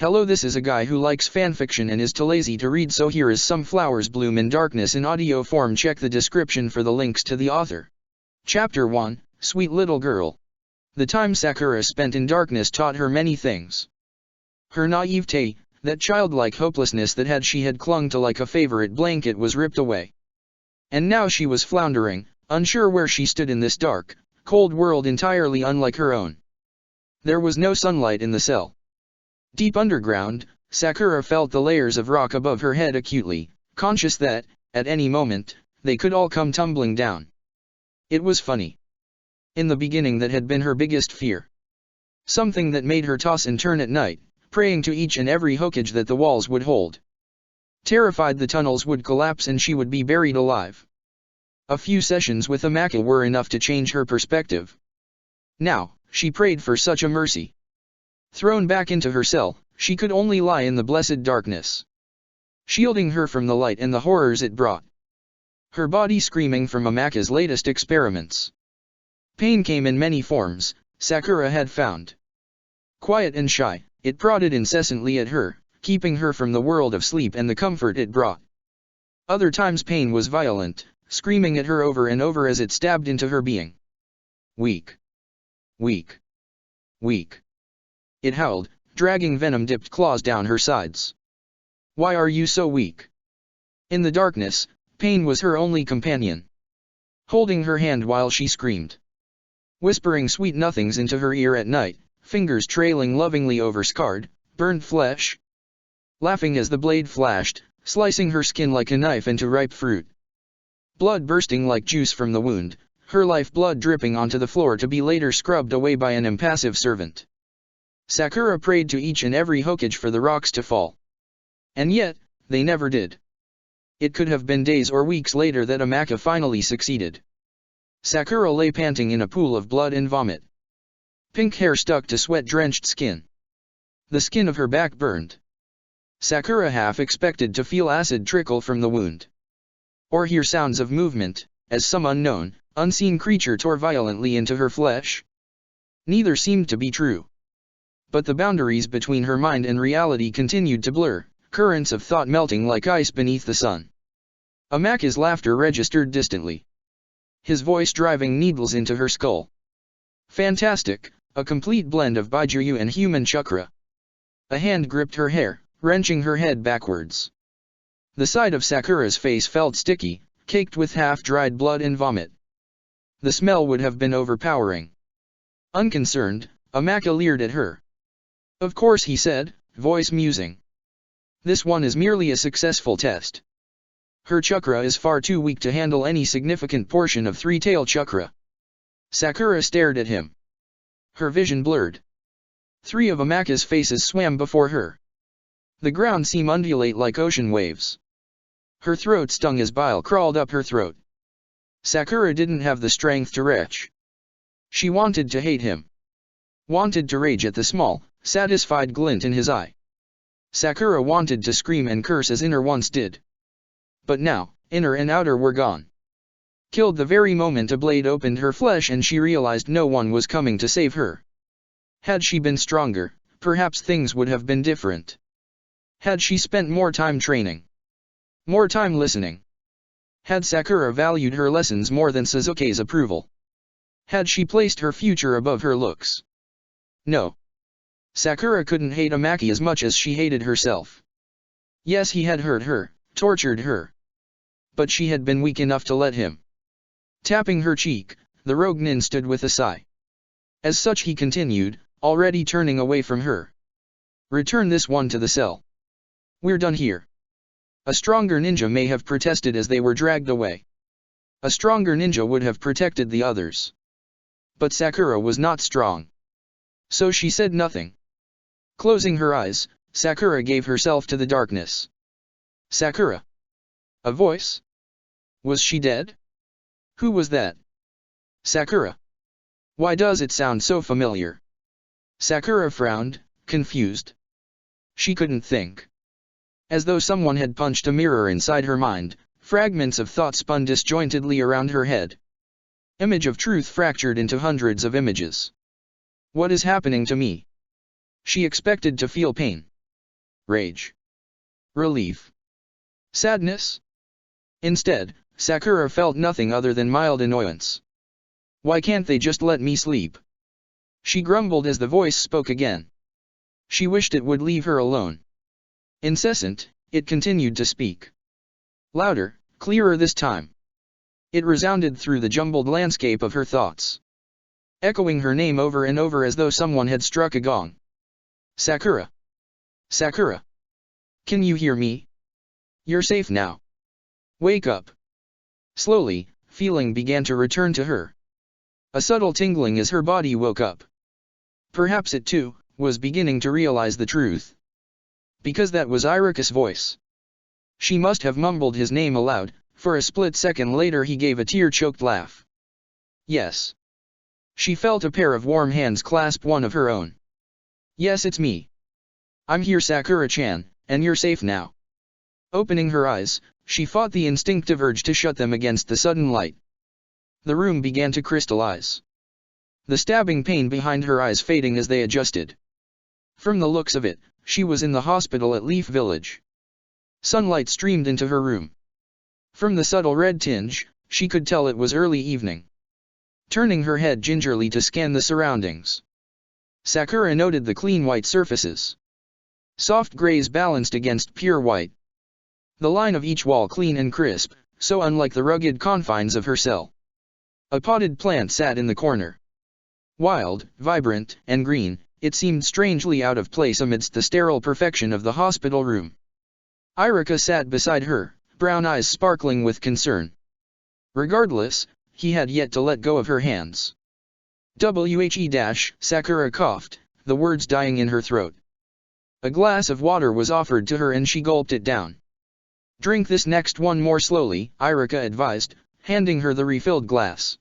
Hello, this is a guy who likes fanfiction and is too lazy to read, so here is Some Flowers Bloom in Darkness in audio form. Check the description for the links to the author. Chapter 1, Sweet Little Girl. The time Sakura spent in darkness taught her many things. Her naivete, that childlike hopelessness that she had clung to like a favorite blanket, was ripped away. And now she was floundering, unsure where she stood in this dark, cold world entirely unlike her own. There was no sunlight in the cell. Deep underground, Sakura felt the layers of rock above her head acutely, conscious that, at any moment, they could all come tumbling down. It was funny. In the beginning, that had been her biggest fear. Something that made her toss and turn at night, praying to each and every hokage that the walls would hold. Terrified the tunnels would collapse and she would be buried alive. A few sessions with Amaka were enough to change her perspective. Now, she prayed for such a mercy. Thrown back into her cell, she could only lie in the blessed darkness, shielding her from the light and the horrors it brought. Her body screaming from Amaka's latest experiments. Pain came in many forms, Sakura had found. Quiet and shy, it prodded incessantly at her, keeping her from the world of sleep and the comfort it brought. Other times pain was violent, screaming at her over and over as it stabbed into her being. Weak. Weak. Weak. It howled, dragging venom-dipped claws down her sides. Why are you so weak? In the darkness, pain was her only companion. Holding her hand while she screamed. Whispering sweet nothings into her ear at night, fingers trailing lovingly over scarred, burned flesh. Laughing as the blade flashed, slicing her skin like a knife into ripe fruit. Blood bursting like juice from the wound, her life blood dripping onto the floor to be later scrubbed away by an impassive servant. Sakura prayed to each and every hokage for the rocks to fall. And yet, they never did. It could have been days or weeks later that Amaka finally succeeded. Sakura lay panting in a pool of blood and vomit. Pink hair stuck to sweat-drenched skin. The skin of her back burned. Sakura half expected to feel acid trickle from the wound. Or hear sounds of movement, as some unknown, unseen creature tore violently into her flesh. Neither seemed to be true. But the boundaries between her mind and reality continued to blur, currents of thought melting like ice beneath the sun. Amaka's laughter registered distantly. His voice driving needles into her skull. Fantastic, a complete blend of Baijuyu and human chakra. A hand gripped her hair, wrenching her head backwards. The side of Sakura's face felt sticky, caked with half-dried blood and vomit. The smell would have been overpowering. Unconcerned, Amaka leered at her. Of course, he said, voice musing. This one is merely a successful test. Her chakra is far too weak to handle any significant portion of three-tail chakra. Sakura stared at him. Her vision blurred. Three of Amaka's faces swam before her. The ground seemed undulate like ocean waves. Her throat stung as bile crawled up her throat. Sakura didn't have the strength to retch. She wanted to hate him. Wanted to rage at the small, satisfied glint in his eye. Sakura wanted to scream and curse as Inner once did. But now, Inner and Outer were gone. Killed the very moment a blade opened her flesh and she realized no one was coming to save her. Had she been stronger, perhaps things would have been different. Had she spent more time training. More time listening. Had Sakura valued her lessons more than Sasuke's approval. Had she placed her future above her looks. No. Sakura couldn't hate Amaki as much as she hated herself. Yes, he had hurt her, tortured her. But she had been weak enough to let him. Tapping her cheek, the rogue nin stood with a sigh. As such he continued, already turning away from her. Return this one to the cell. We're done here. A stronger ninja may have protested as they were dragged away. A stronger ninja would have protected the others. But Sakura was not strong. So she said nothing. Closing her eyes, Sakura gave herself to the darkness. Sakura. A voice? Was she dead? Who was that? Sakura. Why does it sound so familiar? Sakura frowned, confused. She couldn't think. As though someone had punched a mirror inside her mind, fragments of thought spun disjointedly around her head. Image of truth fractured into hundreds of images. What is happening to me? She expected to feel pain. rage, relief, sadness? Instead, Sakura felt nothing other than mild annoyance. Why can't they just let me sleep? She grumbled as the voice spoke again. She wished it would leave her alone. Incessant, it continued to speak. Louder, clearer this time. It resounded through the jumbled landscape of her thoughts, echoing her name over and over as though someone had struck a gong. Sakura. Sakura. Can you hear me? You're safe now. Wake up. Slowly, feeling began to return to her. A subtle tingling as her body woke up. Perhaps it too was beginning to realize the truth. Because that was Iruka's voice. She must have mumbled his name aloud. For a split second later he gave a tear-choked laugh. Yes. She felt a pair of warm hands clasp one of her own. Yes, it's me. I'm here, Sakura-chan, and you're safe now. Opening her eyes, she fought the instinctive urge to shut them against the sudden light. The room began to crystallize, the stabbing pain behind her eyes fading as they adjusted. From the looks of it, she was in the hospital at Leaf Village. Sunlight streamed into her room. From the subtle red tinge, she could tell it was early evening. Turning her head gingerly to scan the surroundings, Sakura noted the clean white surfaces. Soft grays balanced against pure white. The line of each wall clean and crisp, so unlike the rugged confines of her cell. A potted plant sat in the corner. Wild, vibrant, and green, it seemed strangely out of place amidst the sterile perfection of the hospital room. Iruka sat beside her, brown eyes sparkling with concern. Regardless, he had yet to let go of her hands. Sakura coughed, the words dying in her throat. A glass of water was offered to her and she gulped it down. Drink this next one more slowly, Iruka advised, handing her the refilled glass.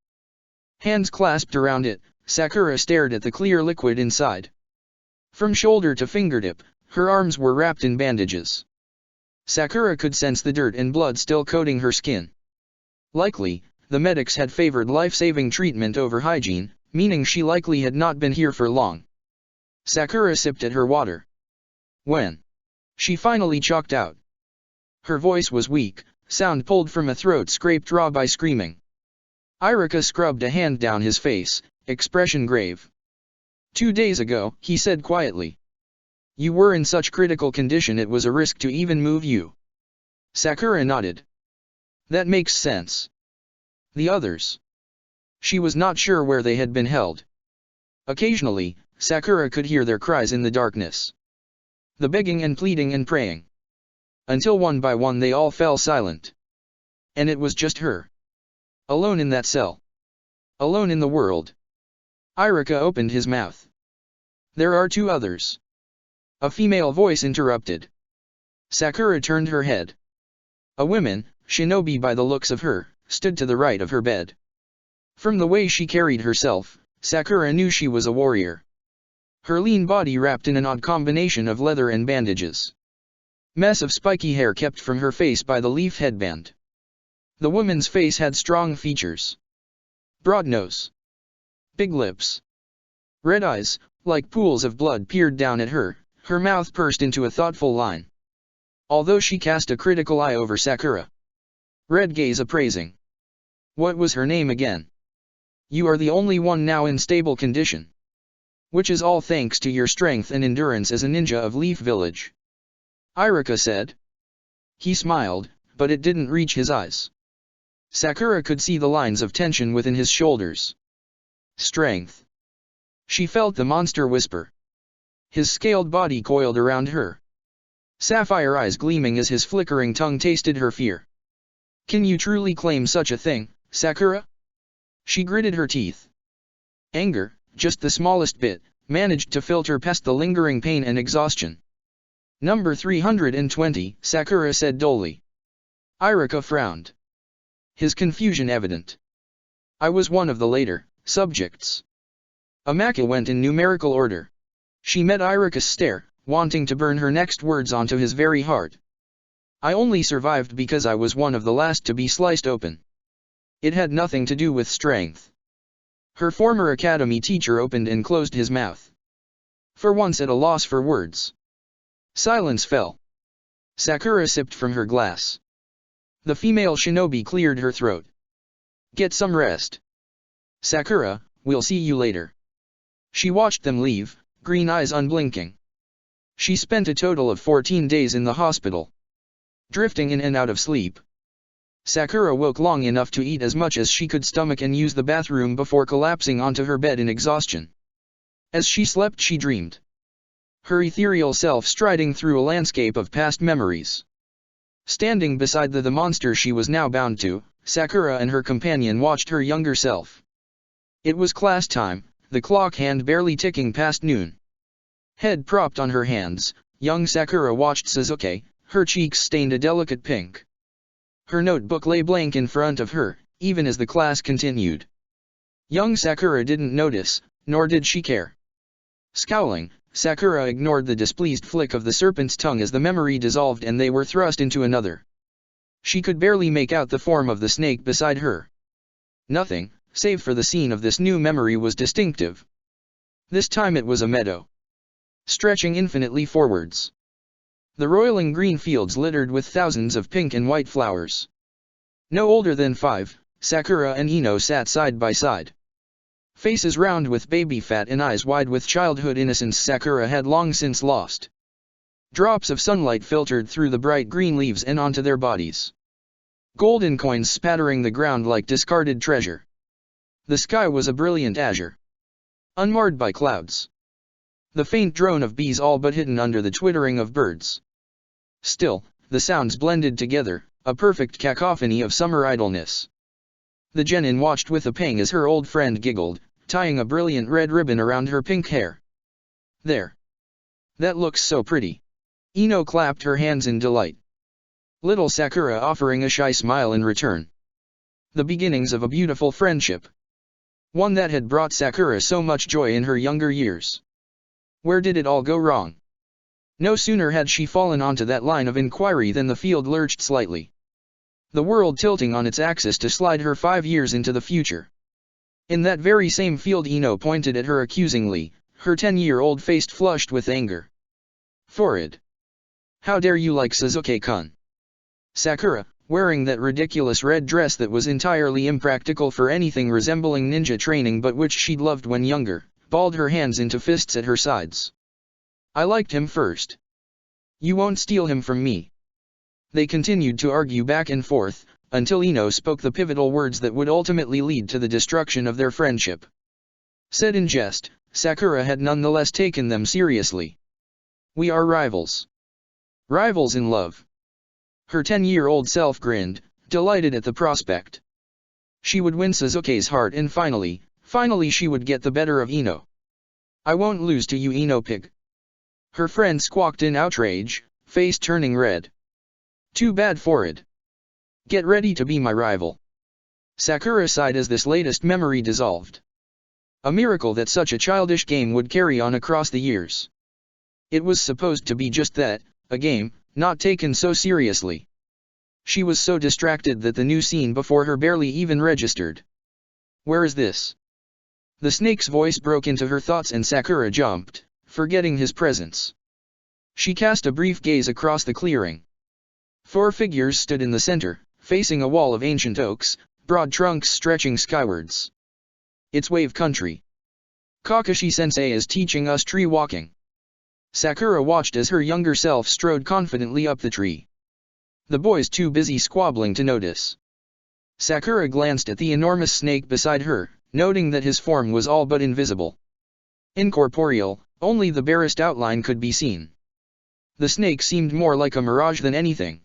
Hands clasped around it, Sakura stared at the clear liquid inside. From shoulder to fingertip, her arms were wrapped in bandages. Sakura could sense the dirt and blood still coating her skin. Likely, the medics had favored life-saving treatment over hygiene, meaning she likely had not been here for long. Sakura sipped at her water. When she finally chalked out. Her voice was weak, sound pulled from a throat scraped raw by screaming. Iruka scrubbed a hand down his face, expression grave. 2 days ago, he said quietly. You were in such critical condition it was a risk to even move you. Sakura nodded. That makes sense. The others. She was not sure where they had been held. Occasionally, Sakura could hear their cries in the darkness. The begging and pleading and praying. Until one by one they all fell silent. And it was just her. Alone in that cell. Alone in the world. Iruka opened his mouth. There are 2 others. A female voice interrupted. Sakura turned her head. A woman, shinobi by the looks of her, stood to the right of her bed. From the way she carried herself, Sakura knew she was a warrior. Her lean body wrapped in an odd combination of leather and bandages. Mess of spiky hair kept from her face by the leaf headband. The woman's face had strong features. Broad nose. Big lips. Red eyes, like pools of blood peered down at her, her mouth pursed into a thoughtful line. Although she cast a critical eye over Sakura. Red gaze appraising. What was her name again? You are the only one now in stable condition. Which is all thanks to your strength and endurance as a ninja of Leaf Village. Iruka said. He smiled, but it didn't reach his eyes. Sakura could see the lines of tension within his shoulders. Strength. She felt the monster whisper. His scaled body coiled around her. Sapphire eyes gleaming as his flickering tongue tasted her fear. Can you truly claim such a thing, Sakura? She gritted her teeth. Anger, just the smallest bit, managed to filter past the lingering pain and exhaustion. Number 320, Sakura said dully. Iruka frowned. His confusion evident. I was one of the later subjects. Amaka went in numerical order. She met Iruka's stare, wanting to burn her next words onto his very heart. I only survived because I was one of the last to be sliced open. It had nothing to do with strength. Her former academy teacher opened and closed his mouth. For once at a loss for words. Silence fell. Sakura sipped from her glass. The female shinobi cleared her throat. Get some rest. Sakura, we'll see you later. She watched them leave, green eyes unblinking. She spent a total of 14 days in the hospital, drifting in and out of sleep. Sakura woke long enough to eat as much as she could stomach and use the bathroom before collapsing onto her bed in exhaustion. As she slept she dreamed. Her ethereal self striding through a landscape of past memories. Standing beside the monster she was now bound to, Sakura and her companion watched her younger self. It was class time, the clock hand barely ticking past noon. Head propped on her hands, young Sakura watched Sasuke, her cheeks stained a delicate pink. Her notebook lay blank in front of her, even as the class continued. Young Sakura didn't notice, nor did she care. Scowling, Sakura ignored the displeased flick of the serpent's tongue as the memory dissolved and they were thrust into another. She could barely make out the form of the snake beside her. Nothing, save for the scene of this new memory, was distinctive. This time it was a meadow, stretching infinitely forwards. The roiling green fields littered with thousands of pink and white flowers. No older than 5, Sakura and Ino sat side by side. Faces round with baby fat and eyes wide with childhood innocence Sakura had long since lost. Drops of sunlight filtered through the bright green leaves and onto their bodies. Golden coins spattering the ground like discarded treasure. The sky was a brilliant azure, unmarred by clouds. The faint drone of bees all but hidden under the twittering of birds. Still, the sounds blended together, a perfect cacophony of summer idleness. The genin watched with a pang as her old friend giggled, tying a brilliant red ribbon around her pink hair. There. That looks so pretty. Ino clapped her hands in delight. Little Sakura offering a shy smile in return. The beginnings of a beautiful friendship. One that had brought Sakura so much joy in her younger years. Where did it all go wrong? No sooner had she fallen onto that line of inquiry than the field lurched slightly. The world tilting on its axis to slide her 5 years into the future. In that very same field Ino pointed at her accusingly, her 10-year-old face flushed with anger. Forward. How dare you like Sasuke-kun? Sakura, wearing that ridiculous red dress that was entirely impractical for anything resembling ninja training but which she'd loved when younger, balled her hands into fists at her sides. I liked him first. You won't steal him from me. They continued to argue back and forth, until Ino spoke the pivotal words that would ultimately lead to the destruction of their friendship. Said in jest, Sakura had nonetheless taken them seriously. We are rivals. Rivals in love. Her 10-year-old self grinned, delighted at the prospect. She would win Sasuke's heart and finally she would get the better of Ino. I won't lose to you, Ino pig. Her friend squawked in outrage, face turning red. Too bad for it. Get ready to be my rival. Sakura sighed as this latest memory dissolved. A miracle that such a childish game would carry on across the years. It was supposed to be just that, a game, not taken so seriously. She was so distracted that the new scene before her barely even registered. Where is this? The snake's voice broke into her thoughts and Sakura jumped, forgetting his presence. She cast a brief gaze across the clearing. 4 figures stood in the center, facing a wall of ancient oaks, broad trunks stretching skywards. It's Wave Country. Kakashi-sensei is teaching us tree walking. Sakura watched as her younger self strode confidently up the tree. The boys too busy squabbling to notice. Sakura glanced at the enormous snake beside her, noting that his form was all but invisible. Incorporeal, only the barest outline could be seen. The snake seemed more like a mirage than anything.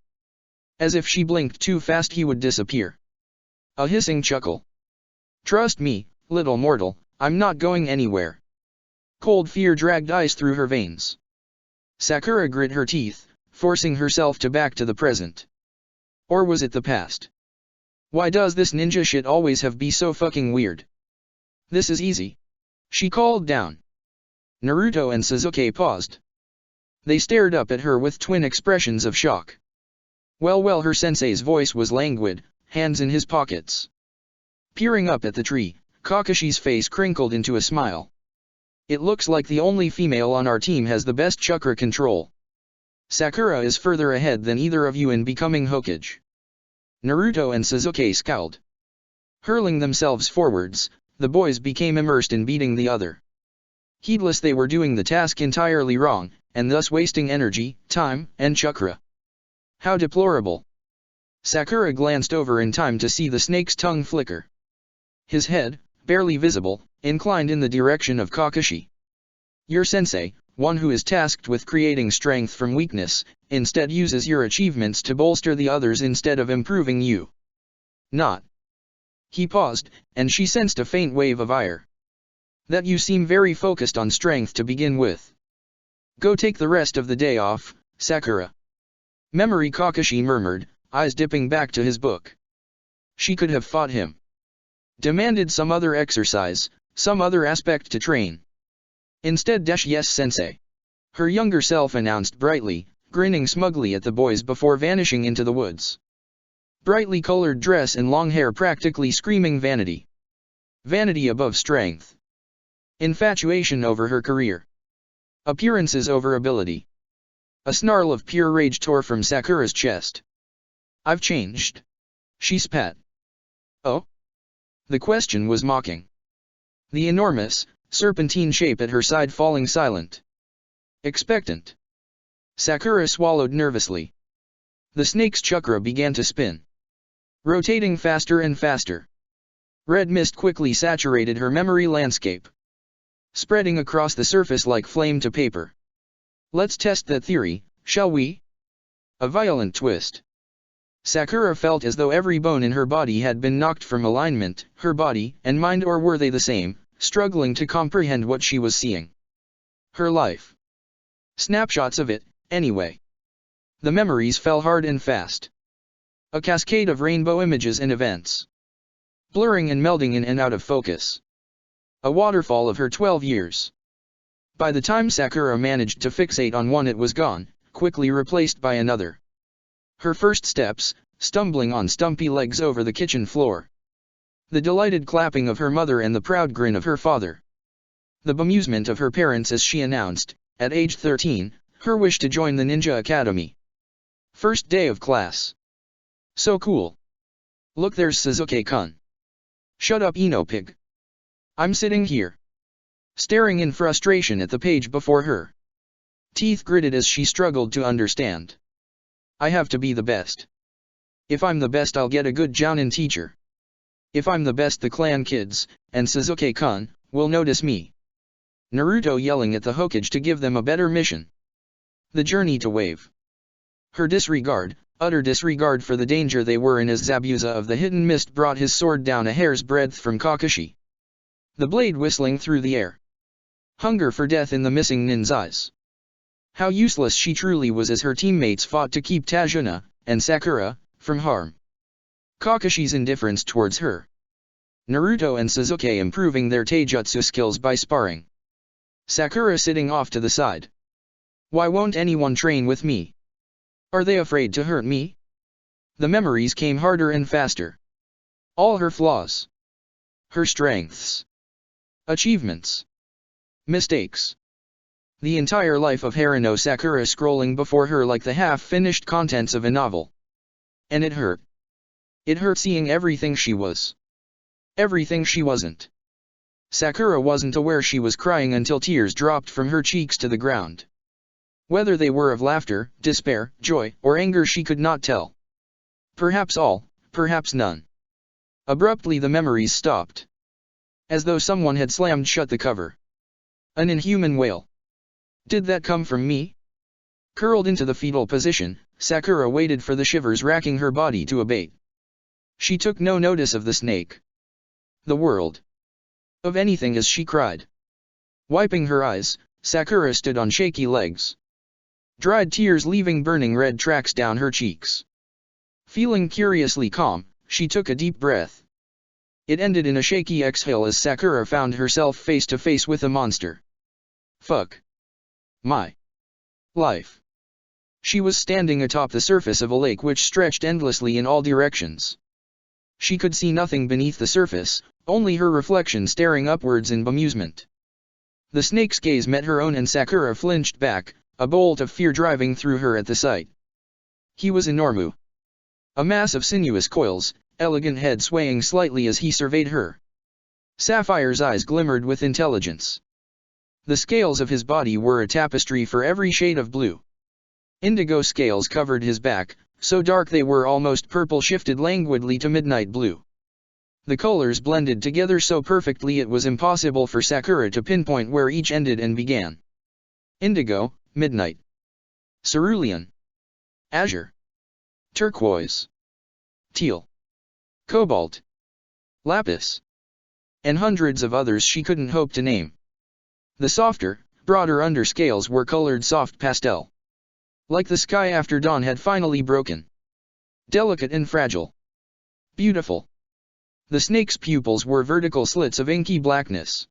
As if she blinked too fast he would disappear. A hissing chuckle. Trust me, little mortal, I'm not going anywhere. Cold fear dragged ice through her veins. Sakura grit her teeth, forcing herself to back to the present. Or was it the past? Why does this ninja shit always have be so fucking weird? This is easy. She called down. Naruto and Sasuke paused. They stared up at her with twin expressions of shock. Well, her sensei's voice was languid, hands in his pockets. Peering up at the tree, Kakashi's face crinkled into a smile. It looks like the only female on our team has the best chakra control. Sakura is further ahead than either of you in becoming Hokage. Naruto and Sasuke scowled. Hurling themselves forwards, the boys became immersed in beating the other. Heedless they were doing the task entirely wrong, and thus wasting energy, time, and chakra. How deplorable. Sakura glanced over in time to see the snake's tongue flicker. His head, barely visible, inclined in the direction of Kakashi. Your sensei, one who is tasked with creating strength from weakness, instead uses your achievements to bolster the others instead of improving you. Not. He paused, and she sensed a faint wave of ire. That you seem very focused on strength to begin with. Go take the rest of the day off, Sakura. Memory Kakashi murmured, eyes dipping back to his book. She could have fought him. Demanded some other exercise, some other aspect to train. Instead yes sensei. Her younger self announced brightly, grinning smugly at the boys before vanishing into the woods. Brightly colored dress and long hair practically screaming vanity. Vanity above strength. Infatuation over her career. Appearances over ability. A snarl of pure rage tore from Sakura's chest. I've changed. She spat. Oh? The question was mocking. The enormous, serpentine shape at her side falling silent. Expectant. Sakura swallowed nervously. The snake's chakra began to spin. Rotating faster and faster. Red mist quickly saturated her memory landscape. Spreading across the surface like flame to paper. Let's test that theory, shall we? A violent twist. Sakura felt as though every bone in her body had been knocked from alignment, her body and mind, or were they the same, struggling to comprehend what she was seeing. Her life. Snapshots of it, anyway. The memories fell hard and fast. A cascade of rainbow images and events. Blurring and melding in and out of focus. A waterfall of her 12 years. By the time Sakura managed to fixate on one, it was gone, quickly replaced by another. Her first steps, stumbling on stumpy legs over the kitchen floor. The delighted clapping of her mother and the proud grin of her father. The bemusement of her parents as she announced, at age 13, her wish to join the Ninja Academy. First day of class. So cool. Look, there's Sasuke-kun. Shut up, Ino pig. I'm sitting here. Staring in frustration at the page before her. Teeth gritted as she struggled to understand. I have to be the best. If I'm the best, I'll get a good jounin teacher. If I'm the best, the clan kids, and Sasuke-kun, will notice me. Naruto yelling at the Hokage to give them a better mission. The journey to Wave. Her disregard, utter disregard for the danger they were in as Zabuza of the hidden mist brought his sword down a hair's breadth from Kakashi. The blade whistling through the air. Hunger for death in the missing nin's eyes. How useless she truly was as her teammates fought to keep Tajuna, and Sakura, from harm. Kakashi's indifference towards her. Naruto and Sasuke improving their taijutsu skills by sparring. Sakura sitting off to the side. Why won't anyone train with me? Are they afraid to hurt me? The memories came harder and faster. All her flaws. Her strengths. Achievements. Mistakes. The entire life of Haruno Sakura scrolling before her like the half-finished contents of a novel. And it hurt. It hurt seeing everything she was. Everything she wasn't. Sakura wasn't aware she was crying until tears dropped from her cheeks to the ground. Whether they were of laughter, despair, joy, or anger she could not tell. Perhaps all, perhaps none. Abruptly the memories stopped. As though someone had slammed shut the cover. An inhuman wail. Did that come from me? Curled into the fetal position, Sakura waited for the shivers racking her body to abate. She took no notice of the snake. The world. Of anything as she cried. Wiping her eyes, Sakura stood on shaky legs. Dried tears leaving burning red tracks down her cheeks. Feeling curiously calm, she took a deep breath. It ended in a shaky exhale as Sakura found herself face to face with a monster. Fuck. My life. She was standing atop the surface of a lake which stretched endlessly in all directions. She could see nothing beneath the surface, only her reflection staring upwards in bemusement. The snake's gaze met her own and Sakura flinched back, a bolt of fear driving through her at the sight. He was Inormu. A mass of sinuous coils, elegant head swaying slightly as he surveyed her. Sapphire's eyes glimmered with intelligence. The scales of his body were a tapestry for every shade of blue. Indigo scales covered his back, so dark they were almost purple, shifted languidly to midnight blue. The colors blended together so perfectly it was impossible for Sakura to pinpoint where each ended and began. Indigo, midnight. Cerulean. Azure. Turquoise. Teal. Cobalt. Lapis. And hundreds of others she couldn't hope to name. The softer, broader underscales were colored soft pastel. Like the sky after dawn had finally broken. Delicate and fragile. Beautiful. The snake's pupils were vertical slits of inky blackness.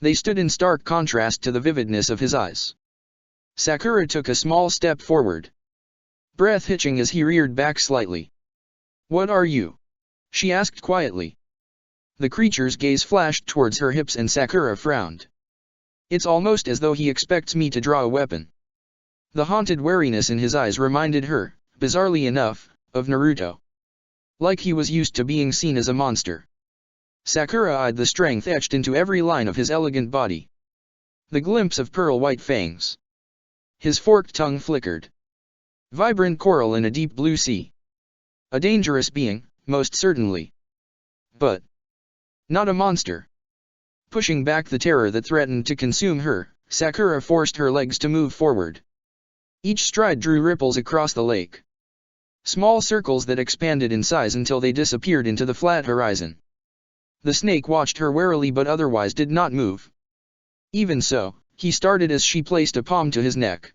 They stood in stark contrast to the vividness of his eyes. Sakura took a small step forward. Breath hitching as he reared back slightly. "What are you?" she asked quietly. The creature's gaze flashed towards her hips and Sakura frowned. "It's almost as though he expects me to draw a weapon." The haunted wariness in his eyes reminded her, bizarrely enough, of Naruto. Like he was used to being seen as a monster. Sakura eyed the strength etched into every line of his elegant body. The glimpse of pearl-white fangs. His forked tongue flickered. Vibrant coral in a deep blue sea. A dangerous being, most certainly. But not a monster. Pushing back the terror that threatened to consume her, Sakura forced her legs to move forward. Each stride drew ripples across the lake. Small circles that expanded in size until they disappeared into the flat horizon. The snake watched her warily but otherwise did not move. Even so, he started as she placed a palm to his neck.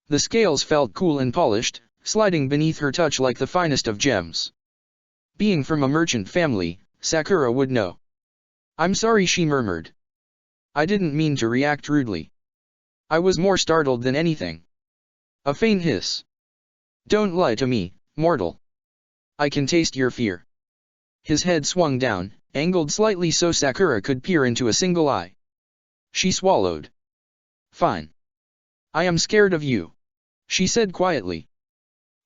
The scales felt cool and polished, sliding beneath her touch like the finest of gems. Being from a merchant family, Sakura would know. "I'm sorry," she murmured. "I didn't mean to react rudely. I was more startled than anything." A faint hiss. "Don't lie to me, mortal. I can taste your fear." His head swung down, angled slightly so Sakura could peer into a single eye. She swallowed. "Fine. I am scared of you," she said quietly.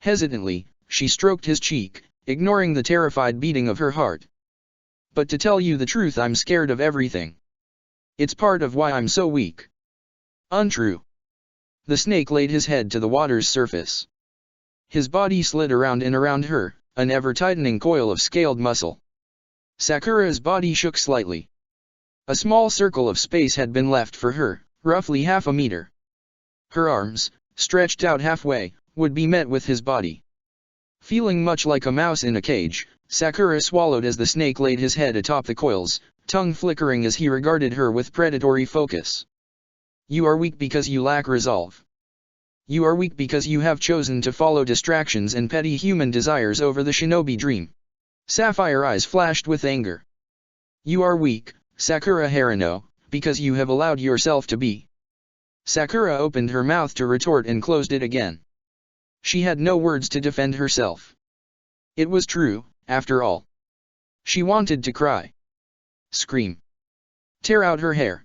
Hesitantly, she stroked his cheek, ignoring the terrified beating of her heart. "But to tell you the truth, I'm scared of everything. It's part of why I'm so weak." "Untrue." The snake laid his head to the water's surface. His body slid around and around her, an ever-tightening coil of scaled muscle. Sakura's body shook slightly. A small circle of space had been left for her, roughly half a meter. Her arms, stretched out halfway, would be met with his body. Feeling much like a mouse in a cage, Sakura swallowed as the snake laid his head atop the coils, tongue flickering as he regarded her with predatory focus. "You are weak because you lack resolve. You are weak because you have chosen to follow distractions and petty human desires over the shinobi dream." Sapphire eyes flashed with anger. "You are weak, Sakura Harano, because you have allowed yourself to be." Sakura opened her mouth to retort and closed it again. She had no words to defend herself. It was true, after all. She wanted to cry. Scream. Tear out her hair.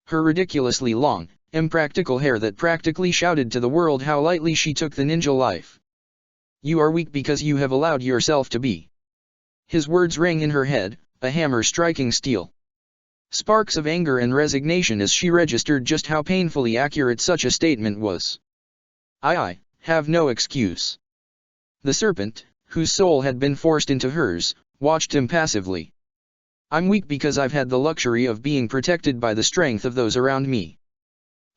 Her ridiculously long, impractical hair that practically shouted to the world how lightly she took the ninja life. "You are weak because you have allowed yourself to be." His words rang in her head, a hammer striking steel. Sparks of anger and resignation as she registered just how painfully accurate such a statement was. I have no excuse." The serpent, whose soul had been forced into hers, watched him passively. "I'm weak because I've had the luxury of being protected by the strength of those around me.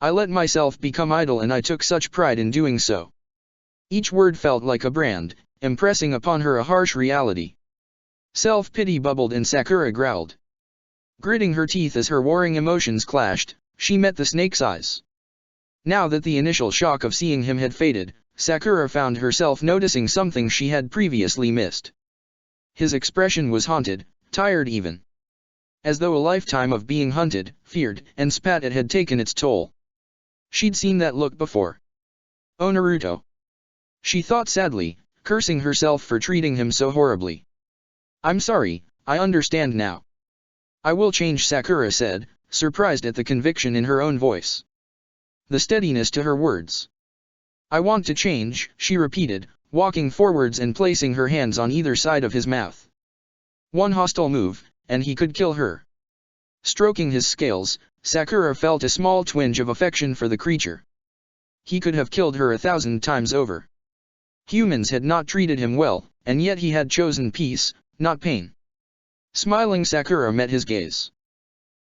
I let myself become idle and I took such pride in doing so." Each word felt like a brand, impressing upon her a harsh reality. Self-pity bubbled and Sakura growled. Gritting her teeth as her warring emotions clashed, she met the snake's eyes. Now that the initial shock of seeing him had faded, Sakura found herself noticing something she had previously missed. His expression was haunted, tired even. As though a lifetime of being hunted, feared, and spat at had taken its toll. She'd seen that look before. "Oh Naruto," she thought sadly, cursing herself for treating him so horribly. "I'm sorry, I understand now. I will change," Sakura said, surprised at the conviction in her own voice. the steadiness to her words. "I want to change," she repeated, walking forwards and placing her hands on either side of his mouth. One hostile move, and he could kill her. Stroking his scales, Sakura felt a small twinge of affection for the creature. He could have killed her 1,000 times over. Humans had not treated him well, and yet he had chosen peace, not pain. Smiling, Sakura met his gaze.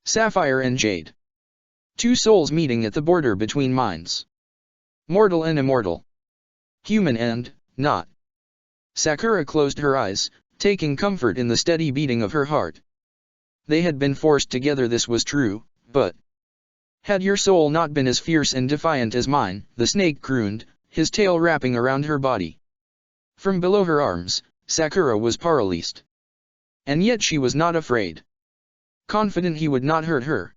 Sapphire and jade. Two souls meeting at the border between minds. Mortal and immortal. Human and not. Sakura closed her eyes, taking comfort in the steady beating of her heart. They had been forced together, this was true, but had your soul not been as fierce and defiant as mine, the snake crooned, his tail wrapping around her body. From below her arms, Sakura was paralyzed. And yet she was not afraid. Confident he would not hurt her.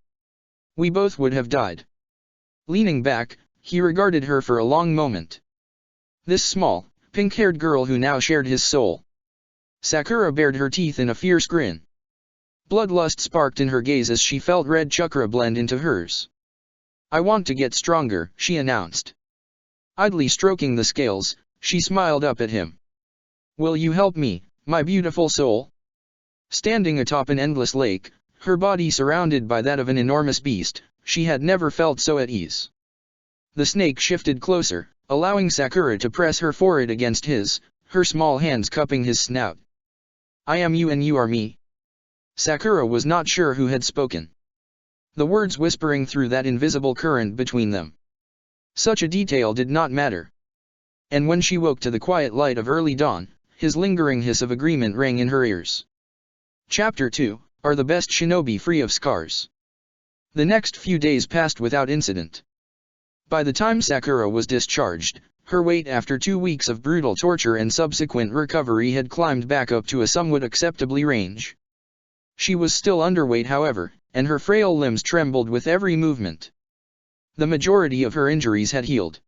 We both would have died. Leaning back, he regarded her for a long moment. This small, pink-haired girl who now shared his soul. Sakura bared her teeth in a fierce grin. Bloodlust sparked in her gaze as she felt red chakra blend into hers. "I want to get stronger," she announced. Idly stroking the scales, she smiled up at him. "Will you help me, my beautiful soul?" Standing atop an endless lake, her body surrounded by that of an enormous beast, she had never felt so at ease. The snake shifted closer, allowing Sakura to press her forehead against his, her small hands cupping his snout. "I am you and you are me." Sakura was not sure who had spoken. The words whispering through that invisible current between them. Such a detail did not matter. And when she woke to the quiet light of early dawn, his lingering hiss of agreement rang in her ears. Chapter 2, Are the Best Shinobi Free of Scars? The next few days passed without incident. By the time Sakura was discharged, her weight after 2 weeks of brutal torture and subsequent recovery had climbed back up to a somewhat acceptably range. She was still underweight, however, and her frail limbs trembled with every movement. The majority of her injuries had healed.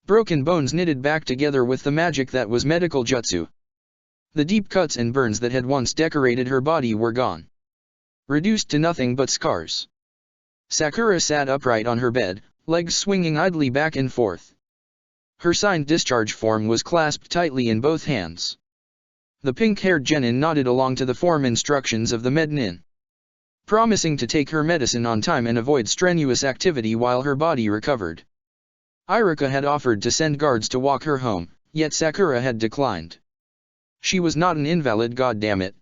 Broken bones knitted back together with the magic that was medical jutsu. The deep cuts and burns that had once decorated her body were gone. Reduced to nothing but scars. Sakura sat upright on her bed, legs swinging idly back and forth. Her signed discharge form was clasped tightly in both hands. The pink-haired genin nodded along to the form instructions of the mednin, promising to take her medicine on time and avoid strenuous activity while her body recovered. Iruka had offered to send guards to walk her home, yet Sakura had declined. She was not an invalid, goddammit.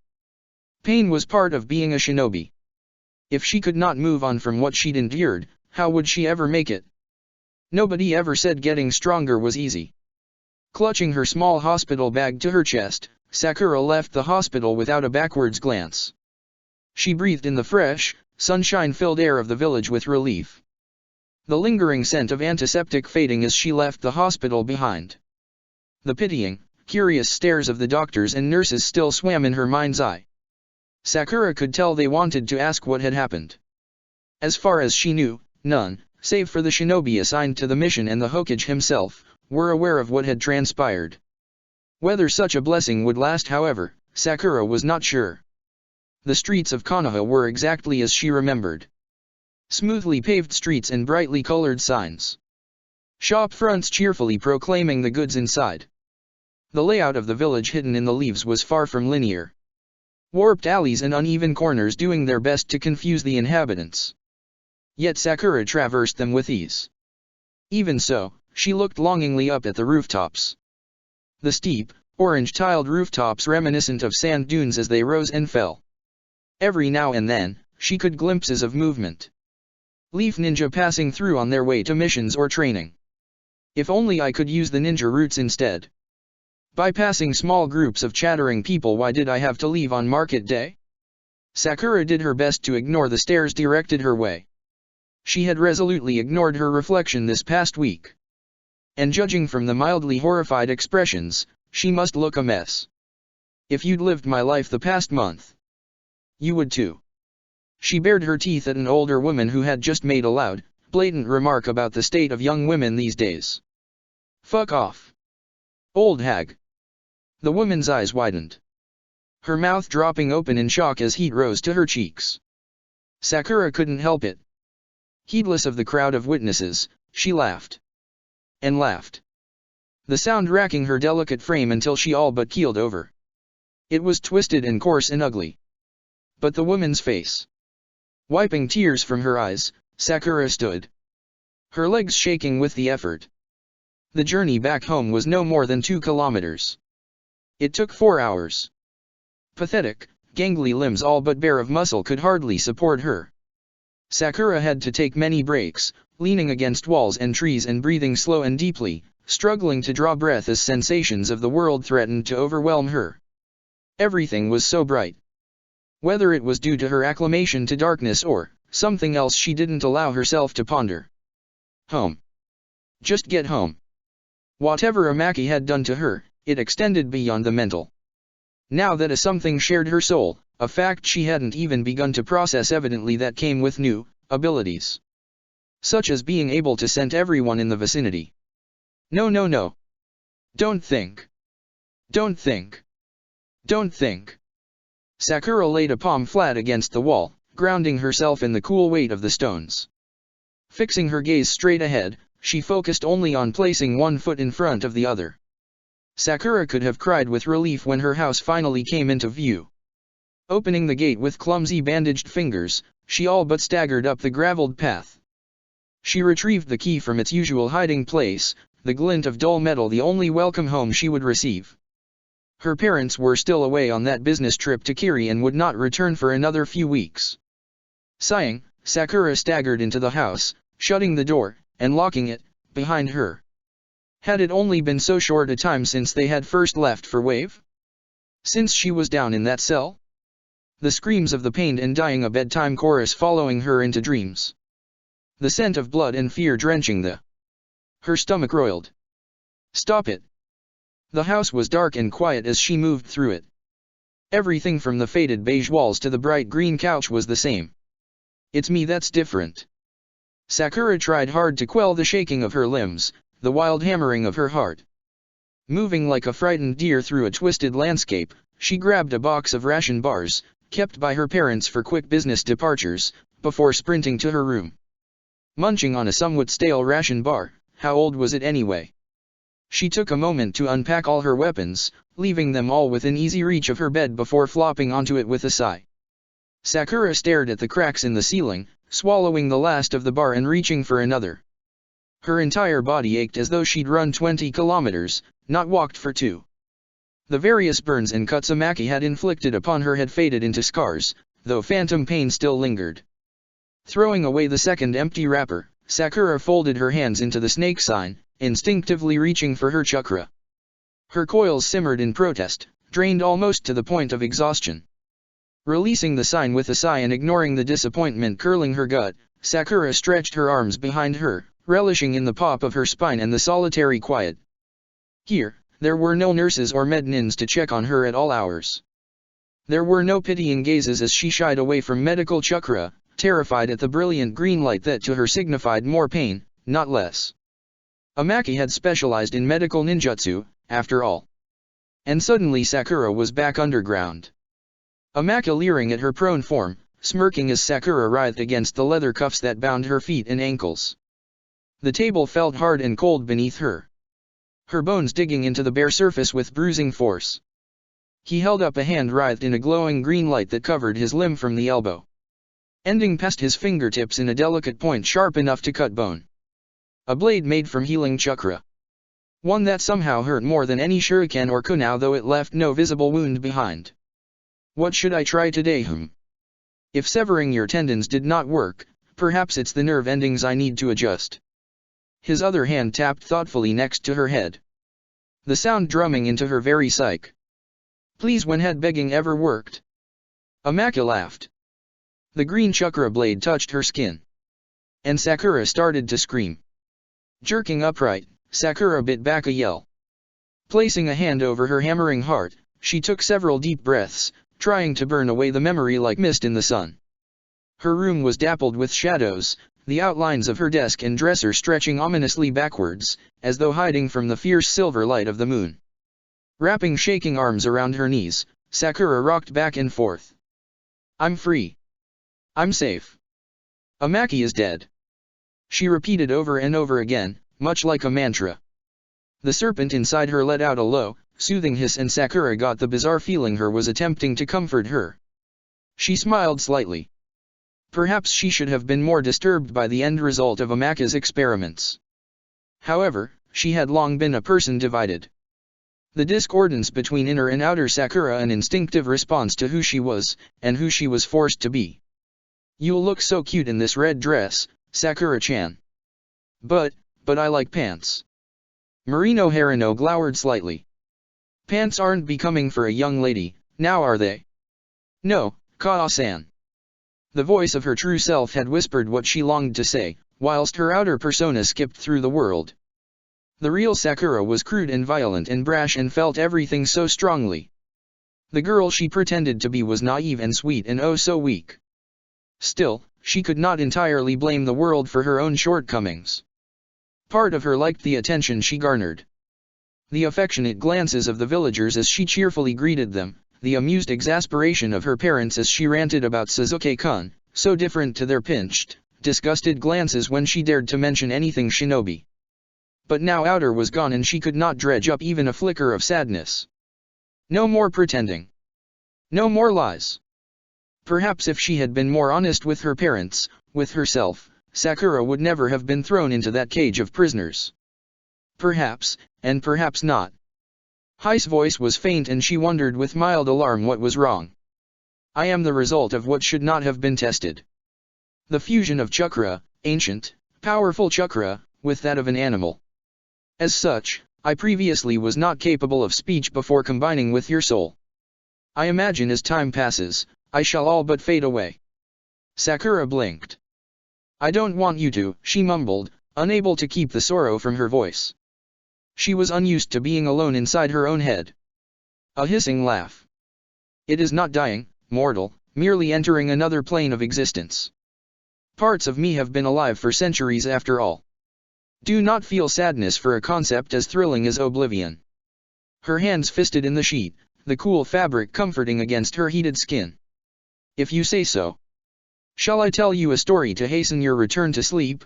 Pain was part of being a shinobi. If she could not move on from what she'd endured, how would she ever make it? Nobody ever said getting stronger was easy. Clutching her small hospital bag to her chest, Sakura left the hospital without a backwards glance. She breathed in the fresh, sunshine-filled air of the village with relief. The lingering scent of antiseptic fading as she left the hospital behind. The pitying, curious stares of the doctors and nurses still swam in her mind's eye. Sakura could tell they wanted to ask what had happened. As far as she knew, none, save for the shinobi assigned to the mission and the Hokage himself, were aware of what had transpired. Whether such a blessing would last, however, Sakura was not sure. The streets of Konoha were exactly as she remembered. Smoothly paved streets and brightly colored signs. Shop fronts cheerfully proclaiming the goods inside. The layout of the village hidden in the leaves was far from linear. Warped alleys and uneven corners doing their best to confuse the inhabitants. Yet Sakura traversed them with ease. Even so, she looked longingly up at the rooftops. The steep, orange-tiled rooftops reminiscent of sand dunes as they rose and fell. Every now and then, she could glimpses of movement. Leaf ninja passing through on their way to missions or training. If only I could use the ninja routes instead. Bypassing small groups of chattering people, why did I have to leave on market day? Sakura did her best to ignore the stares directed her way. She had resolutely ignored her reflection this past week. And judging from the mildly horrified expressions, she must look a mess. If you'd lived my life the past month, you would too. She bared her teeth at an older woman who had just made a loud, blatant remark about the state of young women these days. Fuck off, old hag. The woman's eyes widened. Her mouth dropping open in shock as heat rose to her cheeks. Sakura couldn't help it. Heedless of the crowd of witnesses, she laughed. And laughed. The sound racking her delicate frame until she all but keeled over. It was twisted and coarse and ugly. But the woman's face. Wiping tears from her eyes, Sakura stood. Her legs shaking with the effort. The journey back home was no more than 2 kilometers. It took 4 hours. Pathetic, gangly limbs all but bare of muscle could hardly support her. Sakura had to take many breaks, leaning against walls and trees and breathing slow and deeply, struggling to draw breath as sensations of the world threatened to overwhelm her. Everything was so bright. Whether it was due to her acclimation to darkness or something else she didn't allow herself to ponder. Home. Just get home. Whatever Amaki had done to her, it extended beyond the mental. Now that a something shared her soul, a fact she hadn't even begun to process evidently that came with new abilities. Such as being able to scent everyone in the vicinity. No no no. Don't think. Don't think. Don't think. Sakura laid a palm flat against the wall, grounding herself in the cool weight of the stones. Fixing her gaze straight ahead, she focused only on placing one foot in front of the other. Sakura could have cried with relief when her house finally came into view. Opening the gate with clumsy bandaged fingers, she all but staggered up the graveled path. She retrieved the key from its usual hiding place, the glint of dull metal the only welcome home she would receive. Her parents were still away on that business trip to Kiri and would not return for another few weeks. Sighing, Sakura staggered into the house, shutting the door, and locking it, behind her. Had it only been so short a time since they had first left for Wave? Since she was down in that cell? The screams of the pained and dying a bedtime chorus following her into dreams. The scent of blood and fear drenching the. Her stomach roiled. Stop it. The house was dark and quiet as she moved through it. Everything from the faded beige walls to the bright green couch was the same. It's me that's different. Sakura tried hard to quell the shaking of her limbs, the wild hammering of her heart. Moving like a frightened deer through a twisted landscape, she grabbed a box of ration bars, kept by her parents for quick business departures, before sprinting to her room. Munching on a somewhat stale ration bar, how old was it anyway? She took a moment to unpack all her weapons, leaving them all within easy reach of her bed before flopping onto it with a sigh. Sakura stared at the cracks in the ceiling, swallowing the last of the bar and reaching for another. Her entire body ached as though she'd run 20 kilometers, not walked for 2. The various burns and cuts Amaki had inflicted upon her had faded into scars, though phantom pain still lingered. Throwing away the second empty wrapper, Sakura folded her hands into the snake sign, instinctively reaching for her chakra. Her coils simmered in protest, drained almost to the point of exhaustion. Releasing the sign with a sigh and ignoring the disappointment curling her gut, Sakura stretched her arms behind her, relishing in the pop of her spine and the solitary quiet. Here, there were no nurses or mednins to check on her at all hours. There were no pitying gazes as she shied away from medical chakra, terrified at the brilliant green light that to her signified more pain, not less. Amaki had specialized in medical ninjutsu, after all. And suddenly Sakura was back underground. Amaki leering at her prone form, smirking as Sakura writhed against the leather cuffs that bound her feet and ankles. The table felt hard and cold beneath her. Her bones digging into the bare surface with bruising force. He held up a hand writhed in a glowing green light that covered his limb from the elbow, ending past his fingertips in a delicate point sharp enough to cut bone. A blade made from healing chakra. One that somehow hurt more than any shuriken or kunai, though it left no visible wound behind. What should I try today? If severing your tendons did not work, perhaps it's the nerve endings I need to adjust. His other hand tapped thoughtfully next to her head. The sound drumming into her very psyche. Please, when had begging ever worked? Amaki laughed. The green chakra blade touched her skin. And Sakura started to scream. Jerking upright, Sakura bit back a yell. Placing a hand over her hammering heart, she took several deep breaths, trying to burn away the memory like mist in the sun. Her room was dappled with shadows, the outlines of her desk and dresser stretching ominously backwards, as though hiding from the fierce silver light of the moon. Wrapping shaking arms around her knees, Sakura rocked back and forth. I'm free. I'm safe. Amaki is dead. she repeated over and over again, much like a mantra. The serpent inside her let out a low, soothing hiss, and Sakura got the bizarre feeling her was attempting to comfort her. She smiled slightly. Perhaps she should have been more disturbed by the end result of Amaka's experiments. However, she had long been a person divided. The discordance between inner and outer Sakura, an instinctive response to who she was, and who she was forced to be. "You'll look so cute in this red dress, Sakura-chan. But I like pants." Marino Harino glowered slightly. "Pants aren't becoming for a young lady, now are they?" "No, Kaa-san." The voice of her true self had whispered what she longed to say, whilst her outer persona skipped through the world. The real Sakura was crude and violent and brash and felt everything so strongly. The girl she pretended to be was naive and sweet and oh so weak. Still, she could not entirely blame the world for her own shortcomings. Part of her liked the attention she garnered. The affectionate glances of the villagers as she cheerfully greeted them, the amused exasperation of her parents as she ranted about Sasuke-kun, so different to their pinched, disgusted glances when she dared to mention anything shinobi. But now outer was gone and she could not dredge up even a flicker of sadness. No more pretending. No more lies. Perhaps if she had been more honest with her parents, with herself, Sakura would never have been thrown into that cage of prisoners. Perhaps, and perhaps not. Hei's voice was faint and she wondered with mild alarm what was wrong. "I am the result of what should not have been tested. The fusion of chakra, ancient, powerful chakra, with that of an animal. As such, I previously was not capable of speech before combining with your soul. I imagine as time passes, I shall all but fade away." Sakura blinked. "I don't want you to," she mumbled, unable to keep the sorrow from her voice. She was unused to being alone inside her own head. A hissing laugh. "It is not dying, mortal, merely entering another plane of existence. Parts of me have been alive for centuries after all. Do not feel sadness for a concept as thrilling as oblivion." Her hands fisted in the sheet, the cool fabric comforting against her heated skin. "If you say so. Shall I tell you a story to hasten your return to sleep?"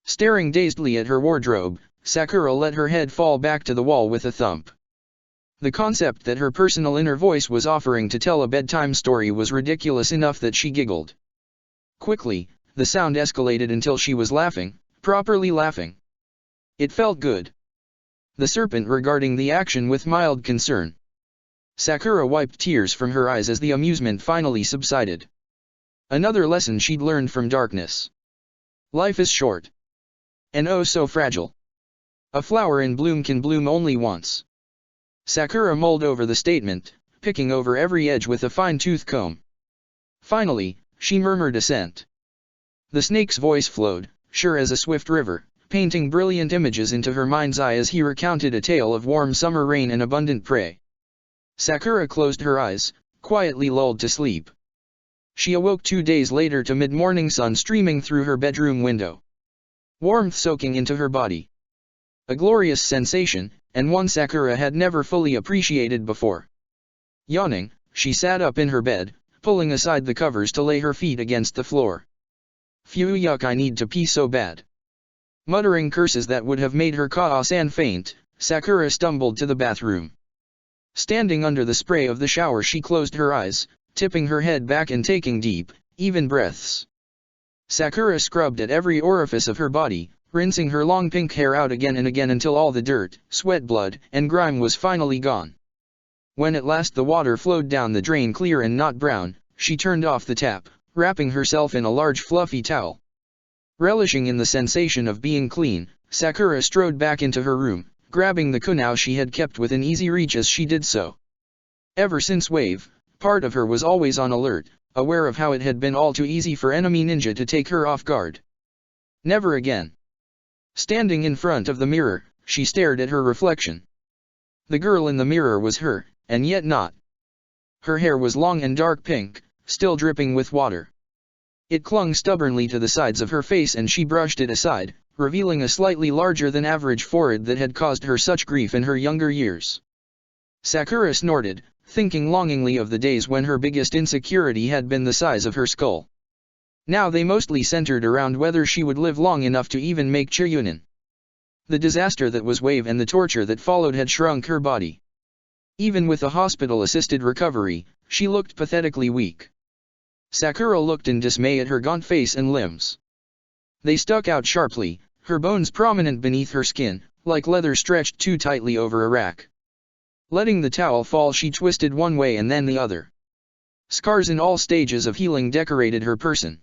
Staring dazedly at her wardrobe, Sakura let her head fall back to the wall with a thump. The concept that her personal inner voice was offering to tell a bedtime story was ridiculous enough that she giggled. Quickly, the sound escalated until she was laughing, properly laughing. It felt good. The serpent regarding the action with mild concern. Sakura wiped tears from her eyes as the amusement finally subsided. Another lesson she'd learned from darkness. Life is short. And oh so fragile. A flower in bloom can bloom only once. Sakura mulled over the statement, picking over every edge with a fine-tooth comb. Finally, she murmured assent. The snake's voice flowed, sure as a swift river, painting brilliant images into her mind's eye as he recounted a tale of warm summer rain and abundant prey. Sakura closed her eyes, quietly lulled to sleep. She awoke 2 days later to mid-morning sun streaming through her bedroom window. Warmth soaking into her body. A glorious sensation, and one Sakura had never fully appreciated before. Yawning, she sat up in her bed, pulling aside the covers to lay her feet against the floor. Phew, yuck, I need to pee so bad. Muttering curses that would have made her Kaa-san faint, Sakura stumbled to the bathroom. Standing under the spray of the shower, she closed her eyes, tipping her head back and taking deep, even breaths. Sakura scrubbed at every orifice of her body, rinsing her long pink hair out again and again until all the dirt, sweat, blood, and grime was finally gone. When at last the water flowed down the drain clear and not brown, she turned off the tap, wrapping herself in a large fluffy towel. Relishing in the sensation of being clean, Sakura strode back into her room, grabbing the kunao she had kept within easy reach as she did so. Ever since Wave, part of her was always on alert, aware of how it had been all too easy for enemy ninja to take her off guard. Never again. Standing in front of the mirror, she stared at her reflection. The girl in the mirror was her, and yet not. Her hair was long and dark pink, still dripping with water. It clung stubbornly to the sides of her face and she brushed it aside, revealing a slightly larger than average forehead that had caused her such grief in her younger years. Sakura snorted, thinking longingly of the days when her biggest insecurity had been the size of her skull. Now they mostly centered around whether she would live long enough to even make Chiryunin. The disaster that was Wave and the torture that followed had shrunk her body. Even with a hospital-assisted recovery, she looked pathetically weak. Sakura looked in dismay at her gaunt face and limbs. They stuck out sharply, her bones prominent beneath her skin, like leather stretched too tightly over a rack. Letting the towel fall, she twisted one way and then the other. Scars in all stages of healing decorated her person.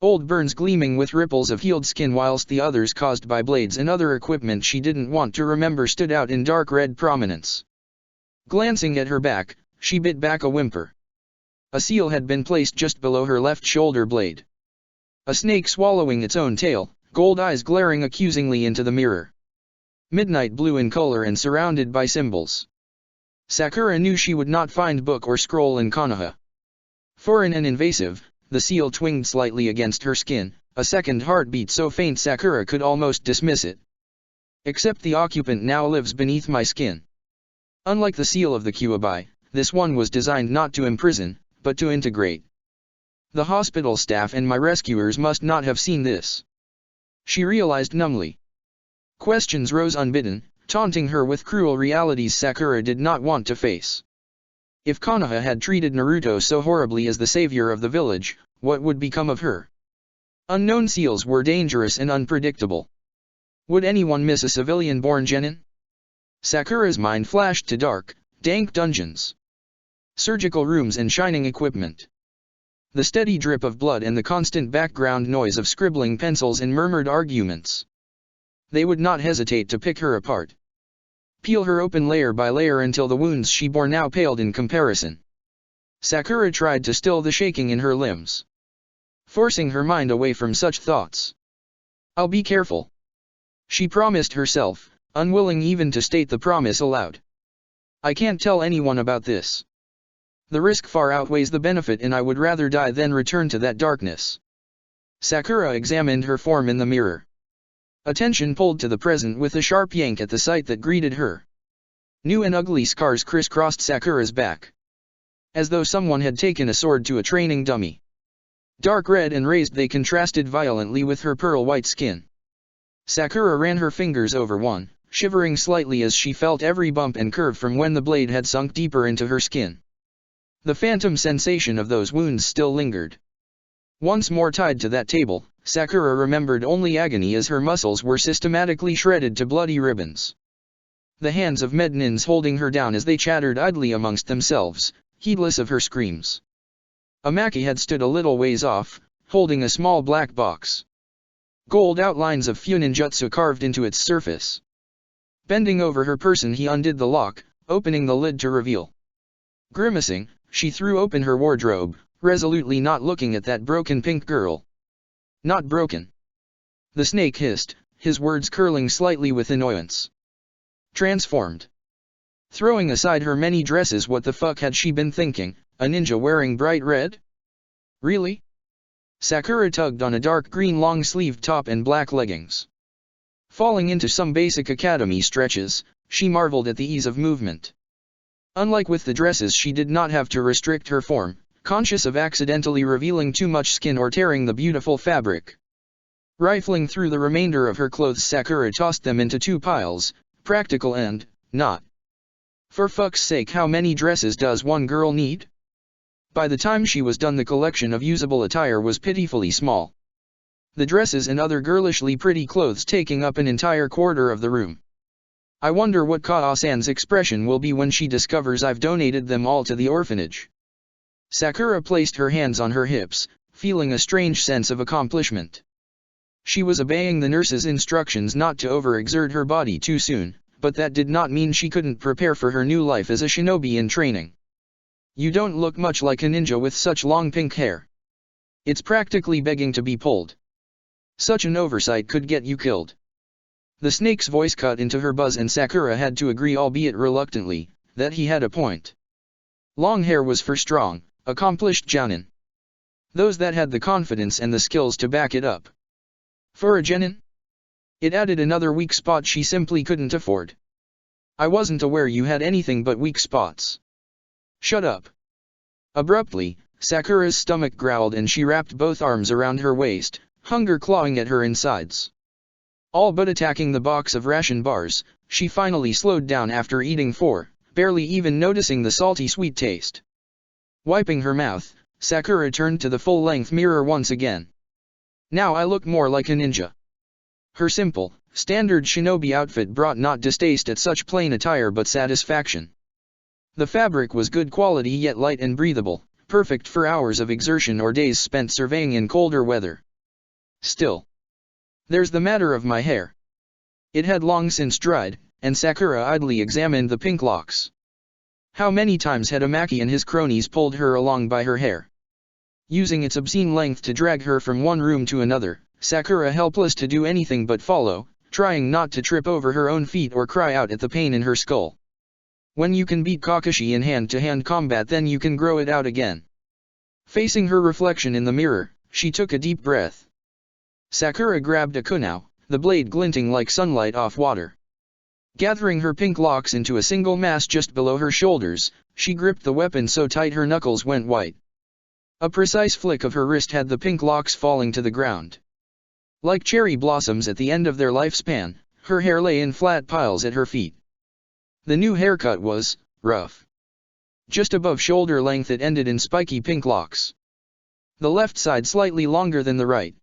Old burns gleaming with ripples of healed skin, whilst the others caused by blades and other equipment she didn't want to remember stood out in dark red prominence. Glancing at her back, she bit back a whimper. A seal had been placed just below her left shoulder blade. A snake swallowing its own tail, gold eyes glaring accusingly into the mirror. Midnight blue in color and surrounded by symbols. Sakura knew she would not find book or scroll in Konoha. Foreign and invasive, the seal twinged slightly against her skin, a second heartbeat so faint Sakura could almost dismiss it. Except the occupant now lives beneath my skin. Unlike the seal of the Kyuubi, this one was designed not to imprison, but to integrate. The hospital staff and my rescuers must not have seen this. She realized numbly. Questions rose unbidden, taunting her with cruel realities Sakura did not want to face. If Konoha had treated Naruto so horribly as the savior of the village, what would become of her? Unknown seals were dangerous and unpredictable. Would anyone miss a civilian-born genin? Sakura's mind flashed to dark, dank dungeons. Surgical rooms and shining equipment. The steady drip of blood and the constant background noise of scribbling pencils and murmured arguments. They would not hesitate to pick her apart. Peel her open layer by layer until the wounds she bore now paled in comparison. Sakura tried to still the shaking in her limbs, forcing her mind away from such thoughts. I'll be careful, she promised herself, unwilling even to state the promise aloud. I can't tell anyone about this. The risk far outweighs the benefit and I would rather die than return to that darkness. Sakura examined her form in the mirror. Attention pulled to the present with a sharp yank at the sight that greeted her. New and ugly scars crisscrossed Sakura's back, as though someone had taken a sword to a training dummy. Dark red and raised, they contrasted violently with her pearl-white skin. Sakura ran her fingers over one, shivering slightly as she felt every bump and curve from when the blade had sunk deeper into her skin. The phantom sensation of those wounds still lingered. Once more tied to that table, Sakura remembered only agony as her muscles were systematically shredded to bloody ribbons. The hands of Mednins holding her down as they chattered idly amongst themselves, heedless of her screams. Amaki had stood a little ways off, holding a small black box. Gold outlines of Funinjutsu carved into its surface. Bending over her person, he undid the lock, opening the lid to reveal. Grimacing, she threw open her wardrobe, resolutely not looking at that broken pink girl. Not broken. The snake hissed, his words curling slightly with annoyance. Transformed. Throwing aside her many dresses, what the fuck had she been thinking? A ninja wearing bright red? Really? Sakura tugged on a dark green long-sleeved top and black leggings. Falling into some basic academy stretches, she marveled at the ease of movement. Unlike with the dresses, she did not have to restrict her form, conscious of accidentally revealing too much skin or tearing the beautiful fabric. Rifling through the remainder of her clothes, Sakura tossed them into two piles, practical and not. For fuck's sake, how many dresses does one girl need? By the time she was done, the collection of usable attire was pitifully small. The dresses and other girlishly pretty clothes taking up an entire quarter of the room. I wonder what Kaa-san's expression will be when she discovers I've donated them all to the orphanage. Sakura placed her hands on her hips, feeling a strange sense of accomplishment. She was obeying the nurse's instructions not to overexert her body too soon, but that did not mean she couldn't prepare for her new life as a shinobi in training. You don't look much like a ninja with such long pink hair. It's practically begging to be pulled. Such an oversight could get you killed. The snake's voice cut into her buzz and Sakura had to agree, albeit reluctantly, that he had a point. Long hair was for strong, accomplished jounin. Those that had the confidence and the skills to back it up. For a genin? It added another weak spot she simply couldn't afford. I wasn't aware you had anything but weak spots. Shut up. Abruptly, Sakura's stomach growled and she wrapped both arms around her waist, hunger clawing at her insides. All but attacking the box of ration bars, she finally slowed down after eating 4, barely even noticing the salty sweet taste. Wiping her mouth, Sakura turned to the full-length mirror once again. Now I look more like a ninja. Her simple, standard shinobi outfit brought not distaste at such plain attire but satisfaction. The fabric was good quality yet light and breathable, perfect for hours of exertion or days spent surveying in colder weather. Still, there's the matter of my hair. It had long since dried, and Sakura idly examined the pink locks. How many times had Amaki and his cronies pulled her along by her hair, using its obscene length to drag her from one room to another, Sakura helpless to do anything but follow, trying not to trip over her own feet or cry out at the pain in her skull. When you can beat Kakashi in hand-to-hand combat, then you can grow it out again. Facing her reflection in the mirror, she took a deep breath. Sakura grabbed a kunao, the blade glinting like sunlight off water. Gathering her pink locks into a single mass just below her shoulders, she gripped the weapon so tight her knuckles went white. A precise flick of her wrist had the pink locks falling to the ground. Like cherry blossoms at the end of their lifespan, her hair lay in flat piles at her feet. The new haircut was rough. Just above shoulder length it ended in spiky pink locks. The left side slightly longer than the right.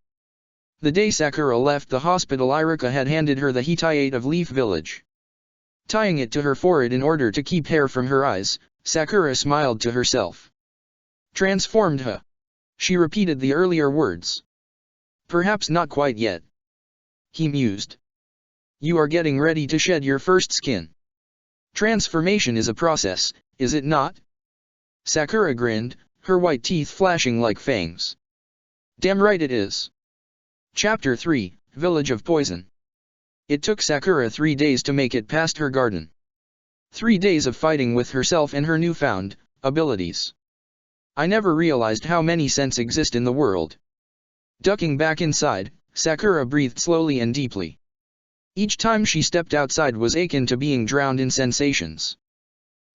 The day Sakura left the hospital, Iruka had handed her the Hitayate of Leaf Village. Tying it to her forehead in order to keep hair from her eyes, Sakura smiled to herself. Transformed her. She repeated the earlier words. Perhaps not quite yet. He mused. You are getting ready to shed your first skin. Transformation is a process, is it not? Sakura grinned, her white teeth flashing like fangs. Damn right it is. Chapter 3, Village of Poison. It took Sakura 3 days to make it past her garden. 3 days of fighting with herself and her newfound abilities. I never realized how many scents exist in the world. Ducking back inside, Sakura breathed slowly and deeply. Each time she stepped outside was akin to being drowned in sensations.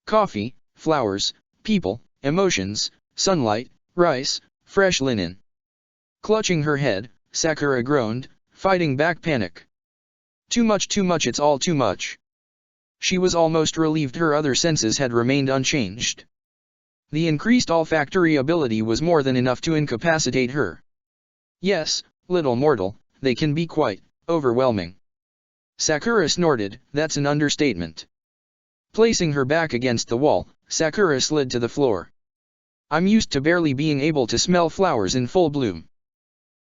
Coffee, flowers, people, emotions, sunlight, rice, fresh linen. Clutching her head, Sakura groaned, fighting back panic. Too much, it's all too much. She was almost relieved her other senses had remained unchanged. The increased olfactory ability was more than enough to incapacitate her. Yes, little mortal, they can be quite overwhelming. Sakura snorted, that's an understatement. Placing her back against the wall, Sakura slid to the floor. I'm used to barely being able to smell flowers in full bloom.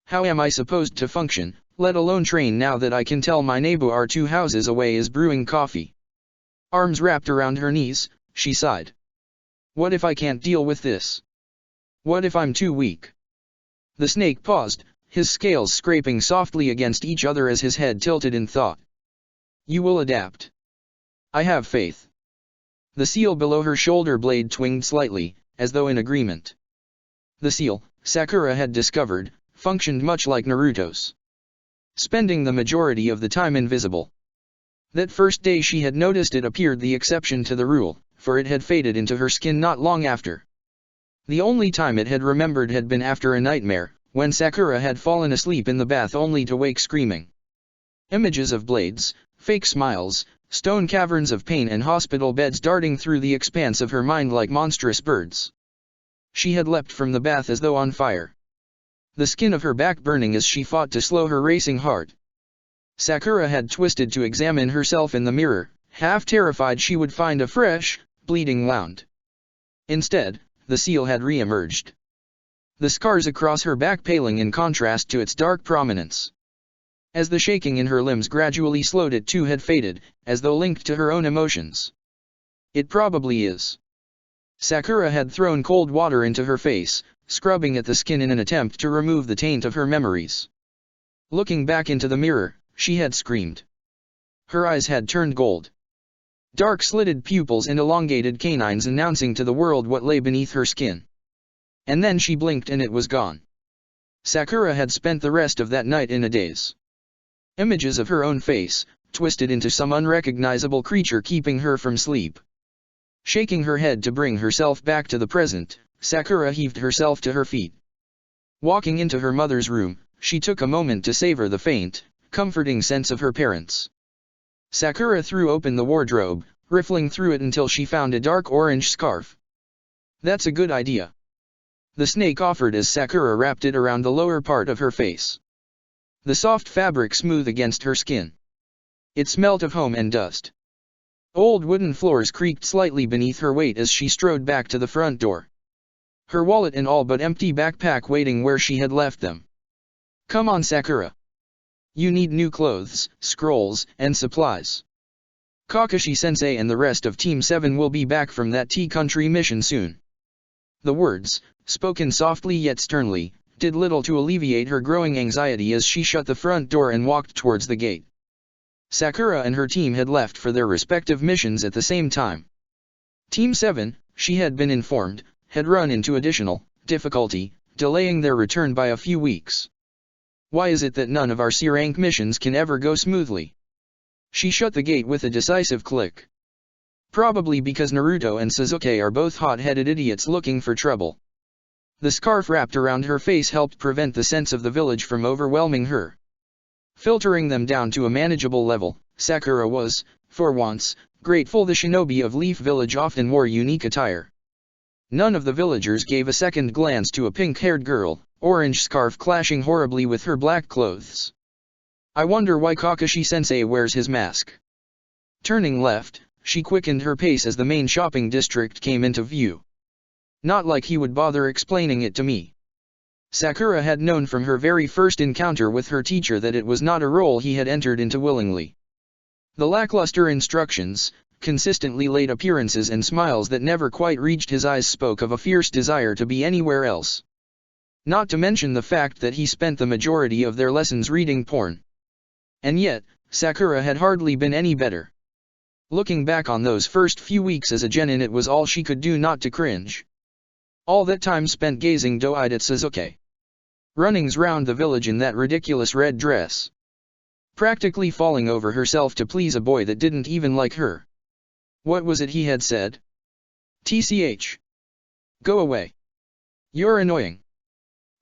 How am I supposed to function, let alone train, now that I can tell my neighbor 2 houses away is brewing coffee? Arms wrapped around her knees, she sighed. What if I can't deal with this? What if I'm too weak? The snake paused, his scales scraping softly against each other as his head tilted in thought. You will adapt. I have faith. The seal below her shoulder blade twinged slightly, as though in agreement. The seal, Sakura had discovered, functioned much like Naruto's. Spending the majority of the time invisible. That first day she had noticed it appeared the exception to the rule, for it had faded into her skin not long after. The only time it had remembered had been after a nightmare, when Sakura had fallen asleep in the bath only to wake screaming. Images of blades, fake smiles, stone caverns of pain and hospital beds darting through the expanse of her mind like monstrous birds. She had leapt from the bath as though on fire. The skin of her back burning as she fought to slow her racing heart. Sakura had twisted to examine herself in the mirror, half terrified she would find a fresh, bleeding wound. Instead, the seal had re-emerged. The scars across her back paling in contrast to its dark prominence. As the shaking in her limbs gradually slowed, it too had faded, as though linked to her own emotions. It probably is. Sakura had thrown cold water into her face, scrubbing at the skin in an attempt to remove the taint of her memories. Looking back into the mirror, she had screamed. Her eyes had turned gold. Dark slitted pupils and elongated canines announcing to the world what lay beneath her skin. And then she blinked and it was gone. Sakura had spent the rest of that night in a daze. Images of her own face, twisted into some unrecognizable creature keeping her from sleep. Shaking her head to bring herself back to the present, Sakura heaved herself to her feet. Walking into her mother's room, she took a moment to savor the faint, comforting sense of her parents. Sakura threw open the wardrobe, riffling through it until she found a dark orange scarf. "That's a good idea," the snake offered as Sakura wrapped it around the lower part of her face. The soft fabric smooth against her skin. It smelt of home and dust. Old wooden floors creaked slightly beneath her weight as she strode back to the front door. Her wallet and all but empty backpack waiting where she had left them. "Come on, Sakura. You need new clothes, scrolls, and supplies. Kakashi-sensei and the rest of Team 7 will be back from that T-Country mission soon." The words, spoken softly yet sternly, did little to alleviate her growing anxiety as she shut the front door and walked towards the gate. Sakura and her team had left for their respective missions at the same time. Team 7, she had been informed, had run into additional difficulty, delaying their return by a few weeks. "Why is it that none of our C-rank missions can ever go smoothly?" She shut the gate with a decisive click. Probably because Naruto and Sasuke are both hot-headed idiots looking for trouble. The scarf wrapped around her face helped prevent the sense of the village from overwhelming her. Filtering them down to a manageable level, Sakura was, for once, grateful the shinobi of Leaf Village often wore unique attire. None of the villagers gave a second glance to a pink-haired girl, orange scarf clashing horribly with her black clothes. "I wonder why Kakashi-sensei wears his mask." Turning left, she quickened her pace as the main shopping district came into view. "Not like he would bother explaining it to me." Sakura had known from her very first encounter with her teacher that it was not a role he had entered into willingly. The lackluster instructions, consistently late appearances and smiles that never quite reached his eyes spoke of a fierce desire to be anywhere else. Not to mention the fact that he spent the majority of their lessons reading porn. And yet, Sakura had hardly been any better. Looking back on those first few weeks as a genin, it was all she could do not to cringe. All that time spent gazing doe-eyed at Sasuke. Runnings round the village in that ridiculous red dress. Practically falling over herself to please a boy that didn't even like her. What was it he had said? "TCH. Go away. You're annoying."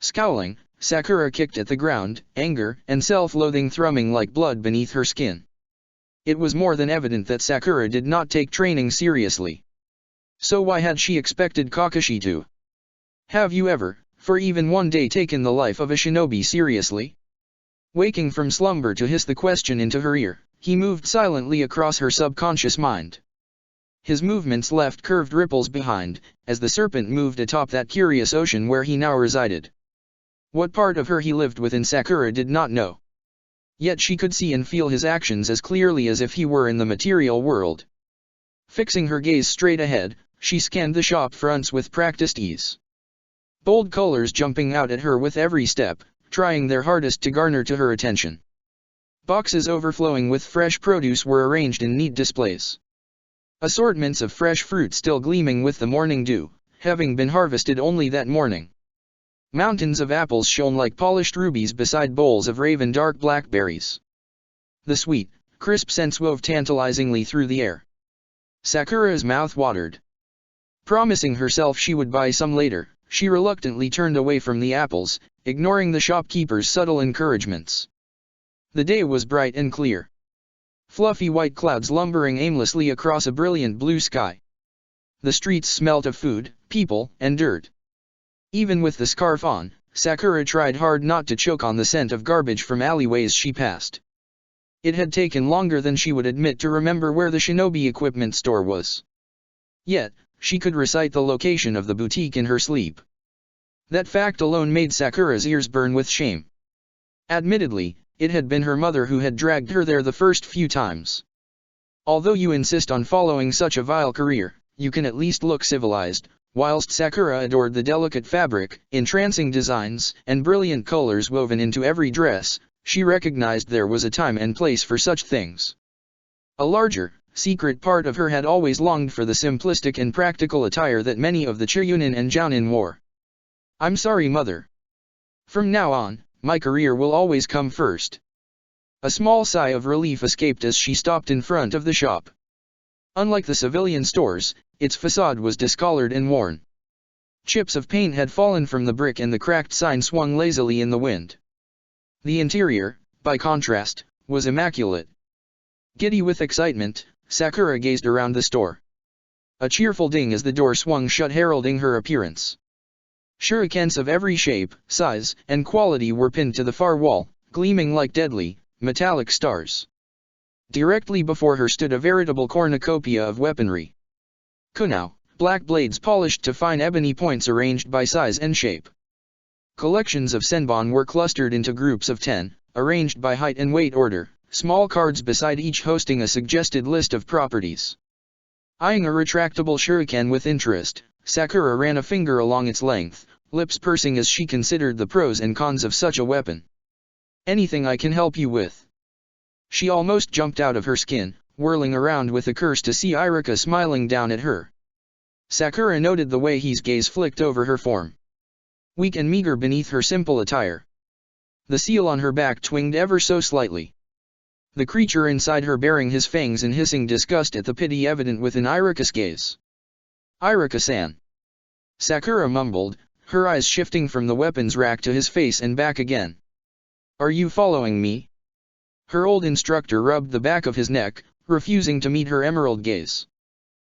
Scowling, Sakura kicked at the ground, anger and self-loathing thrumming like blood beneath her skin. It was more than evident that Sakura did not take training seriously. So why had she expected Kakashi to? "Have you ever, for even one day, taken the life of a shinobi seriously?" Waking from slumber to hiss the question into her ear, he moved silently across her subconscious mind. His movements left curved ripples behind, as the serpent moved atop that curious ocean where he now resided. What part of her he lived within Sakura did not know. Yet she could see and feel his actions as clearly as if he were in the material world. Fixing her gaze straight ahead, she scanned the shop fronts with practiced ease. Bold colors jumping out at her with every step, trying their hardest to garner to her attention. Boxes overflowing with fresh produce were arranged in neat displays. Assortments of fresh fruit still gleaming with the morning dew, having been harvested only that morning. Mountains of apples shone like polished rubies beside bowls of raven dark blackberries. The sweet, crisp scents wove tantalizingly through the air. Sakura's mouth watered. Promising herself she would buy some later, she reluctantly turned away from the apples, ignoring the shopkeeper's subtle encouragements. The day was bright and clear. Fluffy white clouds lumbering aimlessly across a brilliant blue sky. The streets smelt of food, people, and dirt. Even with the scarf on, Sakura tried hard not to choke on the scent of garbage from alleyways she passed. It had taken longer than she would admit to remember where the shinobi equipment store was. Yet, she could recite the location of the boutique in her sleep. That fact alone made Sakura's ears burn with shame. Admittedly, it had been her mother who had dragged her there the first few times. "Although you insist on following such a vile career, you can at least look civilized." Whilst Sakura adored the delicate fabric, entrancing designs, and brilliant colors woven into every dress, she recognized there was a time and place for such things. A larger, secret part of her had always longed for the simplistic and practical attire that many of the Chiryunin and Jounin wore. "I'm sorry, mother. From now on, my career will always come first." A small sigh of relief escaped as she stopped in front of the shop. Unlike the civilian stores, its facade was discolored and worn. Chips of paint had fallen from the brick and the cracked sign swung lazily in the wind. The interior, by contrast, was immaculate. Giddy with excitement, Sakura gazed around the store. A cheerful ding as the door swung shut heralding her appearance. Shurikens of every shape, size, and quality were pinned to the far wall, gleaming like deadly, metallic stars. Directly before her stood a veritable cornucopia of weaponry. Kunao, black blades polished to fine ebony points arranged by size and shape. Collections of senbon were clustered into groups of 10, arranged by height and weight order, small cards beside each hosting a suggested list of properties. Eyeing a retractable shuriken with interest, Sakura ran a finger along its length, lips pursing as she considered the pros and cons of such a weapon. Anything I can help you with? She almost jumped out of her skin, whirling around with a curse to see Irika smiling down at her. Sakura noted the way his gaze flicked over her form. Weak and meager beneath her simple attire. The seal on her back twinged ever so slightly. The creature inside her baring his fangs in hissing disgust at the pity evident within Irika's gaze. Irika-san. Sakura mumbled, her eyes shifting from the weapons rack to his face and back again. Are you following me? Her old instructor rubbed the back of his neck, refusing to meet her emerald gaze.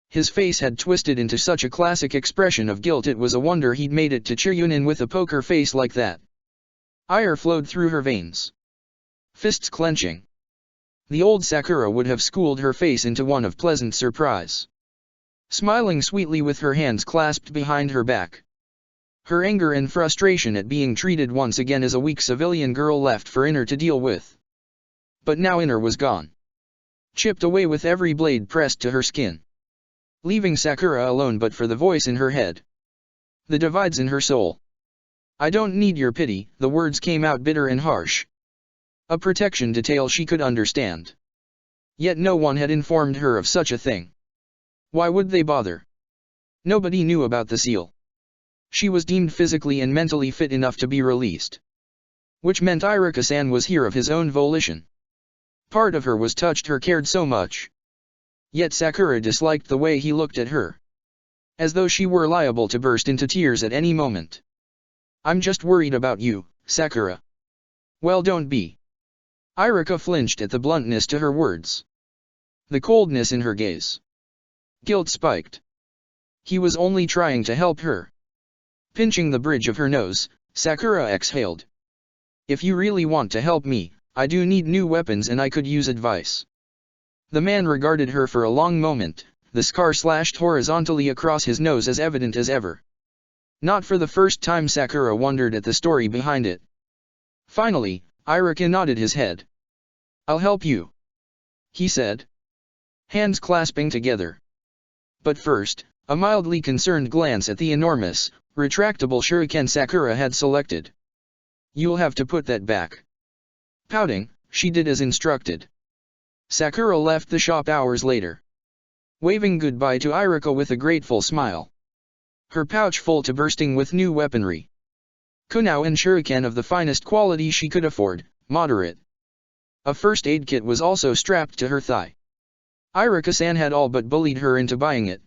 His face had twisted into such a classic expression of guilt it was a wonder he'd made it to Chiryunin with a poker face like that. Ire flowed through her veins. Fists clenching. The old Sakura would have schooled her face into one of pleasant surprise. Smiling sweetly with her hands clasped behind her back. Her anger and frustration at being treated once again as a weak civilian girl left for Inner to deal with. But now Inner was gone. Chipped away with every blade pressed to her skin. Leaving Sakura alone but for the voice in her head. The divides in her soul. I don't need your pity, the words came out bitter and harsh. A protection detail she could understand. Yet no one had informed her of such a thing. Why would they bother? Nobody knew about the seal. She was deemed physically and mentally fit enough to be released. Which meant Irika-san was here of his own volition. Part of her was touched her cared so much. Yet Sakura disliked the way he looked at her. As though she were liable to burst into tears at any moment. I'm just worried about you, Sakura. Well, don't be. Irika flinched at the bluntness to her words. The coldness in her gaze. Guilt spiked. He was only trying to help her. Pinching the bridge of her nose, Sakura exhaled. If you really want to help me, I do need new weapons and I could use advice. The man regarded her for a long moment, the scar slashed horizontally across his nose as evident as ever. Not for the first time Sakura wondered at the story behind it. Finally, Irika nodded his head. I'll help you, he said. Hands clasping together. But first, a mildly concerned glance at the enormous, retractable shuriken Sakura had selected. You'll have to put that back. Pouting, she did as instructed. Sakura left the shop hours later. Waving goodbye to Irika with a grateful smile. Her pouch full to bursting with new weaponry. Kunao and shuriken of the finest quality she could afford, moderate. A first aid kit was also strapped to her thigh. Irika-san had all but bullied her into buying it.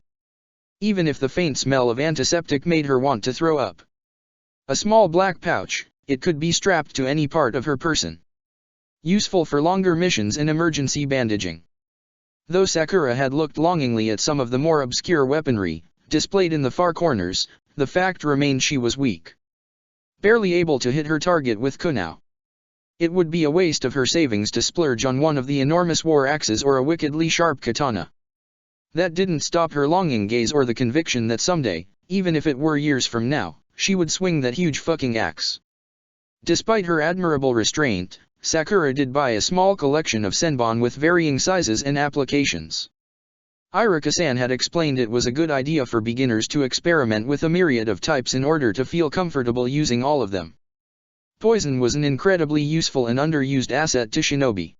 Even if the faint smell of antiseptic made her want to throw up. A small black pouch, it could be strapped to any part of her person. Useful for longer missions and emergency bandaging. Though Sakura had looked longingly at some of the more obscure weaponry, displayed in the far corners, the fact remained she was weak. Barely able to hit her target with Kunao. It would be a waste of her savings to splurge on one of the enormous war axes or a wickedly sharp katana. That didn't stop her longing gaze or the conviction that someday, even if it were years from now, she would swing that huge fucking axe. Despite her admirable restraint, Sakura did buy a small collection of senbon with varying sizes and applications. Irika-san had explained it was a good idea for beginners to experiment with a myriad of types in order to feel comfortable using all of them. Poison was an incredibly useful and underused asset to shinobi.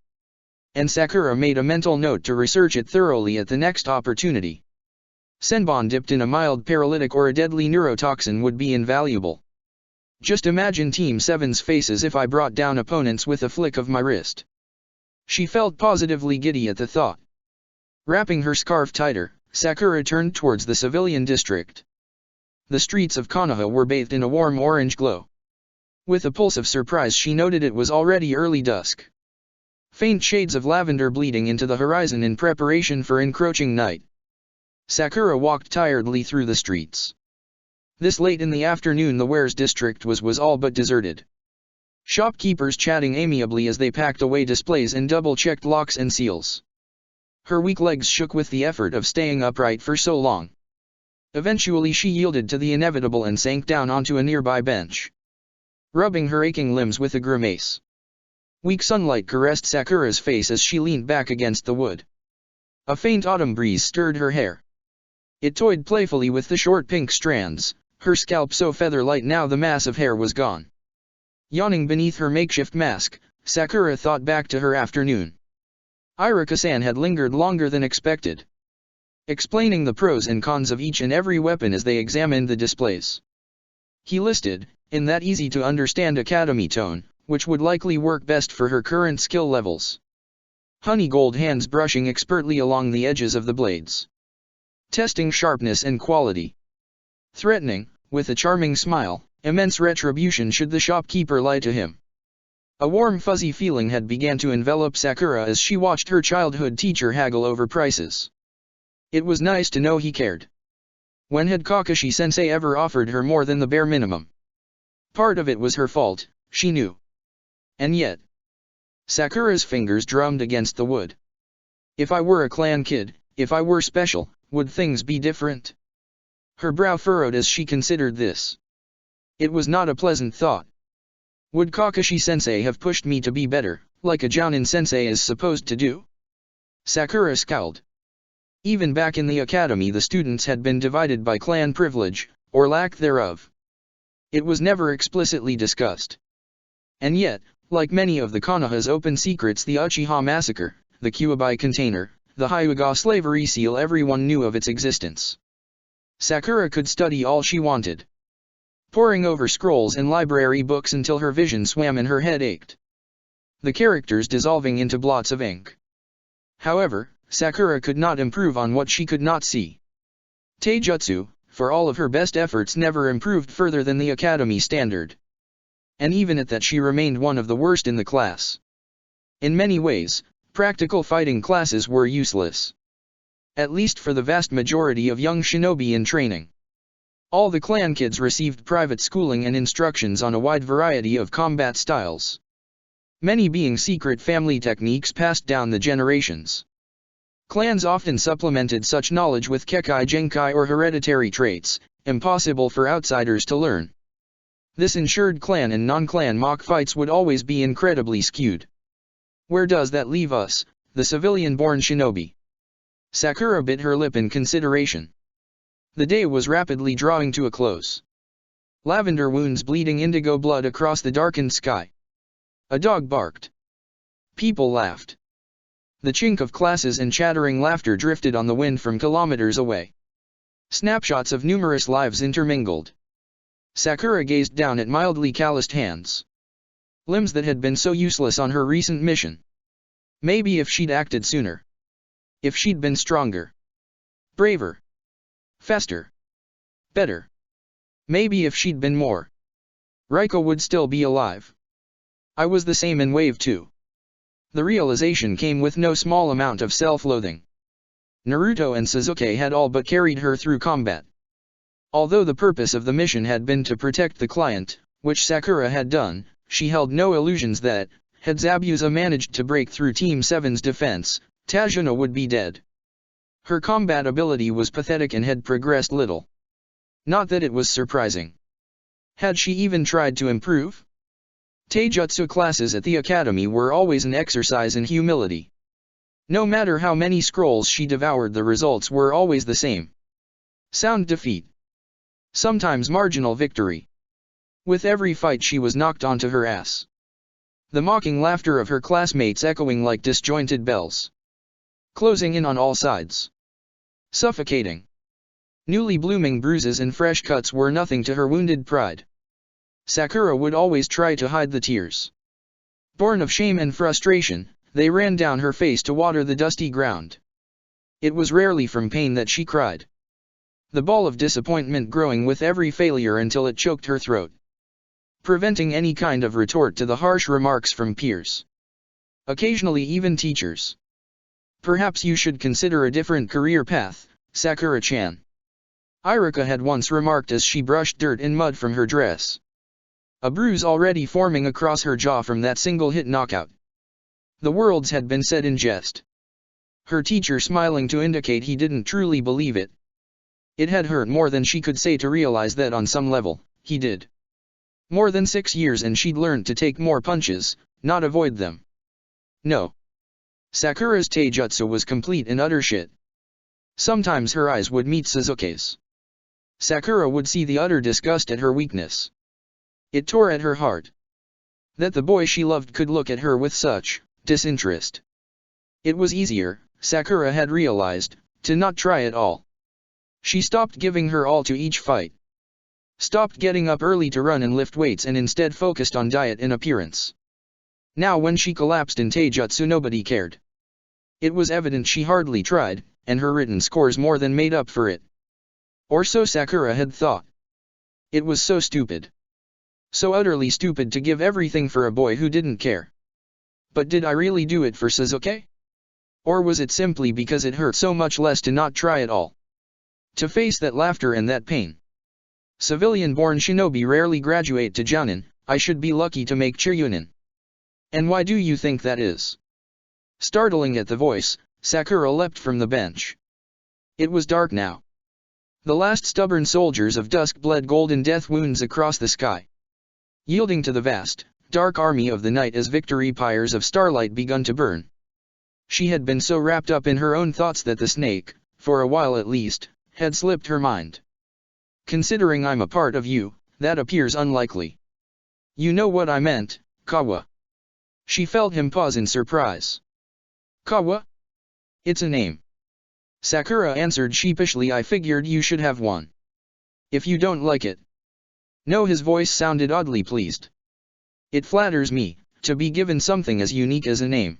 And Sakura made a mental note to research it thoroughly at the next opportunity. Senbon dipped in a mild paralytic or a deadly neurotoxin would be invaluable. Just imagine Team 7's faces if I brought down opponents with a flick of my wrist. She felt positively giddy at the thought. Wrapping her scarf tighter, Sakura turned towards the civilian district. The streets of Konoha were bathed in a warm orange glow. With a pulse of surprise she noted it was already early dusk. Faint shades of lavender bleeding into the horizon in preparation for encroaching night. Sakura walked tiredly through the streets. This late in the afternoon the wares district was all but deserted. Shopkeepers chatting amiably as they packed away displays and double-checked locks and seals. Her weak legs shook with the effort of staying upright for so long. Eventually she yielded to the inevitable and sank down onto a nearby bench, rubbing her aching limbs with a grimace. Weak sunlight caressed Sakura's face as she leaned back against the wood. A faint autumn breeze stirred her hair. It toyed playfully with the short pink strands, her scalp so feather-light now the mass of hair was gone. Yawning beneath her makeshift mask, Sakura thought back to her afternoon. Iruka-san had lingered longer than expected, explaining the pros and cons of each and every weapon as they examined the displays. He listed, in that easy-to-understand academy tone, which would likely work best for her current skill levels. Honey gold hands brushing expertly along the edges of the blades, testing sharpness and quality. Threatening, with a charming smile, immense retribution should the shopkeeper lie to him. A warm fuzzy feeling had begun to envelop Sakura as she watched her childhood teacher haggle over prices. It was nice to know he cared. When had Kakashi-sensei ever offered her more than the bare minimum? Part of it was her fault, she knew. And yet, Sakura's fingers drummed against the wood. If I were a clan kid, if I were special, would things be different? Her brow furrowed as she considered this. It was not a pleasant thought. Would Kakashi-sensei have pushed me to be better, like a Jounin-sensei is supposed to do? Sakura scowled. Even back in the academy the students had been divided by clan privilege, or lack thereof. It was never explicitly discussed. And yet, like many of the Konoha's open secrets, the Uchiha massacre, the Kyuubi container, the Hyuga slavery seal, everyone knew of its existence. Sakura could study all she wanted, poring over scrolls and library books until her vision swam and her head ached, the characters dissolving into blots of ink. However, Sakura could not improve on what she could not see. Taijutsu, for all of her best efforts, never improved further than the academy standard. And even at that she remained one of the worst in the class. In many ways, practical fighting classes were useless, at least for the vast majority of young shinobi in training. All the clan kids received private schooling and instructions on a wide variety of combat styles, many being secret family techniques passed down the generations. Clans often supplemented such knowledge with Kekkei Genkai or hereditary traits, impossible for outsiders to learn. This ensured clan and non-clan mock fights would always be incredibly skewed. Where does that leave us, the civilian-born shinobi? Sakura bit her lip in consideration. The day was rapidly drawing to a close. Lavender wounds bleeding indigo blood across the darkened sky. A dog barked. People laughed. The chink of classes and chattering laughter drifted on the wind from kilometers away. Snapshots of numerous lives intermingled. Sakura gazed down at mildly calloused hands, limbs that had been so useless on her recent mission. Maybe if she'd acted sooner. If she'd been stronger, braver, faster, better. Maybe if she'd been more. Raiko would still be alive. I was the same in Wave 2. The realization came with no small amount of self-loathing. Naruto and Sasuke had all but carried her through combat. Although the purpose of the mission had been to protect the client, which Sakura had done, she held no illusions that, had Zabuza managed to break through Team 7's defense, Tajuna would be dead. Her combat ability was pathetic and had progressed little. Not that it was surprising. Had she even tried to improve? Taijutsu classes at the academy were always an exercise in humility. No matter how many scrolls she devoured, the results were always the same. Sound defeat. Sometimes marginal victory. With every fight she was knocked onto her ass. The mocking laughter of her classmates echoing like disjointed bells, closing in on all sides. Suffocating. Newly blooming bruises and fresh cuts were nothing to her wounded pride. Sakura would always try to hide the tears. Born of shame and frustration, they ran down her face to water the dusty ground. It was rarely from pain that she cried. the ball of disappointment growing with every failure until it choked her throat, preventing any kind of retort to the harsh remarks from peers. Occasionally even teachers. Perhaps you should consider a different career path, Sakura-chan. Irika had once remarked as she brushed dirt and mud from her dress. A bruise already forming across her jaw from that single-hit knockout. The words had been said in jest. Her teacher smiling to indicate he didn't truly believe it. It had hurt more than she could say to realize that on some level, he did. More than 6 years and she'd learned to take more punches, not avoid them. No. Sakura's taijutsu was complete and utter shit. Sometimes her eyes would meet Sasuke's. Sakura would see the utter disgust at her weakness. It tore at her heart. That the boy she loved could look at her with such disinterest. It was easier, Sakura had realized, to not try at all. She stopped giving her all to each fight. Stopped getting up early to run and lift weights and instead focused on diet and appearance. Now when she collapsed in taijutsu nobody cared. It was evident she hardly tried, and her written scores more than made up for it. Or so Sakura had thought. It was so stupid. So utterly stupid to give everything for a boy who didn't care. But did I really do it for Sasuke? Or was it simply because it hurt so much less to not try at all? To face that laughter and that pain. Civilian-born shinobi rarely graduate to Jounin, I should be lucky to make Chiryunin. And why do you think that is? Startling at the voice, Sakura leapt from the bench. It was dark now. The last stubborn soldiers of dusk bled golden death wounds across the sky. Yielding to the vast, dark army of the night as victory pyres of starlight begun to burn. She had been so wrapped up in her own thoughts that the snake, for a while at least, had slipped her mind. Considering I'm a part of you, that appears unlikely. You know what I meant, Kawa. She felt him pause in surprise. Kawa? It's a name. Sakura answered sheepishly. I figured you should have one. If you don't like it. No, his voice sounded oddly pleased. It flatters me, to be given something as unique as a name.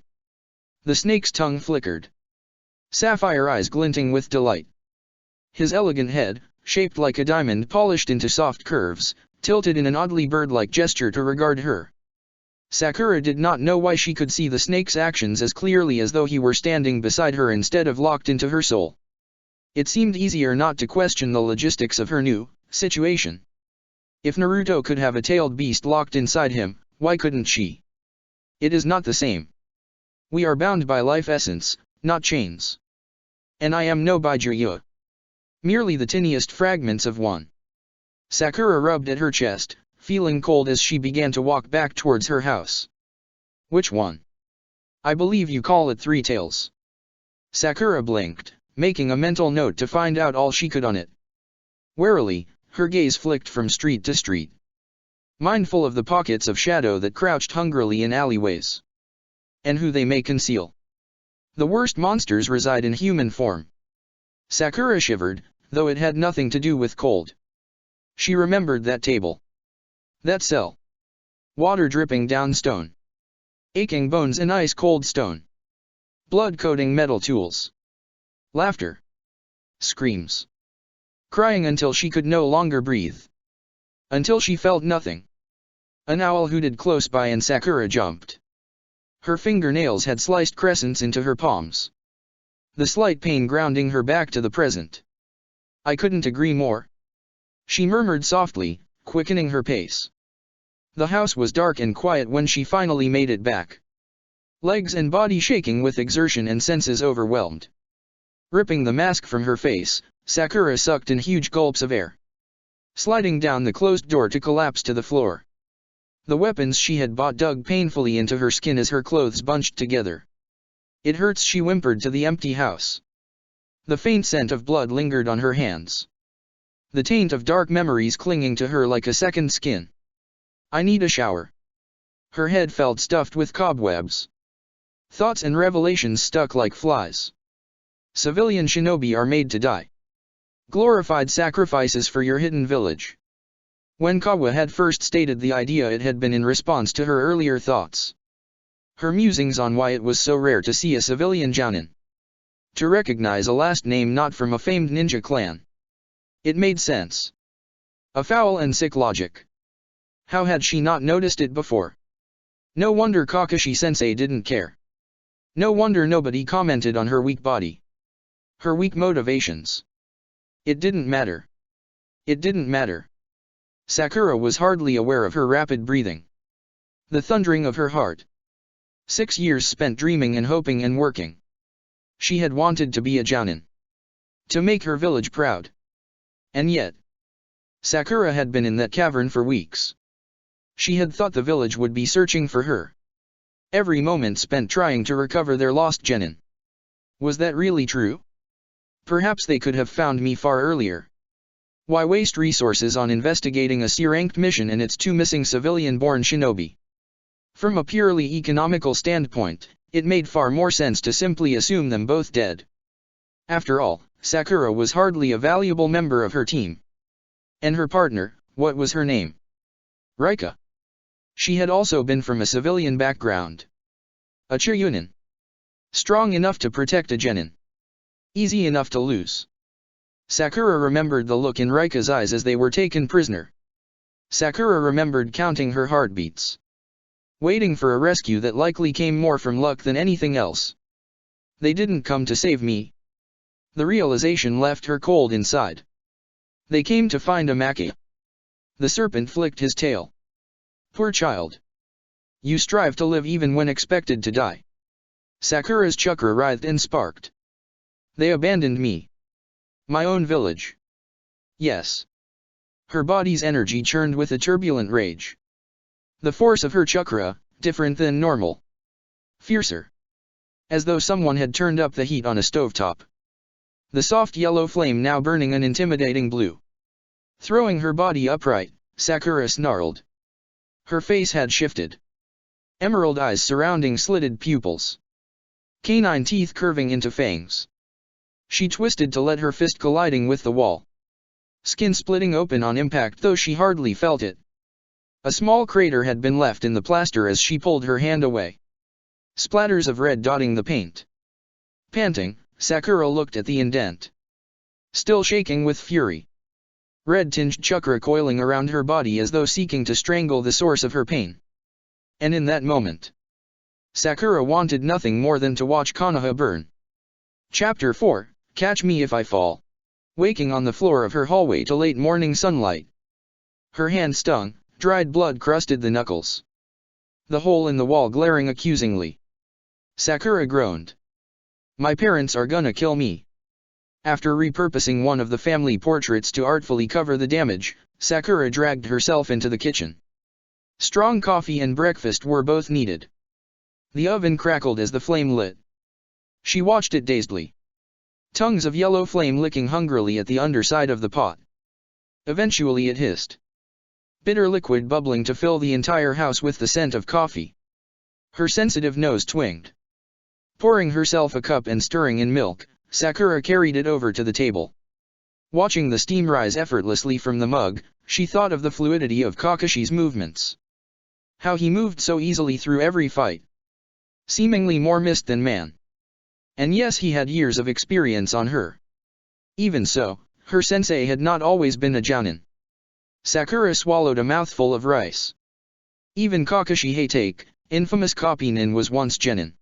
The snake's tongue flickered. Sapphire eyes glinting with delight. His elegant head, shaped like a diamond polished into soft curves, tilted in an oddly bird-like gesture to regard her. Sakura did not know why she could see the snake's actions as clearly as though he were standing beside her instead of locked into her soul. It seemed easier not to question the logistics of her new situation. If Naruto could have a tailed beast locked inside him, why couldn't she? It is not the same. We are bound by life essence, not chains. And I am no Baijuya. Merely the tiniest fragments of one. Sakura rubbed at her chest, feeling cold as she began to walk back towards her house. Which one? I believe you call it Three Tails. Sakura blinked, making a mental note to find out all she could on it. Warily, her gaze flicked from street to street. Mindful of the pockets of shadow that crouched hungrily in alleyways. And who they may conceal. The worst monsters reside in human form. Sakura shivered, though it had nothing to do with cold. She remembered that table. That cell. Water dripping down stone. Aching bones and ice-cold stone. Blood-coating metal tools. Laughter. Screams. Crying until she could no longer breathe. Until she felt nothing. An owl hooted close by and Sakura jumped. Her fingernails had sliced crescents into her palms. The slight pain grounding her back to the present. I couldn't agree more. She murmured softly, quickening her pace. The house was dark and quiet when she finally made it back. Legs and body shaking with exertion and senses overwhelmed. Ripping the mask from her face, Sakura sucked in huge gulps of air. Sliding down the closed door to collapse to the floor. The weapons she had bought dug painfully into her skin as her clothes bunched together. It hurts, she whimpered to the empty house. The faint scent of blood lingered on her hands. The taint of dark memories clinging to her like a second skin. I need a shower. Her head felt stuffed with cobwebs. Thoughts and revelations stuck like flies. Civilian shinobi are made to die. Glorified sacrifices for your hidden village. When Kawa had first stated the idea, it had been in response to her earlier thoughts. Her musings on why it was so rare to see a civilian jounin. To recognize a last name not from a famed ninja clan. It made sense. A foul and sick logic. How had she not noticed it before? No wonder Kakashi-sensei didn't care. No wonder nobody commented on her weak body. Her weak motivations. It didn't matter. It didn't matter. Sakura was hardly aware of her rapid breathing. The thundering of her heart. 6 years spent dreaming and hoping and working. She had wanted to be a jounin. To make her village proud. And yet, Sakura had been in that cavern for weeks. She had thought the village would be searching for her. Every moment spent trying to recover their lost genin. Was that really true? Perhaps they could have found me far earlier. Why waste resources on investigating a C-ranked mission and its 2 missing civilian-born shinobi? From a purely economical standpoint, it made far more sense to simply assume them both dead. After all, Sakura was hardly a valuable member of her team. And her partner, what was her name? Rika. She had also been from a civilian background. A Chunin. Strong enough to protect a genin. Easy enough to lose. Sakura remembered the look in Rika's eyes as they were taken prisoner. Sakura remembered counting her heartbeats. Waiting for a rescue that likely came more from luck than anything else. They didn't come to save me. The realization left her cold inside. They came to find Amaki. The serpent flicked his tail. Poor child. You strive to live even when expected to die. Sakura's chakra writhed and sparked. They abandoned me. My own village. Yes. Her body's energy churned with a turbulent rage. The force of her chakra, different than normal. Fiercer. As though someone had turned up the heat on a stovetop. The soft yellow flame now burning an intimidating blue. Throwing her body upright, Sakura snarled. Her face had shifted. Emerald eyes surrounding slitted pupils. Canine teeth curving into fangs. She twisted to let her fist colliding with the wall. Skin splitting open on impact though she hardly felt it. A small crater had been left in the plaster as she pulled her hand away. Splatters of red dotting the paint. Panting, Sakura looked at the indent. Still shaking with fury. Red-tinged chakra coiling around her body as though seeking to strangle the source of her pain. And in that moment, Sakura wanted nothing more than to watch Konoha burn. Chapter 4, Catch Me If I Fall. Waking on the floor of her hallway to late morning sunlight. Her hand stung, dried blood crusted the knuckles. The hole in the wall glaring accusingly. Sakura groaned. My parents are gonna kill me. After repurposing one of the family portraits to artfully cover the damage, Sakura dragged herself into the kitchen. Strong coffee and breakfast were both needed. The oven crackled as the flame lit. She watched it dazedly. Tongues of yellow flame licking hungrily at the underside of the pot. Eventually it hissed. Bitter liquid bubbling to fill the entire house with the scent of coffee. Her sensitive nose twinged. Pouring herself a cup and stirring in milk, Sakura carried it over to the table. Watching the steam rise effortlessly from the mug, she thought of the fluidity of Kakashi's movements. How he moved so easily through every fight. Seemingly more mist than man. And yes, he had years of experience on her. Even so, her sensei had not always been a jounin. Sakura swallowed a mouthful of rice. Even Kakashi Hatake, infamous copynin, was once genin.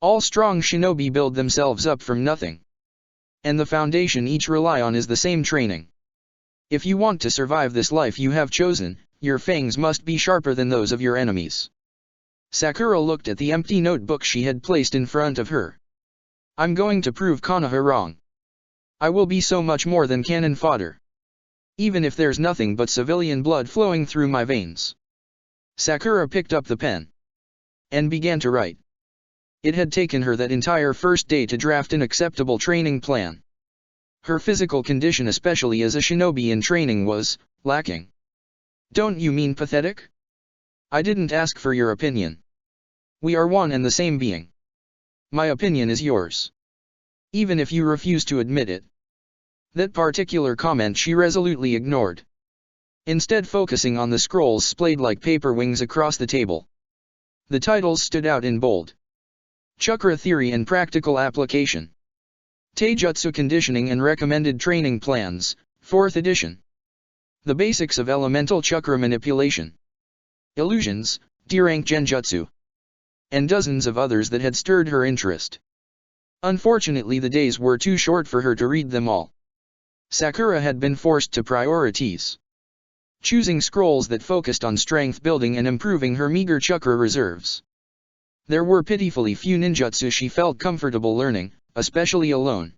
All strong shinobi build themselves up from nothing. And the foundation each rely on is the same training. If you want to survive this life you have chosen, your fangs must be sharper than those of your enemies. Sakura looked at the empty notebook she had placed in front of her. I'm going to prove Konoha wrong. I will be so much more than cannon fodder. Even if there's nothing but civilian blood flowing through my veins. Sakura picked up the pen. And began to write. It had taken her that entire first day to draft an acceptable training plan. Her physical condition, especially as a shinobi in training, was lacking. Don't you mean pathetic? I didn't ask for your opinion. We are one and the same being. My opinion is yours. Even if you refuse to admit it. That particular comment she resolutely ignored. Instead focusing on the scrolls splayed like paper wings across the table. The titles stood out in bold. Chakra Theory and Practical Application. Taijutsu Conditioning and Recommended Training Plans, 4th edition. The basics of elemental chakra manipulation. Illusions, D-rank genjutsu. And dozens of others that had stirred her interest. Unfortunately, the days were too short for her to read them all. Sakura had been forced to prioritize choosing scrolls that focused on strength building and improving her meager chakra reserves. There were pitifully few ninjutsu she felt comfortable learning, especially alone.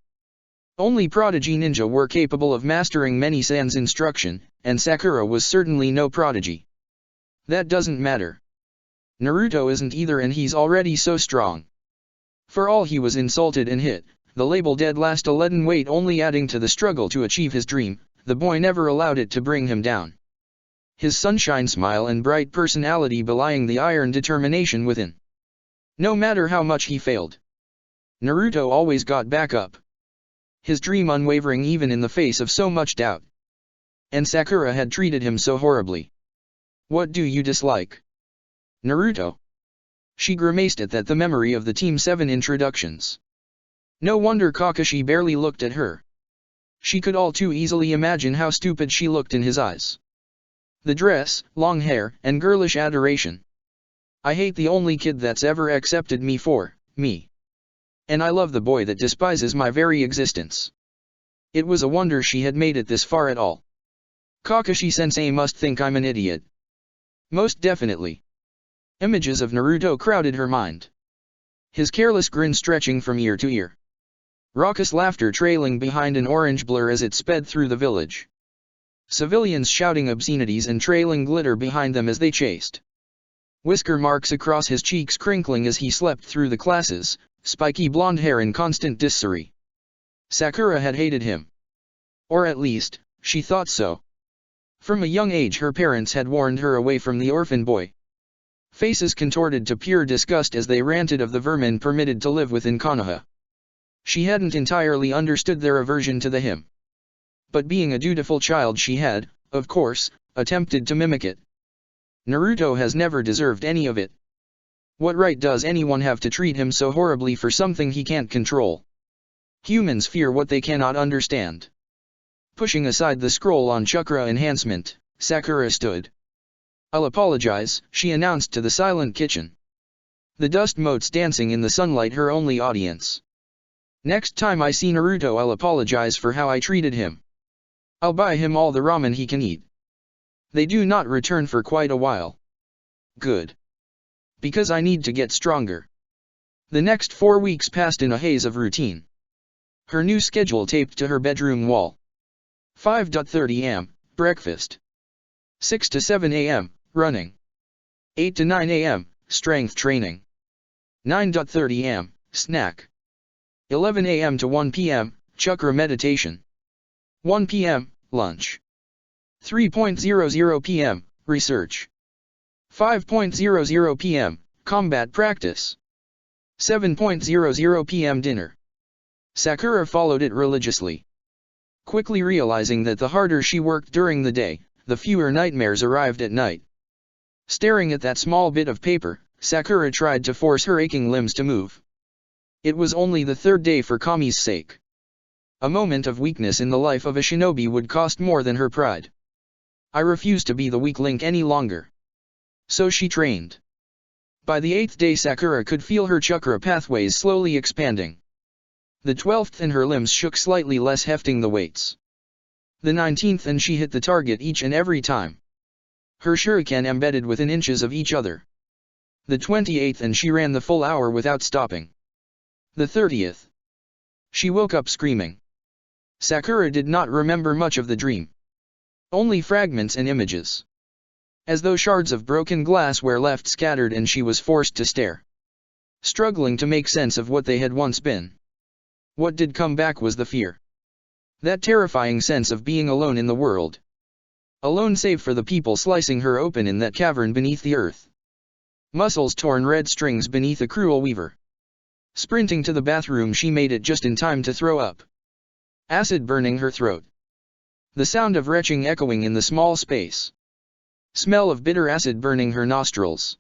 Only prodigy ninja were capable of mastering many sans instruction, and Sakura was certainly no prodigy. That doesn't matter. Naruto isn't either, and he's already so strong. For all he was insulted and hit, the label dead last a leaden weight only adding to the struggle to achieve his dream, the boy never allowed it to bring him down. His sunshine smile and bright personality belying the iron determination within. No matter how much he failed, Naruto always got back up. His dream unwavering even in the face of so much doubt. And Sakura had treated him so horribly. What do you dislike, Naruto? She grimaced at the memory of the Team 7 introductions. No wonder Kakashi barely looked at her. She could all too easily imagine how stupid she looked in his eyes. The dress, long hair, and girlish adoration. I hate the only kid that's ever accepted me for me. And I love the boy that despises my very existence. It was a wonder she had made it this far at all. Kakashi-sensei must think I'm an idiot. Most definitely. Images of Naruto crowded her mind. His careless grin stretching from ear to ear. Raucous laughter trailing behind an orange blur as it sped through the village. Civilians shouting obscenities and trailing glitter behind them as they chased. Whisker marks across his cheeks crinkling as he slept through the classes, spiky blonde hair in constant disarray. Sakura had hated him. Or at least, she thought so. From a young age her parents had warned her away from the orphan boy. Faces contorted to pure disgust as they ranted of the vermin permitted to live within Konoha. She hadn't entirely understood their aversion to him. But being a dutiful child she had, of course, attempted to mimic it. Naruto has never deserved any of it. What right does anyone have to treat him so horribly for something he can't control? Humans fear what they cannot understand. Pushing aside the scroll on chakra enhancement, Sakura stood. I'll apologize, she announced to the silent kitchen. The dust motes dancing in the sunlight her only audience. Next time I see Naruto I'll apologize for how I treated him. I'll buy him all the ramen he can eat. They do not return for quite a while. Good. Because I need to get stronger. The next 4 weeks passed in a haze of routine. Her new schedule taped to her bedroom wall. 5:30 am, breakfast. 6 to 7 am, running. 8 to 9 am, strength training. 9:30 am, snack. 11 am to 1 pm, chakra meditation. 1 pm, lunch. 3:00 pm, research. 5:00 pm, combat practice. 7:00 pm dinner. Sakura followed it religiously. Quickly realizing that the harder she worked during the day, the fewer nightmares arrived at night. Staring at that small bit of paper, Sakura tried to force her aching limbs to move. It was only the 3rd day for Kami's sake. A moment of weakness in the life of a shinobi would cost more than her pride. I refuse to be the weak link any longer. So she trained. By the 8th day Sakura could feel her chakra pathways slowly expanding. The 12th and her limbs shook slightly less, hefting the weights. The 19th and she hit the target each and every time. Her shuriken embedded within inches of each other. The 28th and she ran the full hour without stopping. The 30th. She woke up screaming. Sakura did not remember much of the dream. Only fragments and images. As though shards of broken glass were left scattered and she was forced to stare. Struggling to make sense of what they had once been. What did come back was the fear. That terrifying sense of being alone in the world. Alone save for the people slicing her open in that cavern beneath the earth. Muscles torn, red strings beneath a cruel weaver. Sprinting to the bathroom she made it just in time to throw up. Acid burning her throat. The sound of retching echoing in the small space. Smell of bitter acid burning her nostrils.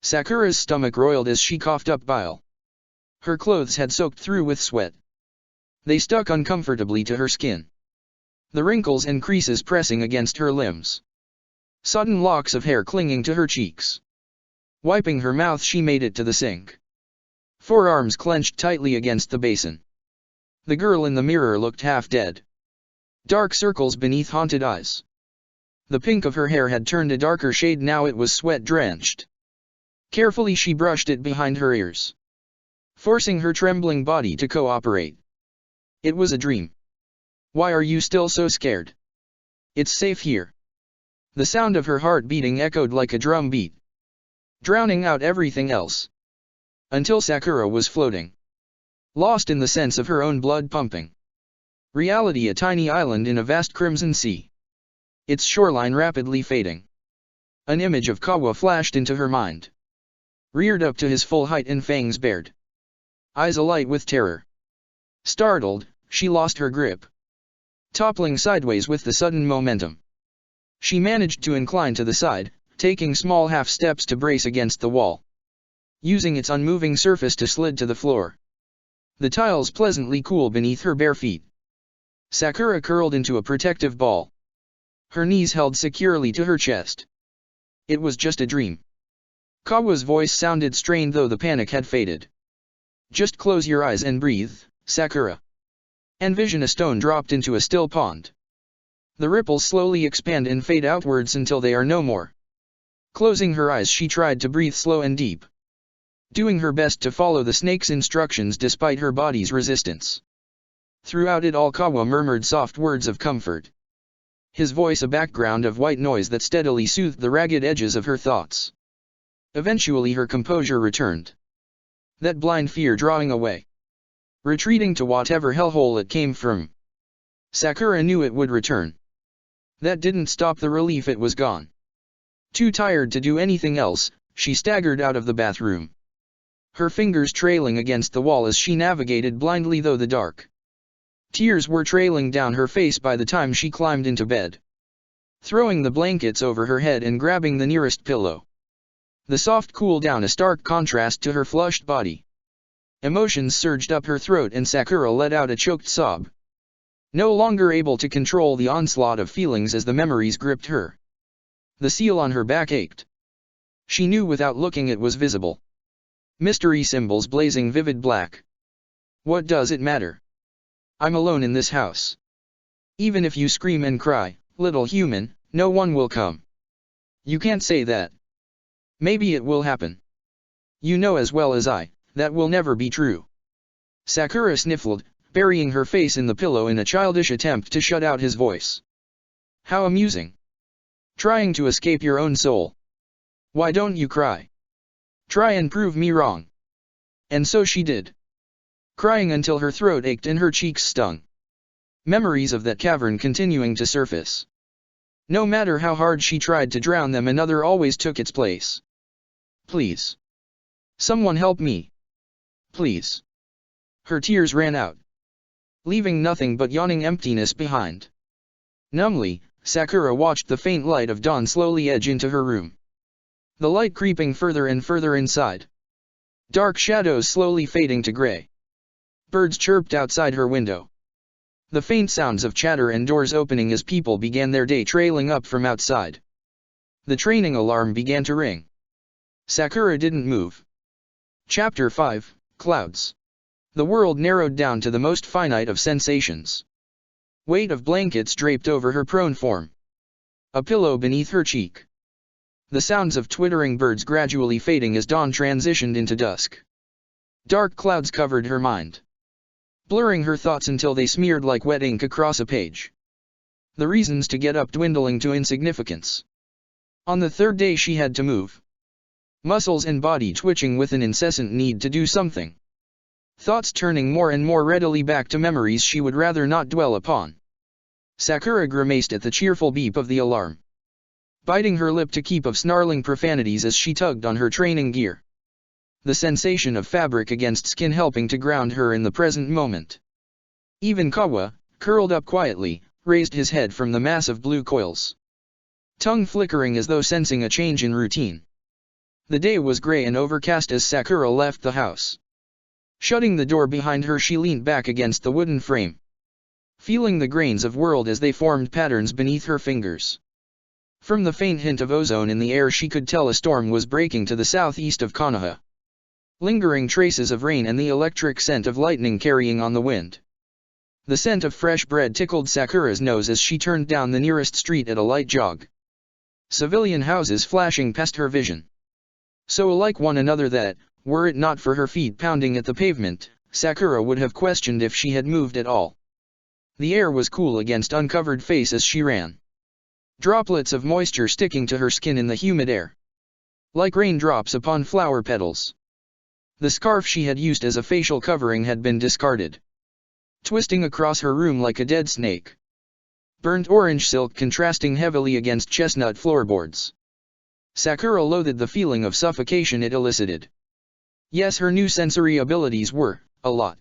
Sakura's stomach roiled as she coughed up bile. Her clothes had soaked through with sweat. They stuck uncomfortably to her skin. the wrinkles and creases pressing against her limbs. Sudden locks of hair clinging to her cheeks. Wiping her mouth, she made it to the sink. Forearms clenched tightly against the basin. The girl in the mirror looked half dead. Dark circles beneath haunted eyes. The pink of her hair had turned a darker shade, now it was sweat-drenched. Carefully she brushed it behind her ears, forcing her trembling body to cooperate. It was a dream. Why are you still so scared? It's safe here. The sound of her heart beating echoed like a drum beat, drowning out everything else. Until Sakura was floating, lost in the sense of her own blood pumping. Reality, a tiny island in a vast crimson sea. Its shoreline rapidly fading. An image of Kawa flashed into her mind. Reared up to his full height and fangs bared. Eyes alight with terror. Startled, she lost her grip, toppling sideways with the sudden momentum. She managed to incline to the side, taking small half steps to brace against the wall, using its unmoving surface to slid to the floor. The tiles pleasantly cool beneath her bare feet. Sakura curled into a protective ball, her knees held securely to her chest. It was just a dream. Kawa's voice sounded strained, though the panic had faded. Just close your eyes and breathe, Sakura. Envision a stone dropped into a still pond. The ripples slowly expand and fade outwards until they are no more. Closing her eyes, she tried to breathe slow and deep, doing her best to follow the snake's instructions despite her body's resistance. Throughout it all, Kawa murmured soft words of comfort, his voice a background of white noise that steadily soothed the ragged edges of her thoughts. Eventually her composure returned, that blind fear drawing away, retreating to whatever hellhole it came from. Sakura knew it would return. That didn't stop the relief, it was gone. Too tired to do anything else, she staggered out of the bathroom, her fingers trailing against the wall as she navigated blindly through the dark. Tears were trailing down her face by the time she climbed into bed, throwing the blankets over her head and grabbing the nearest pillow. The soft cool down, a stark contrast to her flushed body. Emotions surged up her throat and Sakura let out a choked sob, no longer able to control the onslaught of feelings as the memories gripped her. The seal on her back ached. She knew without looking it was visible. Mystery symbols blazing vivid black. What does it matter? I'm alone in this house. Even if you scream and cry, little human, no one will come. You can't say that. Maybe it will happen. You know as well as I, that will never be true. Sakura sniffled, burying her face in the pillow in a childish attempt to shut out his voice. How amusing. Trying to escape your own soul. Why don't you cry? Try and prove me wrong. And so she did, crying until her throat ached and her cheeks stung. Memories of that cavern continuing to surface. No matter how hard she tried to drown them, another always took its place. Please. Someone help me. Please. Her tears ran out, leaving nothing but yawning emptiness behind. Numbly, Sakura watched the faint light of dawn slowly edge into her room. The light creeping further and further inside. Dark shadows slowly fading to gray. Birds chirped outside her window. The faint sounds of chatter and doors opening as people began their day trailing up from outside. The training alarm began to ring. Sakura didn't move. Chapter 5, Clouds. The world narrowed down to the most finite of sensations. Weight of blankets draped over her prone form. A pillow beneath her cheek. The sounds of twittering birds gradually fading as dawn transitioned into dusk. Dark clouds covered her mind, blurring her thoughts until they smeared like wet ink across a page. The reasons to get up dwindling to insignificance. On the third day she had to move. Muscles and body twitching with an incessant need to do something. Thoughts turning more and more readily back to memories she would rather not dwell upon. Sakura grimaced at the cheerful beep of the alarm, biting her lip to keep of snarling profanities as she tugged on her training gear. The sensation of fabric against skin helping to ground her in the present moment. Even Kawa, curled up quietly, raised his head from the mass of blue coils, tongue flickering as though sensing a change in routine. The day was gray and overcast as Sakura left the house. Shutting the door behind her, she leaned back against the wooden frame, feeling the grains of world as they formed patterns beneath her fingers. From the faint hint of ozone in the air she could tell a storm was breaking to the southeast of Konoha. Lingering traces of rain and the electric scent of lightning carrying on the wind. The scent of fresh bread tickled Sakura's nose as she turned down the nearest street at a light jog. Civilian houses flashing past her vision. So alike one another that, were it not for her feet pounding at the pavement, Sakura would have questioned if she had moved at all. The air was cool against uncovered face as she ran. Droplets of moisture sticking to her skin in the humid air. Like raindrops upon flower petals. The scarf she had used as a facial covering had been discarded. Twisting across her room like a dead snake. Burnt orange silk contrasting heavily against chestnut floorboards. Sakura loathed the feeling of suffocation it elicited. Yes, her new sensory abilities were, a lot.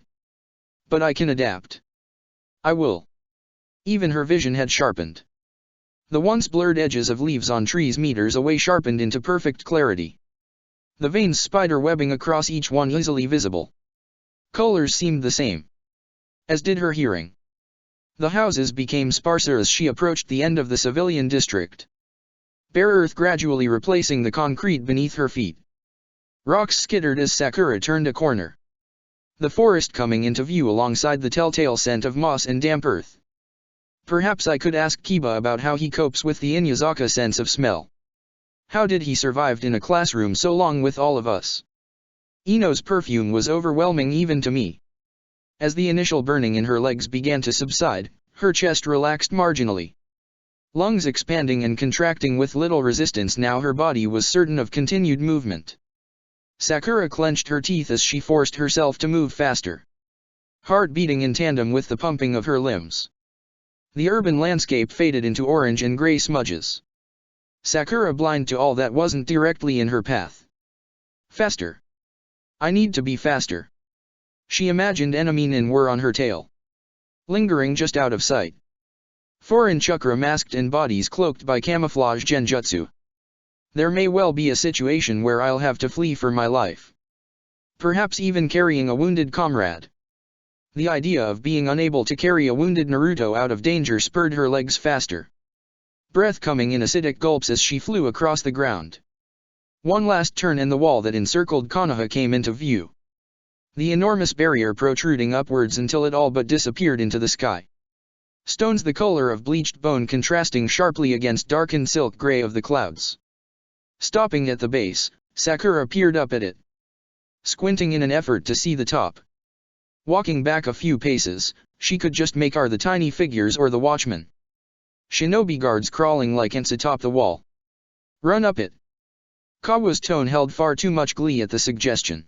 But I can adapt. I will. Even her vision had sharpened. The once blurred edges of leaves on trees meters away sharpened into perfect clarity. The veins spider webbing across each one easily visible. Colors seemed the same. As did her hearing. The houses became sparser as she approached the end of the civilian district. Bare earth gradually replacing the concrete beneath her feet. Rocks skittered as Sakura turned a corner. The forest coming into view alongside the telltale scent of moss and damp earth. Perhaps I could ask Kiba about how he copes with the Inuyasha sense of smell. How did he survive in a classroom so long with all of us? Ino's perfume was overwhelming even to me. As the initial burning in her legs began to subside, her chest relaxed marginally. Lungs expanding and contracting with little resistance, now her body was certain of continued movement. Sakura clenched her teeth as she forced herself to move faster. Heart beating in tandem with the pumping of her limbs. The urban landscape faded into orange and gray smudges. Sakura blind to all that wasn't directly in her path. Faster. I need to be faster. She imagined enemy nin were on her tail. Lingering just out of sight. Foreign chakra masked in bodies cloaked by camouflage genjutsu. There may well be a situation where I'll have to flee for my life. Perhaps even carrying a wounded comrade. The idea of being unable to carry a wounded Naruto out of danger spurred her legs faster. Breath coming in acidic gulps as she flew across the ground. One last turn and the wall that encircled Konoha came into view. The enormous barrier protruding upwards until it all but disappeared into the sky. Stones the color of bleached bone contrasting sharply against darkened silk gray of the clouds. Stopping at the base, Sakura peered up at it. Squinting in an effort to see the top. Walking back a few paces, she could just make out the tiny figures or the watchmen. Shinobi guards crawling like ants atop the wall. Run up it. Kawa's tone held far too much glee at the suggestion.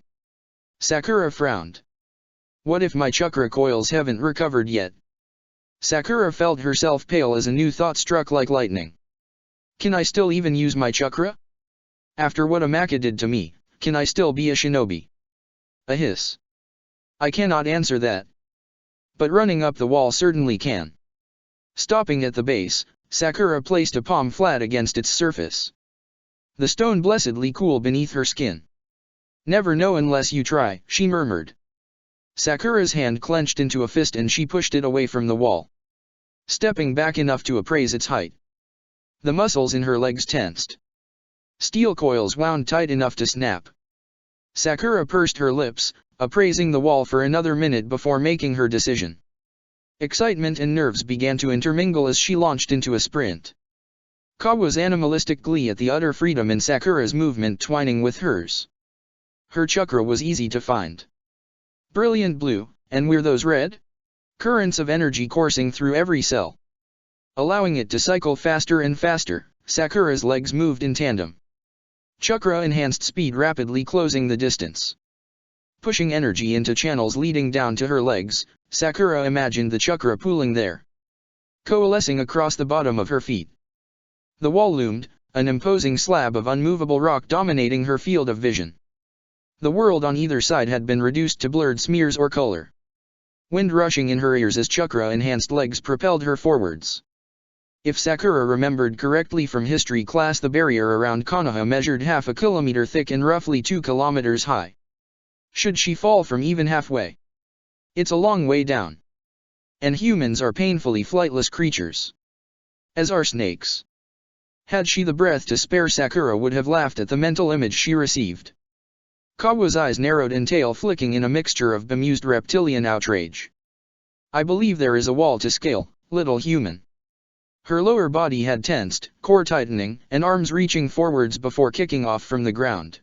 Sakura frowned. What if my chakra coils haven't recovered yet? Sakura felt herself pale as a new thought struck like lightning. Can I still even use my chakra? After what Amaka did to me, can I still be a shinobi? A hiss. I cannot answer that. But running up the wall certainly can. Stopping at the base, Sakura placed a palm flat against its surface. The stone blessedly cool beneath her skin. Never know unless you try, she murmured. Sakura's hand clenched into a fist and she pushed it away from the wall. Stepping back enough to appraise its height. The muscles in her legs tensed. Steel coils wound tight enough to snap. Sakura pursed her lips, appraising the wall for another minute before making her decision. Excitement and nerves began to intermingle as she launched into a sprint. Kawa's animalistic glee at the utter freedom in Sakura's movement twining with hers. Her chakra was easy to find. Brilliant blue, and were those red? Currents of energy coursing through every cell. Allowing it to cycle faster and faster, Sakura's legs moved in tandem. Chakra-enhanced speed rapidly closing the distance. Pushing energy into channels leading down to her legs, Sakura imagined the chakra pooling there. Coalescing across the bottom of her feet. The wall loomed, an imposing slab of unmovable rock dominating her field of vision. The world on either side had been reduced to blurred smears or color. Wind rushing in her ears as chakra-enhanced legs propelled her forwards. If Sakura remembered correctly from history class, the barrier around Konoha measured half a kilometer thick and roughly 2 kilometers high. Should she fall from even halfway? It's a long way down. And humans are painfully flightless creatures. As are snakes. Had she the breath to spare, Sakura would have laughed at the mental image she received. Kawa's eyes narrowed and tail flicking in a mixture of bemused reptilian outrage. I believe there is a wall to scale, little human. Her lower body had tensed, core tightening, and arms reaching forwards before kicking off from the ground.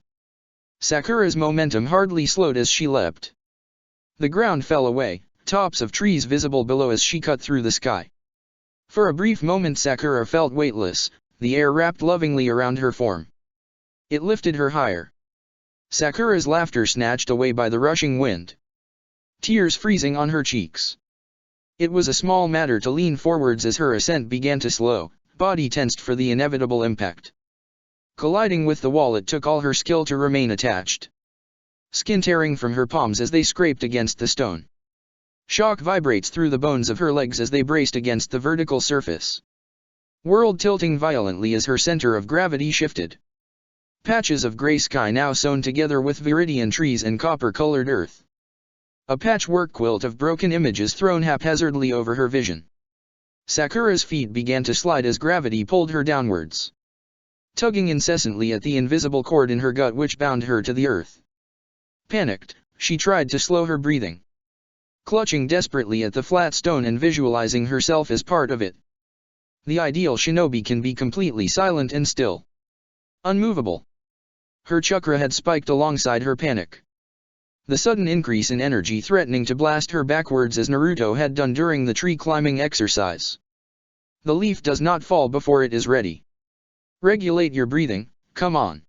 Sakura's momentum hardly slowed as she leapt. The ground fell away, tops of trees visible below as she cut through the sky. For a brief moment Sakura felt weightless, the air wrapped lovingly around her form. It lifted her higher. Sakura's laughter snatched away by the rushing wind. Tears freezing on her cheeks. It was a small matter to lean forwards as her ascent began to slow, body tensed for the inevitable impact. Colliding with the wall, it took all her skill to remain attached. Skin tearing from her palms as they scraped against the stone. Shock vibrates through the bones of her legs as they braced against the vertical surface. World tilting violently as her center of gravity shifted. Patches of gray sky now sewn together with viridian trees and copper-colored earth. A patchwork quilt of broken images thrown haphazardly over her vision. Sakura's feet began to slide as gravity pulled her downwards, tugging incessantly at the invisible cord in her gut which bound her to the earth. Panicked, she tried to slow her breathing. Clutching desperately at the flat stone and visualizing herself as part of it. The ideal shinobi can be completely silent and still. Unmovable. Her chakra had spiked alongside her panic. The sudden increase in energy threatening to blast her backwards as Naruto had done during the tree climbing exercise. The leaf does not fall before it is ready. Regulate your breathing, come on.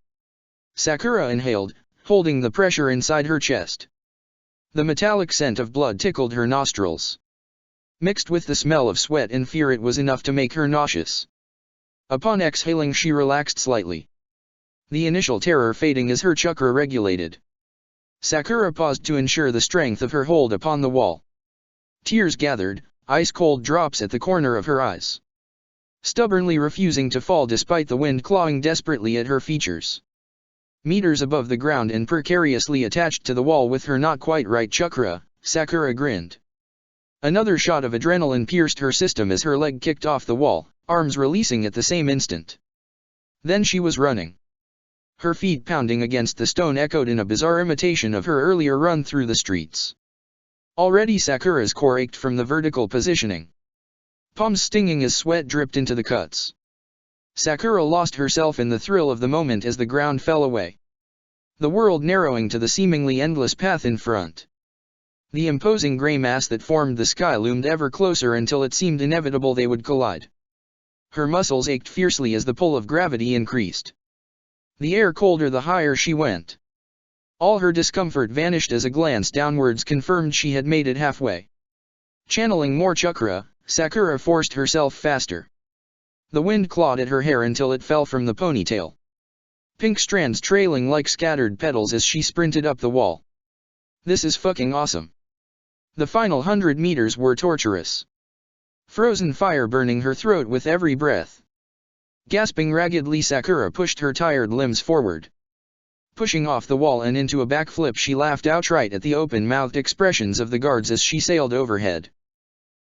Sakura inhaled, holding the pressure inside her chest. The metallic scent of blood tickled her nostrils. Mixed with the smell of sweat and fear, it was enough to make her nauseous. Upon exhaling, she relaxed slightly. The initial terror fading as her chakra regulated. Sakura paused to ensure the strength of her hold upon the wall. Tears gathered, ice-cold drops at the corner of her eyes. Stubbornly refusing to fall despite the wind clawing desperately at her features. Meters above the ground and precariously attached to the wall with her not quite right chakra, Sakura grinned. Another shot of adrenaline pierced her system as her leg kicked off the wall, arms releasing at the same instant. Then she was running. Her feet pounding against the stone echoed in a bizarre imitation of her earlier run through the streets. Already Sakura's core ached from the vertical positioning. Palms stinging as sweat dripped into the cuts. Sakura lost herself in the thrill of the moment as the ground fell away. The world narrowing to the seemingly endless path in front. The imposing gray mass that formed the sky loomed ever closer until it seemed inevitable they would collide. Her muscles ached fiercely as the pull of gravity increased. The air colder the higher she went. All her discomfort vanished as a glance downwards confirmed she had made it halfway. Channeling more chakra, Sakura forced herself faster. The wind clawed at her hair until it fell from the ponytail. Pink strands trailing like scattered petals as she sprinted up the wall. This is fucking awesome. The final 100 meters were torturous. Frozen fire burning her throat with every breath. Gasping raggedly, Sakura pushed her tired limbs forward. Pushing off the wall and into a backflip, she laughed outright at the open-mouthed expressions of the guards as she sailed overhead.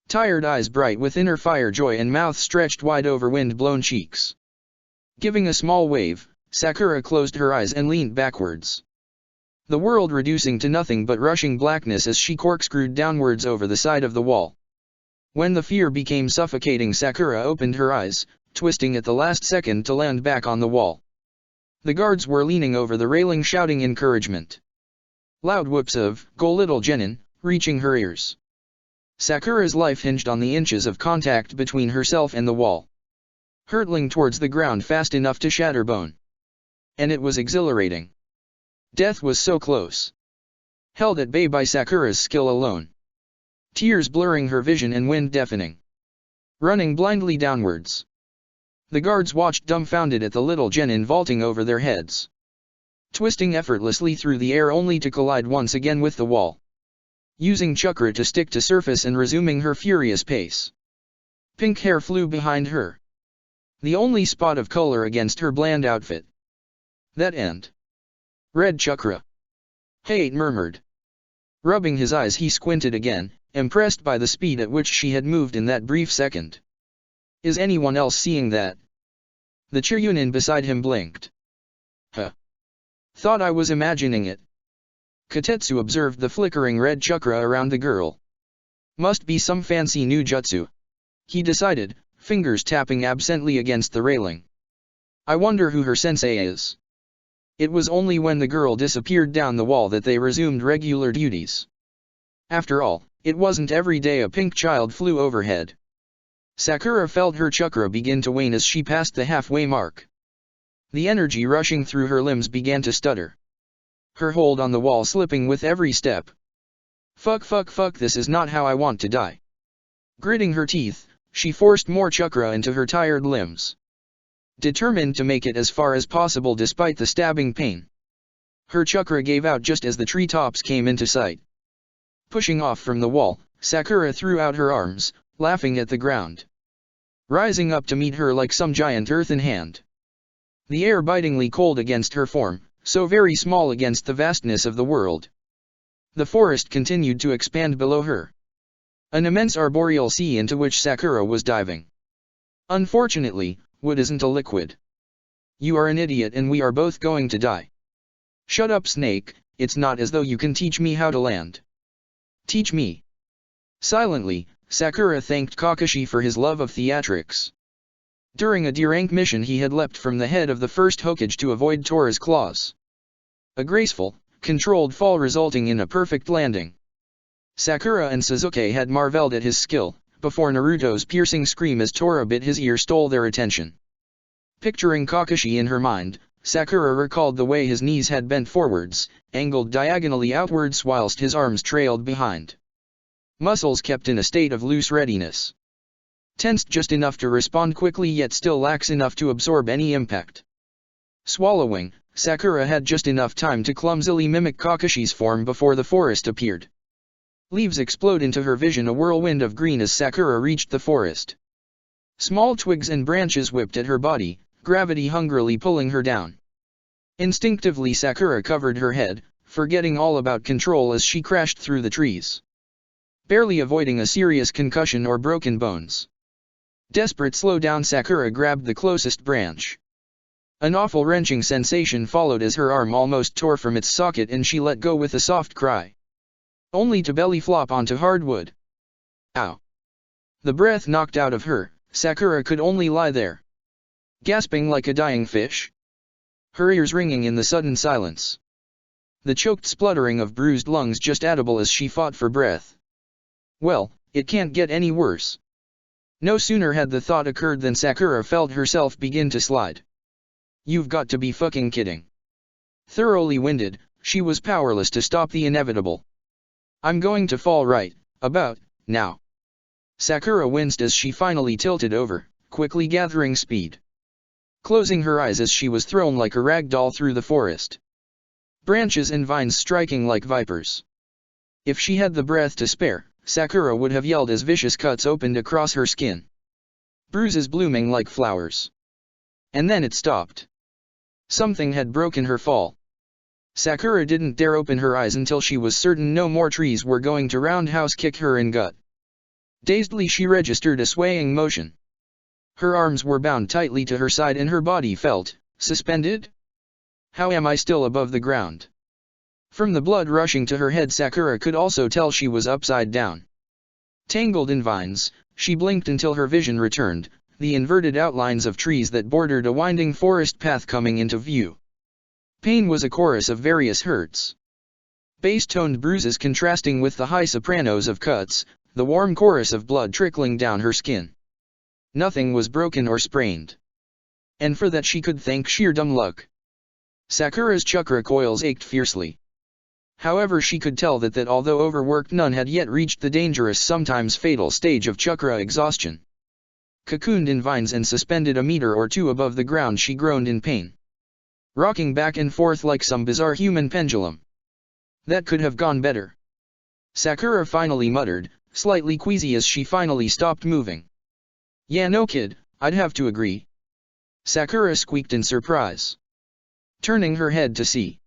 Tired eyes bright with inner fire joy and mouth stretched wide over wind-blown cheeks. Giving a small wave, Sakura closed her eyes and leaned backwards. The world reducing to nothing but rushing blackness as she corkscrewed downwards over the side of the wall. When the fear became suffocating, Sakura opened her eyes, twisting at the last second to land back on the wall. The guards were leaning over the railing shouting encouragement. Loud whoops of, "Go little genin," reaching her ears. Sakura's life hinged on the inches of contact between herself and the wall. Hurtling towards the ground fast enough to shatter bone. And it was exhilarating. Death was so close. Held at bay by Sakura's skill alone. Tears blurring her vision and wind deafening. Running blindly downwards. The guards watched dumbfounded at the little genin vaulting over their heads. Twisting effortlessly through the air only to collide once again with the wall. Using chakra to stick to surface and resuming her furious pace. Pink hair flew behind her. The only spot of color against her bland outfit. That end. Red chakra. Hate murmured. Rubbing his eyes, he squinted again, impressed by the speed at which she had moved in that brief second. Is anyone else seeing that? The Chiryunin beside him blinked. Huh. Thought I was imagining it. Kotetsu observed the flickering red chakra around the girl. Must be some fancy new jutsu. He decided, fingers tapping absently against the railing. I wonder who her sensei is. It was only when the girl disappeared down the wall that they resumed regular duties. After all, it wasn't every day a pink child flew overhead. Sakura felt her chakra begin to wane as she passed the halfway mark. The energy rushing through her limbs began to stutter. Her hold on the wall slipping with every step. Fuck, this is not how I want to die. Gritting her teeth, she forced more chakra into her tired limbs. Determined to make it as far as possible despite the stabbing pain. Her chakra gave out just as the treetops came into sight. Pushing off from the wall, Sakura threw out her arms, laughing at the ground. Rising up to meet her like some giant earthen hand. The air bitingly cold against her form, so very small against the vastness of the world. The forest continued to expand below her. An immense arboreal sea into which Sakura was diving. Unfortunately, wood isn't a liquid. You are an idiot and we are both going to die. Shut up, Snake, it's not as though you can teach me how to land. Teach me. Silently, Sakura thanked Kakashi for his love of theatrics. During a D-rank mission he had leapt from the head of the first Hokage to avoid Tora's claws. A graceful, controlled fall resulting in a perfect landing. Sakura and Sasuke had marveled at his skill, before Naruto's piercing scream as Tora bit his ear stole their attention. Picturing Kakashi in her mind, Sakura recalled the way his knees had bent forwards, angled diagonally outwards whilst his arms trailed behind. Muscles kept in a state of loose readiness. Tensed just enough to respond quickly yet still lax enough to absorb any impact. Swallowing, Sakura had just enough time to clumsily mimic Kakashi's form before the forest appeared. Leaves explode into her vision, a whirlwind of green as Sakura reached the forest. Small twigs and branches whipped at her body, gravity hungrily pulling her down. Instinctively Sakura covered her head, forgetting all about control as she crashed through the trees. Barely avoiding a serious concussion or broken bones. Desperate slow down, Sakura grabbed the closest branch. An awful wrenching sensation followed as her arm almost tore from its socket and she let go with a soft cry. Only to belly flop onto hardwood. Ow! The breath knocked out of her, Sakura could only lie there. Gasping like a dying fish. Her ears ringing in the sudden silence. The choked spluttering of bruised lungs just audible as she fought for breath. Well, it can't get any worse. No sooner had the thought occurred than Sakura felt herself begin to slide. You've got to be fucking kidding. Thoroughly winded, she was powerless to stop the inevitable. I'm going to fall right about now. Sakura winced as she finally tilted over, quickly gathering speed. Closing her eyes as she was thrown like a rag doll through the forest. Branches and vines striking like vipers. If she had the breath to spare, Sakura would have yelled as vicious cuts opened across her skin. Bruises blooming like flowers. And then it stopped. Something had broken her fall. Sakura didn't dare open her eyes until she was certain no more trees were going to roundhouse kick her in gut. Dazedly she registered a swaying motion. Her arms were bound tightly to her side and her body felt suspended. How am I still above the ground? From the blood rushing to her head, Sakura could also tell she was upside down. Tangled in vines, she blinked until her vision returned, the inverted outlines of trees that bordered a winding forest path coming into view. Pain was a chorus of various hurts. Bass-toned bruises contrasting with the high sopranos of cuts, the warm chorus of blood trickling down her skin. Nothing was broken or sprained. And for that she could thank sheer dumb luck. Sakura's chakra coils ached fiercely. However, she could tell that although overworked, none had yet reached the dangerous, sometimes fatal stage of chakra exhaustion. Cocooned in vines and suspended a meter or two above the ground, she groaned in pain. Rocking back and forth like some bizarre human pendulum. That could have gone better. Sakura finally muttered, slightly queasy as she finally stopped moving. Yeah, no kid, I'd have to agree. Sakura squeaked in surprise. Turning her head to see.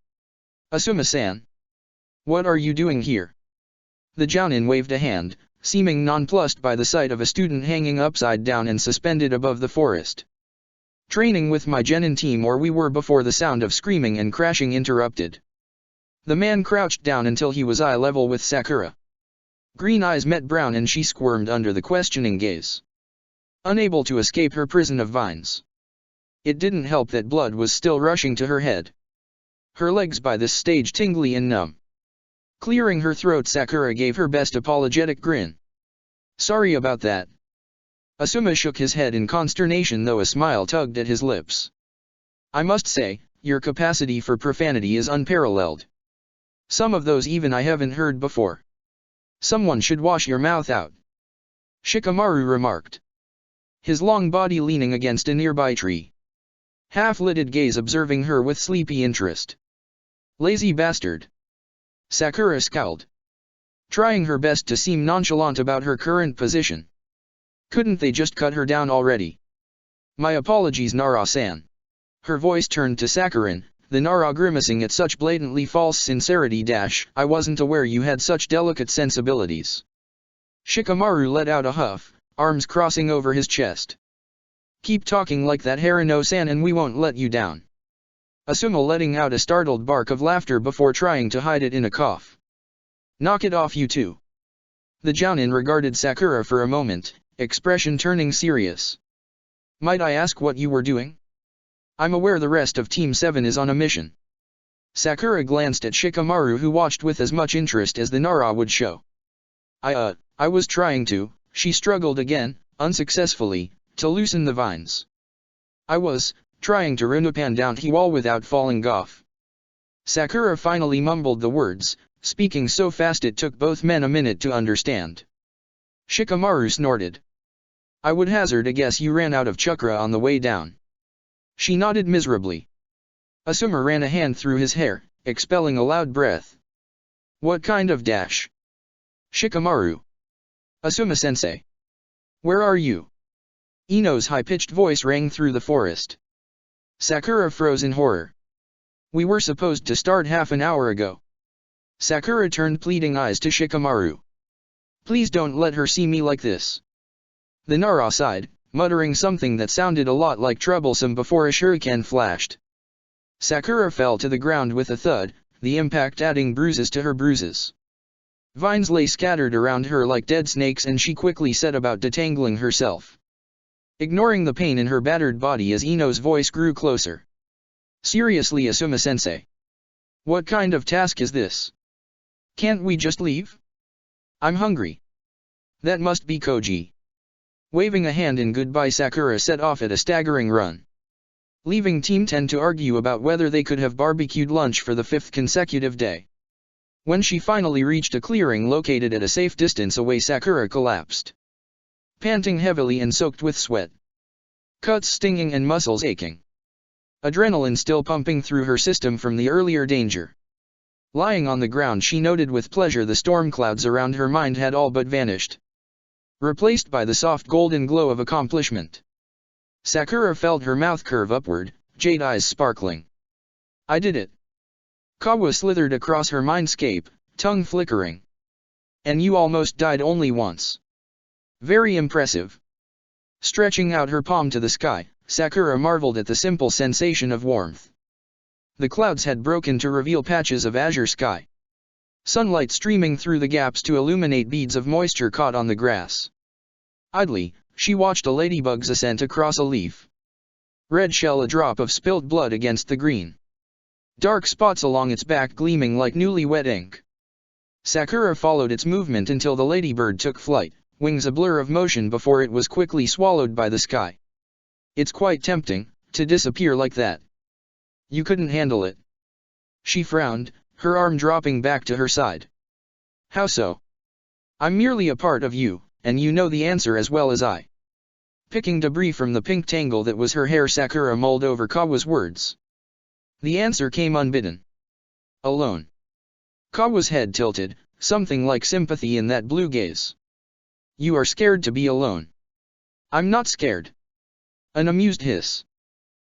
Asuma-san. What are you doing here? The Jounin waved a hand, seeming nonplussed by the sight of a student hanging upside down and suspended above the forest. Training with my genin team, or we were, before the sound of screaming and crashing interrupted. The man crouched down until he was eye level with Sakura. Green eyes met brown and she squirmed under the questioning gaze. Unable to escape her prison of vines. It didn't help that blood was still rushing to her head. Her legs by this stage tingly and numb. Clearing her throat, Sakura gave her best apologetic grin. Sorry about that. Asuma shook his head in consternation, though a smile tugged at his lips. I must say, your capacity for profanity is unparalleled. Some of those even I haven't heard before. Someone should wash your mouth out. Shikamaru remarked. His long body leaning against a nearby tree. Half-lidded gaze observing her with sleepy interest. Lazy bastard. Sakura scowled. Trying her best to seem nonchalant about her current position. Couldn't they just cut her down already? My apologies, Nara-san. Her voice turned to Sakurin, the Nara grimacing at such blatantly false sincerity. I wasn't aware you had such delicate sensibilities. Shikamaru let out a huff, arms crossing over his chest. Keep talking like that, Harano-san, and we won't let you down. Asuma letting out a startled bark of laughter before trying to hide it in a cough. Knock it off, you two. The Jounin regarded Sakura for a moment, expression turning serious. Might I ask what you were doing? I'm aware the rest of Team 7 is on a mission. Sakura glanced at Shikamaru, who watched with as much interest as the Nara would show. I was trying to, she struggled again, unsuccessfully, to loosen the vines. I was trying to Runupan down the wall without falling off. Sakura finally mumbled the words, speaking so fast it took both men a minute to understand. Shikamaru snorted. I would hazard a guess you ran out of chakra on the way down. She nodded miserably. Asuma ran a hand through his hair, expelling a loud breath. What kind of dash? Shikamaru. Asuma-sensei. Where are you? Ino's high-pitched voice rang through the forest. Sakura froze in horror. We were supposed to start half an hour ago. Sakura turned pleading eyes to Shikamaru. Please don't let her see me like this. The Nara sighed, muttering something that sounded a lot like troublesome before a shuriken flashed. Sakura fell to the ground with a thud, the impact adding bruises to her bruises. Vines lay scattered around her like dead snakes, and she quickly set about detangling herself. Ignoring the pain in her battered body as Ino's voice grew closer. Seriously, Asuma-sensei. What kind of task is this? Can't we just leave? I'm hungry. That must be Koji. Waving a hand in goodbye, Sakura set off at a staggering run. Leaving Team 10 to argue about whether they could have barbecued lunch for the 5th consecutive day. When she finally reached a clearing located at a safe distance away, Sakura collapsed. Panting heavily and soaked with sweat. Cuts stinging and muscles aching. Adrenaline still pumping through her system from the earlier danger. Lying on the ground, she noted with pleasure the storm clouds around her mind had all but vanished. Replaced by the soft golden glow of accomplishment. Sakura felt her mouth curve upward, jade eyes sparkling. I did it. Kawa slithered across her mindscape, tongue flickering. And you almost died only once. Very impressive. Stretching out her palm to the sky, Sakura marveled at the simple sensation of warmth. The clouds had broken to reveal patches of azure sky. Sunlight streaming through the gaps to illuminate beads of moisture caught on the grass. Idly, she watched a ladybug's ascent across a leaf. Red shell, a drop of spilt blood against the green. Dark spots along its back gleaming like newly wet ink. Sakura followed its movement until the ladybird took flight, wings a blur of motion before it was quickly swallowed by the sky. It's quite tempting, to disappear like that. You couldn't handle it. She frowned, her arm dropping back to her side. How so? I'm merely a part of you, and you know the answer as well as I. Picking debris from the pink tangle that was her hair, Sakura mulled over Kawa's words. The answer came unbidden. Alone. Kawa's head tilted, something like sympathy in that blue gaze. You are scared to be alone. I'm not scared. An amused hiss.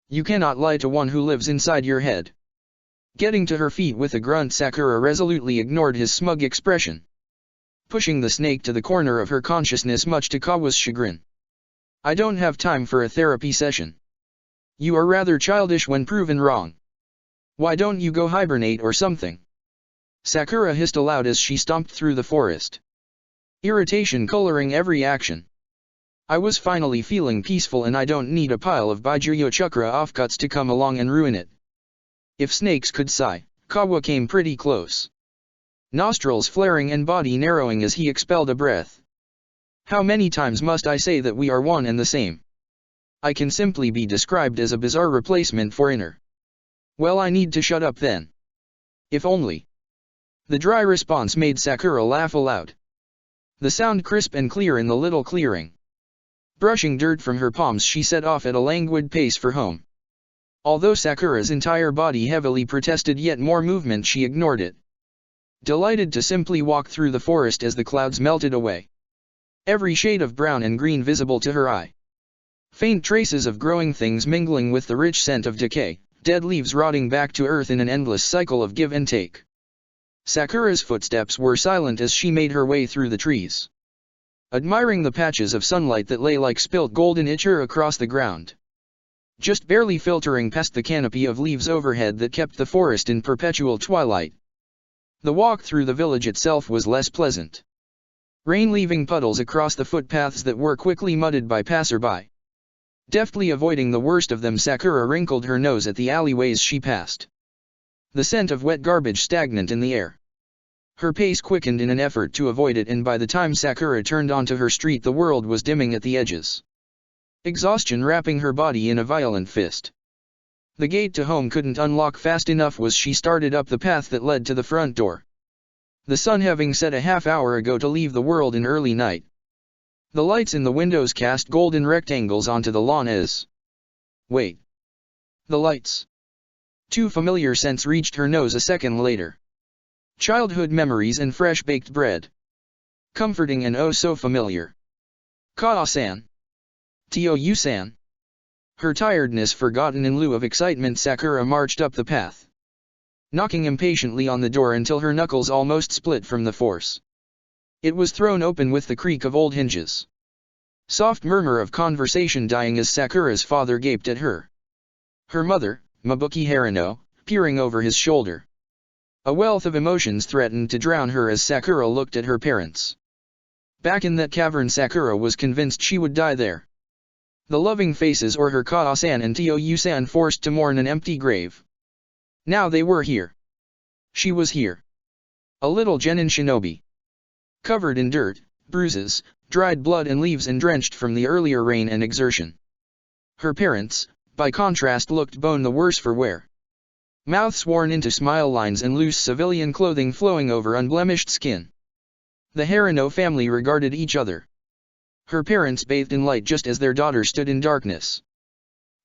You cannot lie to one who lives inside your head. Getting to her feet with a grunt, Sakura resolutely ignored his smug expression. pushing the snake to the corner of her consciousness much to Kawa's chagrin. I don't have time for a therapy session. You are rather childish when proven wrong. Why don't you go hibernate or something? Sakura hissed aloud as she stomped through the forest. Irritation coloring every action. I was finally feeling peaceful and I don't need a pile of Baijuyo Chakra offcuts to come along and ruin it. If snakes could sigh, Kawa came pretty close. Nostrils flaring and body narrowing as he expelled a breath. How many times must I say that we are one and the same? I can simply be described as a bizarre replacement for inner. Well, I need to shut up then. If only. The dry response made Sakura laugh aloud. The sound crisp and clear in the little clearing. Brushing dirt from her palms, she set off at a languid pace for home. Although Sakura's entire body heavily protested yet more movement, she ignored it. Delighted to simply walk through the forest as the clouds melted away. Every shade of brown and green visible to her eye. Faint traces of growing things mingling with the rich scent of decay, dead leaves rotting back to earth in an endless cycle of give and take. Sakura's footsteps were silent as she made her way through the trees. Admiring the patches of sunlight that lay like spilt golden ichor across the ground. Just barely filtering past the canopy of leaves overhead that kept the forest in perpetual twilight. The walk through the village itself was less pleasant. Rain leaving puddles across the footpaths that were quickly mudded by passerby. Deftly avoiding the worst of them, Sakura wrinkled her nose at the alleyways she passed. The scent of wet garbage stagnant in the air. Her pace quickened in an effort to avoid it, and by the time Sakura turned onto her street the world was dimming at the edges. Exhaustion wrapping her body in a violent fist. The gate to home couldn't unlock fast enough as she started up the path that led to the front door. The sun having set a half hour ago to leave the world in early night. The lights in the windows cast golden rectangles onto the lawn as... Wait. The lights. Two familiar scents reached her nose a second later. Childhood memories and fresh baked bread. Comforting and oh so familiar. Kaa-san. Tio-yu-san. Her tiredness forgotten in lieu of excitement, Sakura marched up the path. Knocking impatiently on the door until her knuckles almost split from the force. It was thrown open with the creak of old hinges. Soft murmur of conversation dying as Sakura's father gaped at her. Her mother, Mabuki Harino, peering over his shoulder. A wealth of emotions threatened to drown her as Sakura looked at her parents. Back in that cavern, Sakura was convinced she would die there. The loving faces or her Kaa-san and Tio-yu-san forced to mourn an empty grave. Now they were here. She was here. A little genin shinobi. Covered in dirt, bruises, dried blood and leaves, and drenched from the earlier rain and exertion. Her parents, by contrast, looked bone the worse for wear. Mouths worn into smile lines and loose civilian clothing flowing over unblemished skin. The Harino family regarded each other. Her parents bathed in light just as their daughter stood in darkness.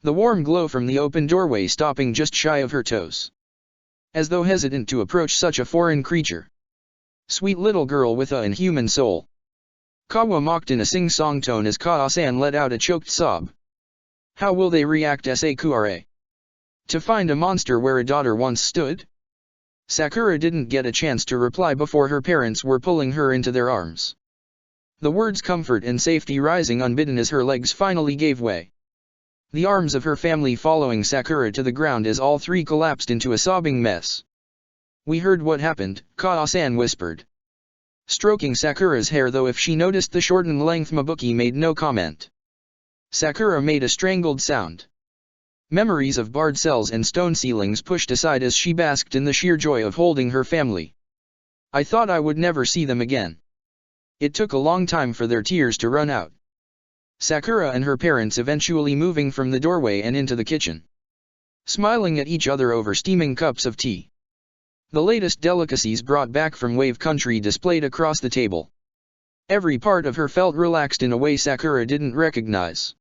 The warm glow from the open doorway stopping just shy of her toes. As though hesitant to approach such a foreign creature. Sweet little girl with a inhuman soul. Kawa mocked in a sing-song tone as Kaa-san let out a choked sob. How will they react, Sakura? To find a monster where a daughter once stood? Sakura didn't get a chance to reply before her parents were pulling her into their arms. The words comfort and safety rising unbidden as her legs finally gave way. The arms of her family following Sakura to the ground as all three collapsed into a sobbing mess. We heard what happened, Kaa-san whispered. Stroking Sakura's hair, though if she noticed the shortened length, Mabuki made no comment. Sakura made a strangled sound. Memories of barred cells and stone ceilings pushed aside as she basked in the sheer joy of holding her family. I thought I would never see them again. It took a long time for their tears to run out. Sakura and her parents eventually moving from the doorway and into the kitchen. Smiling at each other over steaming cups of tea. The latest delicacies brought back from Wave Country displayed across the table. Every part of her felt relaxed in a way Sakura didn't recognize.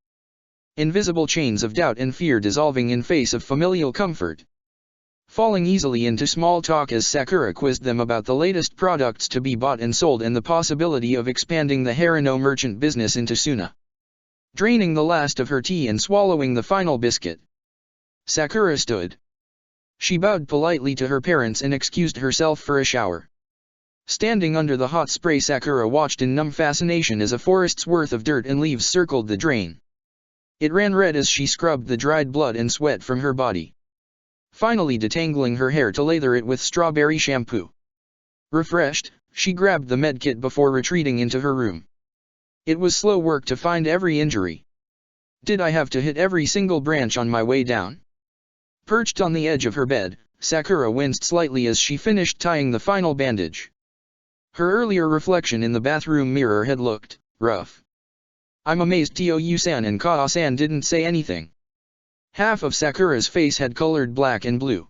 Invisible chains of doubt and fear dissolving in face of familial comfort. Falling easily into small talk as Sakura quizzed them about the latest products to be bought and sold and the possibility of expanding the Harino merchant business into Suna. Draining the last of her tea and swallowing the final biscuit. Sakura stood. She bowed politely to her parents and excused herself for a shower. Standing under the hot spray, Sakura watched in numb fascination as a forest's worth of dirt and leaves circled the drain. It ran red as she scrubbed the dried blood and sweat from her body. Finally detangling her hair to lather it with strawberry shampoo. Refreshed, she grabbed the medkit before retreating into her room. It was slow work to find every injury. Did I have to hit every single branch on my way down? Perched on the edge of her bed, Sakura winced slightly as she finished tying the final bandage. Her earlier reflection in the bathroom mirror had looked rough. I'm amazed Toyu-san and Kaa-san didn't say anything. Half of Sakura's face had colored black and blue.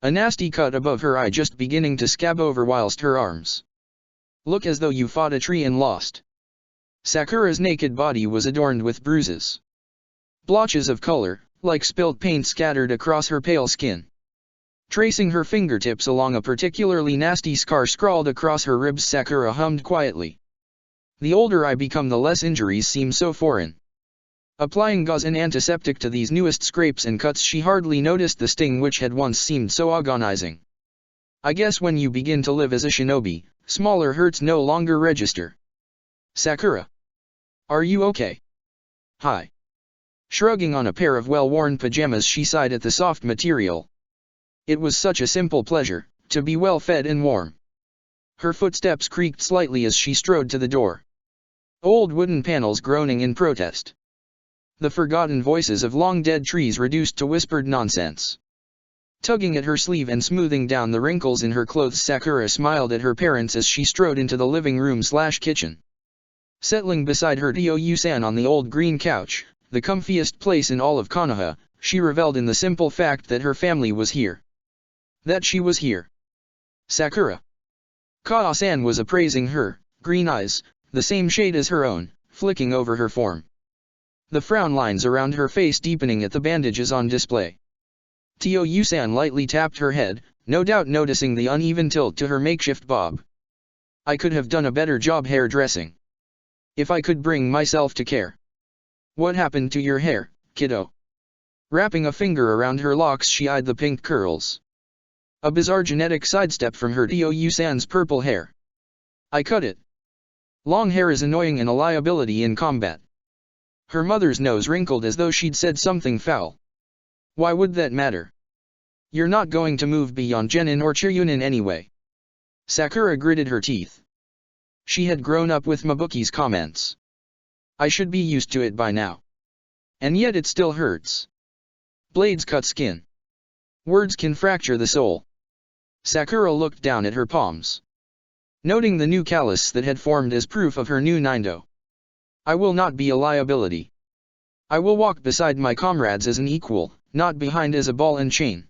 A nasty cut above her eye just beginning to scab over whilst her arms look as though you fought a tree and lost. Sakura's naked body was adorned with bruises. Blotches of color, like spilt paint, scattered across her pale skin. Tracing her fingertips along a particularly nasty scar scrawled across her ribs, Sakura hummed quietly. The older I become, the less injuries seem so foreign. Applying gauze and antiseptic to these newest scrapes and cuts, she hardly noticed the sting which had once seemed so agonizing. I guess when you begin to live as a shinobi, smaller hurts no longer register. Sakura. Are you okay? Hi. Shrugging on a pair of well-worn pajamas, she sighed at the soft material. It was such a simple pleasure, to be well fed and warm. Her footsteps creaked slightly as she strode to the door. Old wooden panels groaning in protest. The forgotten voices of long-dead trees reduced to whispered nonsense. Tugging at her sleeve and smoothing down the wrinkles in her clothes, Sakura smiled at her parents as she strode into the living room/kitchen. Settling beside her Toyu-san on the old green couch, the comfiest place in all of Konoha, she reveled in the simple fact that her family was here. That she was here. Sakura. Kaa-san was appraising her, green eyes, the same shade as her own, flicking over her form. The frown lines around her face deepening at the bandages on display. Toyu-san lightly tapped her head, no doubt noticing the uneven tilt to her makeshift bob. I could have done a better job hairdressing. If I could bring myself to care. What happened to your hair, kiddo? Wrapping a finger around her locks, she eyed the pink curls. A bizarre genetic sidestep from her Toyu-san's purple hair. I cut it. Long hair is annoying and a liability in combat. Her mother's nose wrinkled as though she'd said something foul. Why would that matter? You're not going to move beyond Genin or Chiryunin anyway. Sakura gritted her teeth. She had grown up with Mabuki's comments. I should be used to it by now. And yet it still hurts. Blades cut skin. Words can fracture the soul. Sakura looked down at her palms, noting the new callus that had formed as proof of her new Nindo. I will not be a liability. I will walk beside my comrades as an equal, not behind as a ball and chain.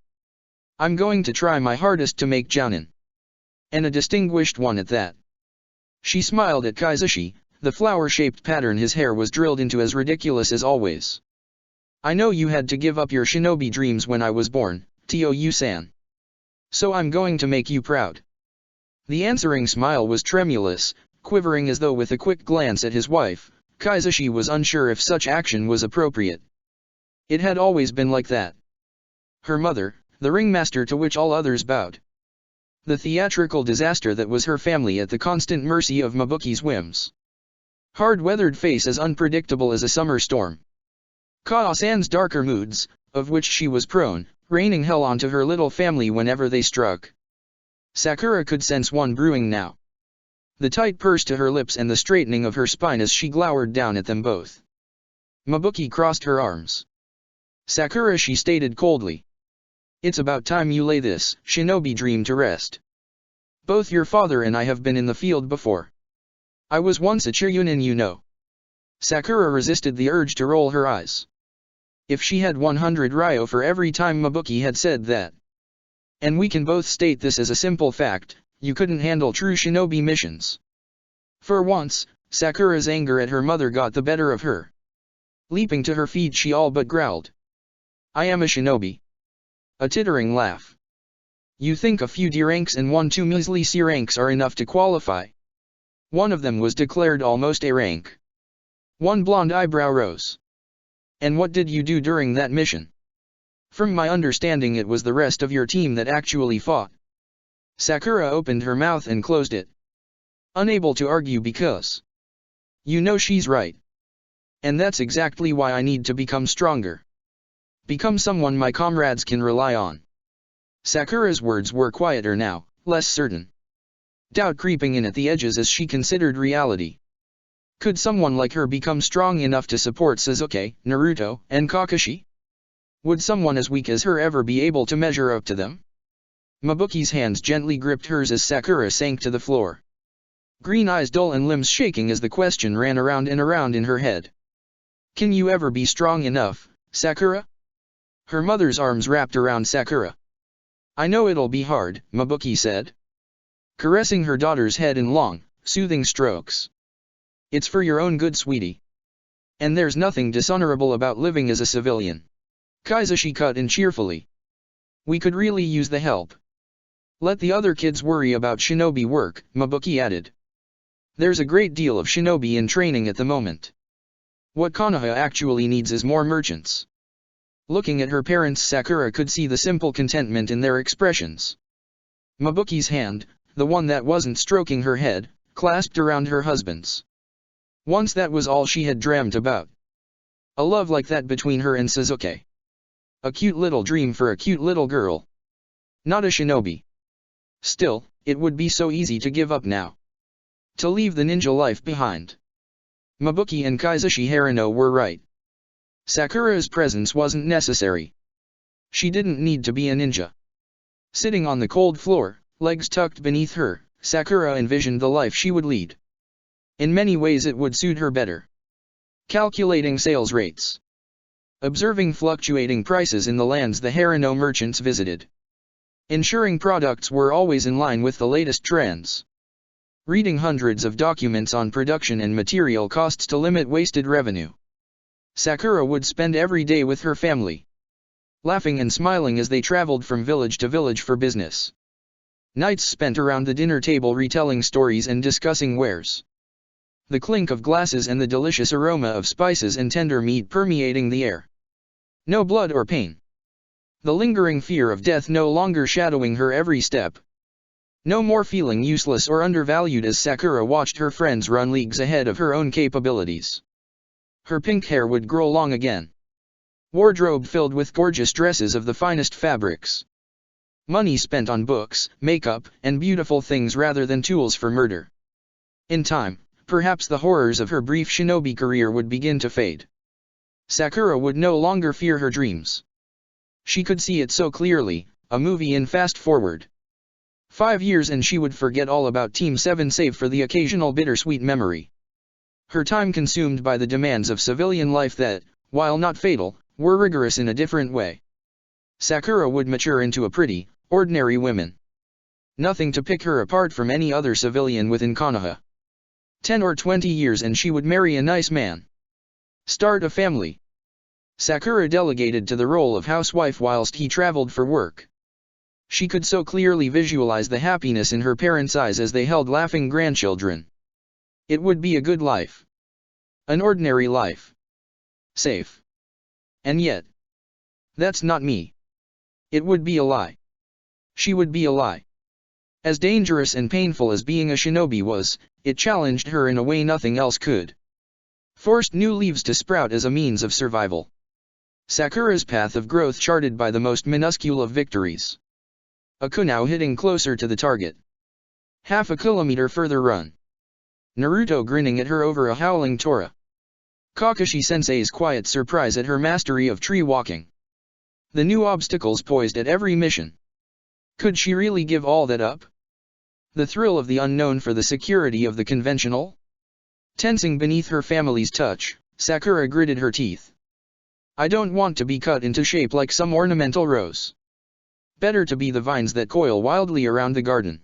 I'm going to try my hardest to make Jounin. And a distinguished one at that. She smiled at Kaizushi, the flower-shaped pattern his hair was drilled into as ridiculous as always. I know you had to give up your shinobi dreams when I was born, Toyu-san. So I'm going to make you proud. The answering smile was tremulous, quivering as though with a quick glance at his wife, Kaizushi was unsure if such action was appropriate. It had always been like that. Her mother, the ringmaster to which all others bowed. The theatrical disaster that was her family at the constant mercy of Mabuki's whims. Hard-weathered face as unpredictable as a summer storm. Kaa-san's darker moods, of which she was prone, raining hell onto her little family whenever they struck. Sakura could sense one brewing now. The tight purse to her lips and the straightening of her spine as she glowered down at them both. Mabuki crossed her arms. Sakura, she stated coldly. It's about time you lay this shinobi dream to rest. Both your father and I have been in the field before. I was once a Chiryunin, you know. Sakura resisted the urge to roll her eyes. If she had 100 ryo for every time Mabuki had said that. And we can both state this as a simple fact, you couldn't handle true shinobi missions. For once, Sakura's anger at her mother got the better of her. Leaping to her feet, she all but growled. I am a shinobi. A tittering laugh. You think a few D ranks and 1-2 measly C ranks are enough to qualify? One of them was declared almost A rank. One blonde eyebrow rose. And what did you do during that mission? From my understanding, it was the rest of your team that actually fought. Sakura opened her mouth and closed it, unable to argue because you know she's right. And that's exactly why I need to become stronger. Become someone my comrades can rely on. Sakura's words were quieter now, less certain. Doubt creeping in at the edges as she considered reality. Could someone like her become strong enough to support Sasuke, Naruto, and Kakashi? Would someone as weak as her ever be able to measure up to them? Mabuki's hands gently gripped hers as Sakura sank to the floor. Green eyes dull and limbs shaking as the question ran around and around in her head. Can you ever be strong enough, Sakura? Her mother's arms wrapped around Sakura. I know it'll be hard, Mabuki said, caressing her daughter's head in long, soothing strokes. It's for your own good, sweetie. And there's nothing dishonorable about living as a civilian. Kaisashi cut in cheerfully. We could really use the help. Let the other kids worry about shinobi work, Mabuki added. There's a great deal of shinobi in training at the moment. What Konoha actually needs is more merchants. Looking at her parents, Sakura could see the simple contentment in their expressions. Mabuki's hand, the one that wasn't stroking her head, clasped around her husband's. Once that was all she had dreamt about. A love like that between her and Sasuke. A cute little dream for a cute little girl. Not a shinobi. Still, it would be so easy to give up now. To leave the ninja life behind. Mabuki and Kaisashi Harano were right. Sakura's presence wasn't necessary. She didn't need to be a ninja. Sitting on the cold floor, legs tucked beneath her, Sakura envisioned the life she would lead. In many ways it would suit her better. Calculating sales rates. Observing fluctuating prices in the lands the Harano merchants visited. Ensuring products were always in line with the latest trends. Reading hundreds of documents on production and material costs to limit wasted revenue. Sakura would spend every day with her family, laughing and smiling as they traveled from village to village for business. Nights spent around the dinner table retelling stories and discussing wares. The clink of glasses and the delicious aroma of spices and tender meat permeating the air. No blood or pain. The lingering fear of death no longer shadowing her every step. No more feeling useless or undervalued as Sakura watched her friends run leagues ahead of her own capabilities. Her pink hair would grow long again. Wardrobe filled with gorgeous dresses of the finest fabrics. Money spent on books, makeup, and beautiful things rather than tools for murder. In time, perhaps the horrors of her brief shinobi career would begin to fade. Sakura would no longer fear her dreams. She could see it so clearly, a movie in fast forward. 5 years and she would forget all about Team 7 save for the occasional bittersweet memory. Her time consumed by the demands of civilian life that, while not fatal, were rigorous in a different way. Sakura would mature into a pretty, ordinary woman. Nothing to pick her apart from any other civilian within Konoha. 10 or 20 years and she would marry a nice man. Start a family. Sakura delegated to the role of housewife whilst he traveled for work. She could so clearly visualize the happiness in her parents' eyes as they held laughing grandchildren. It would be a good life. An ordinary life. Safe. And yet, that's not me. It would be a lie. She would be a lie. As dangerous and painful as being a shinobi was, it challenged her in a way nothing else could. Forced new leaves to sprout as a means of survival. Sakura's path of growth charted by the most minuscule of victories. A kunao hitting closer to the target. Half a kilometer further run. Naruto grinning at her over a howling Tora. Kakashi-sensei's quiet surprise at her mastery of tree walking. The new obstacles poised at every mission. Could she really give all that up? The thrill of the unknown for the security of the conventional? Tensing beneath her family's touch, Sakura gritted her teeth. I don't want to be cut into shape like some ornamental rose. Better to be the vines that coil wildly around the garden.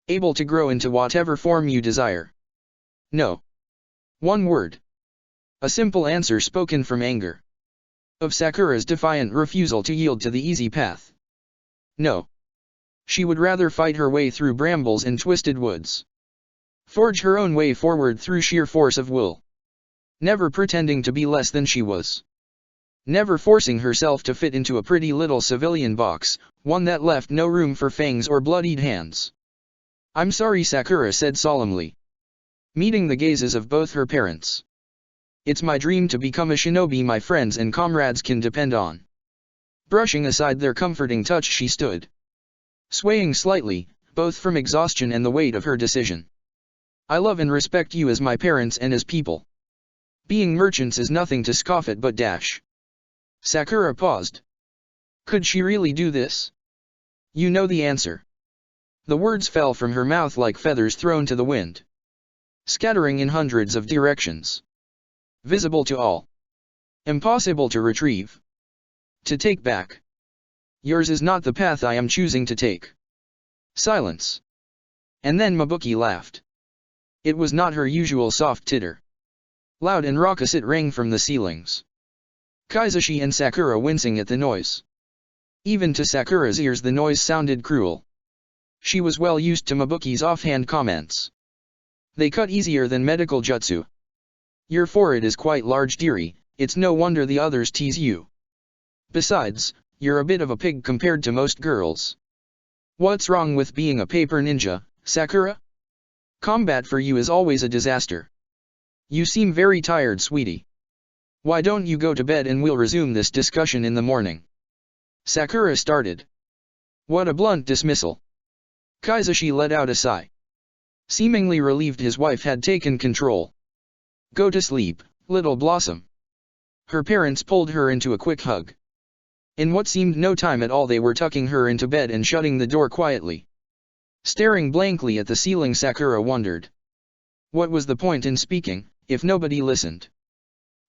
Able to grow into whatever form you desire. No. One word. A simple answer spoken from anger. Of Sakura's defiant refusal to yield to the easy path. No. She would rather fight her way through brambles and twisted woods. Forge her own way forward through sheer force of will. Never pretending to be less than she was. Never forcing herself to fit into a pretty little civilian box, one that left no room for fangs or bloodied hands. "I'm sorry," Sakura said solemnly, meeting the gazes of both her parents. "It's my dream to become a shinobi my friends and comrades can depend on." Brushing aside their comforting touch, she stood, swaying slightly, both from exhaustion and the weight of her decision. "I love and respect you as my parents and as people. Being merchants is nothing to scoff at but dash." Sakura paused. Could she really do this? "You know the answer." The words fell from her mouth like feathers thrown to the wind, scattering in hundreds of directions. Visible to all. Impossible to retrieve. To take back. "Yours is not the path I am choosing to take." Silence. And then Mabuki laughed. It was not her usual soft titter. Loud and raucous it rang from the ceilings. Kaizashi and Sakura wincing at the noise. Even to Sakura's ears the noise sounded cruel. She was well used to Mabuki's offhand comments. They cut easier than medical jutsu. "Your forehead is quite large, dearie, it's no wonder the others tease you. Besides, you're a bit of a pig compared to most girls. What's wrong with being a paper ninja, Sakura? Combat for you is always a disaster. You seem very tired, sweetie. Why don't you go to bed and we'll resume this discussion in the morning?" Sakura started. What a blunt dismissal. Kaizashi let out a sigh. Seemingly relieved his wife had taken control. "Go to sleep, little blossom." Her parents pulled her into a quick hug. In what seemed no time at all they were tucking her into bed and shutting the door quietly. Staring blankly at the ceiling, Sakura wondered. What was the point in speaking, if nobody listened?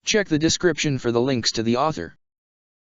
Check the description for the links to the author.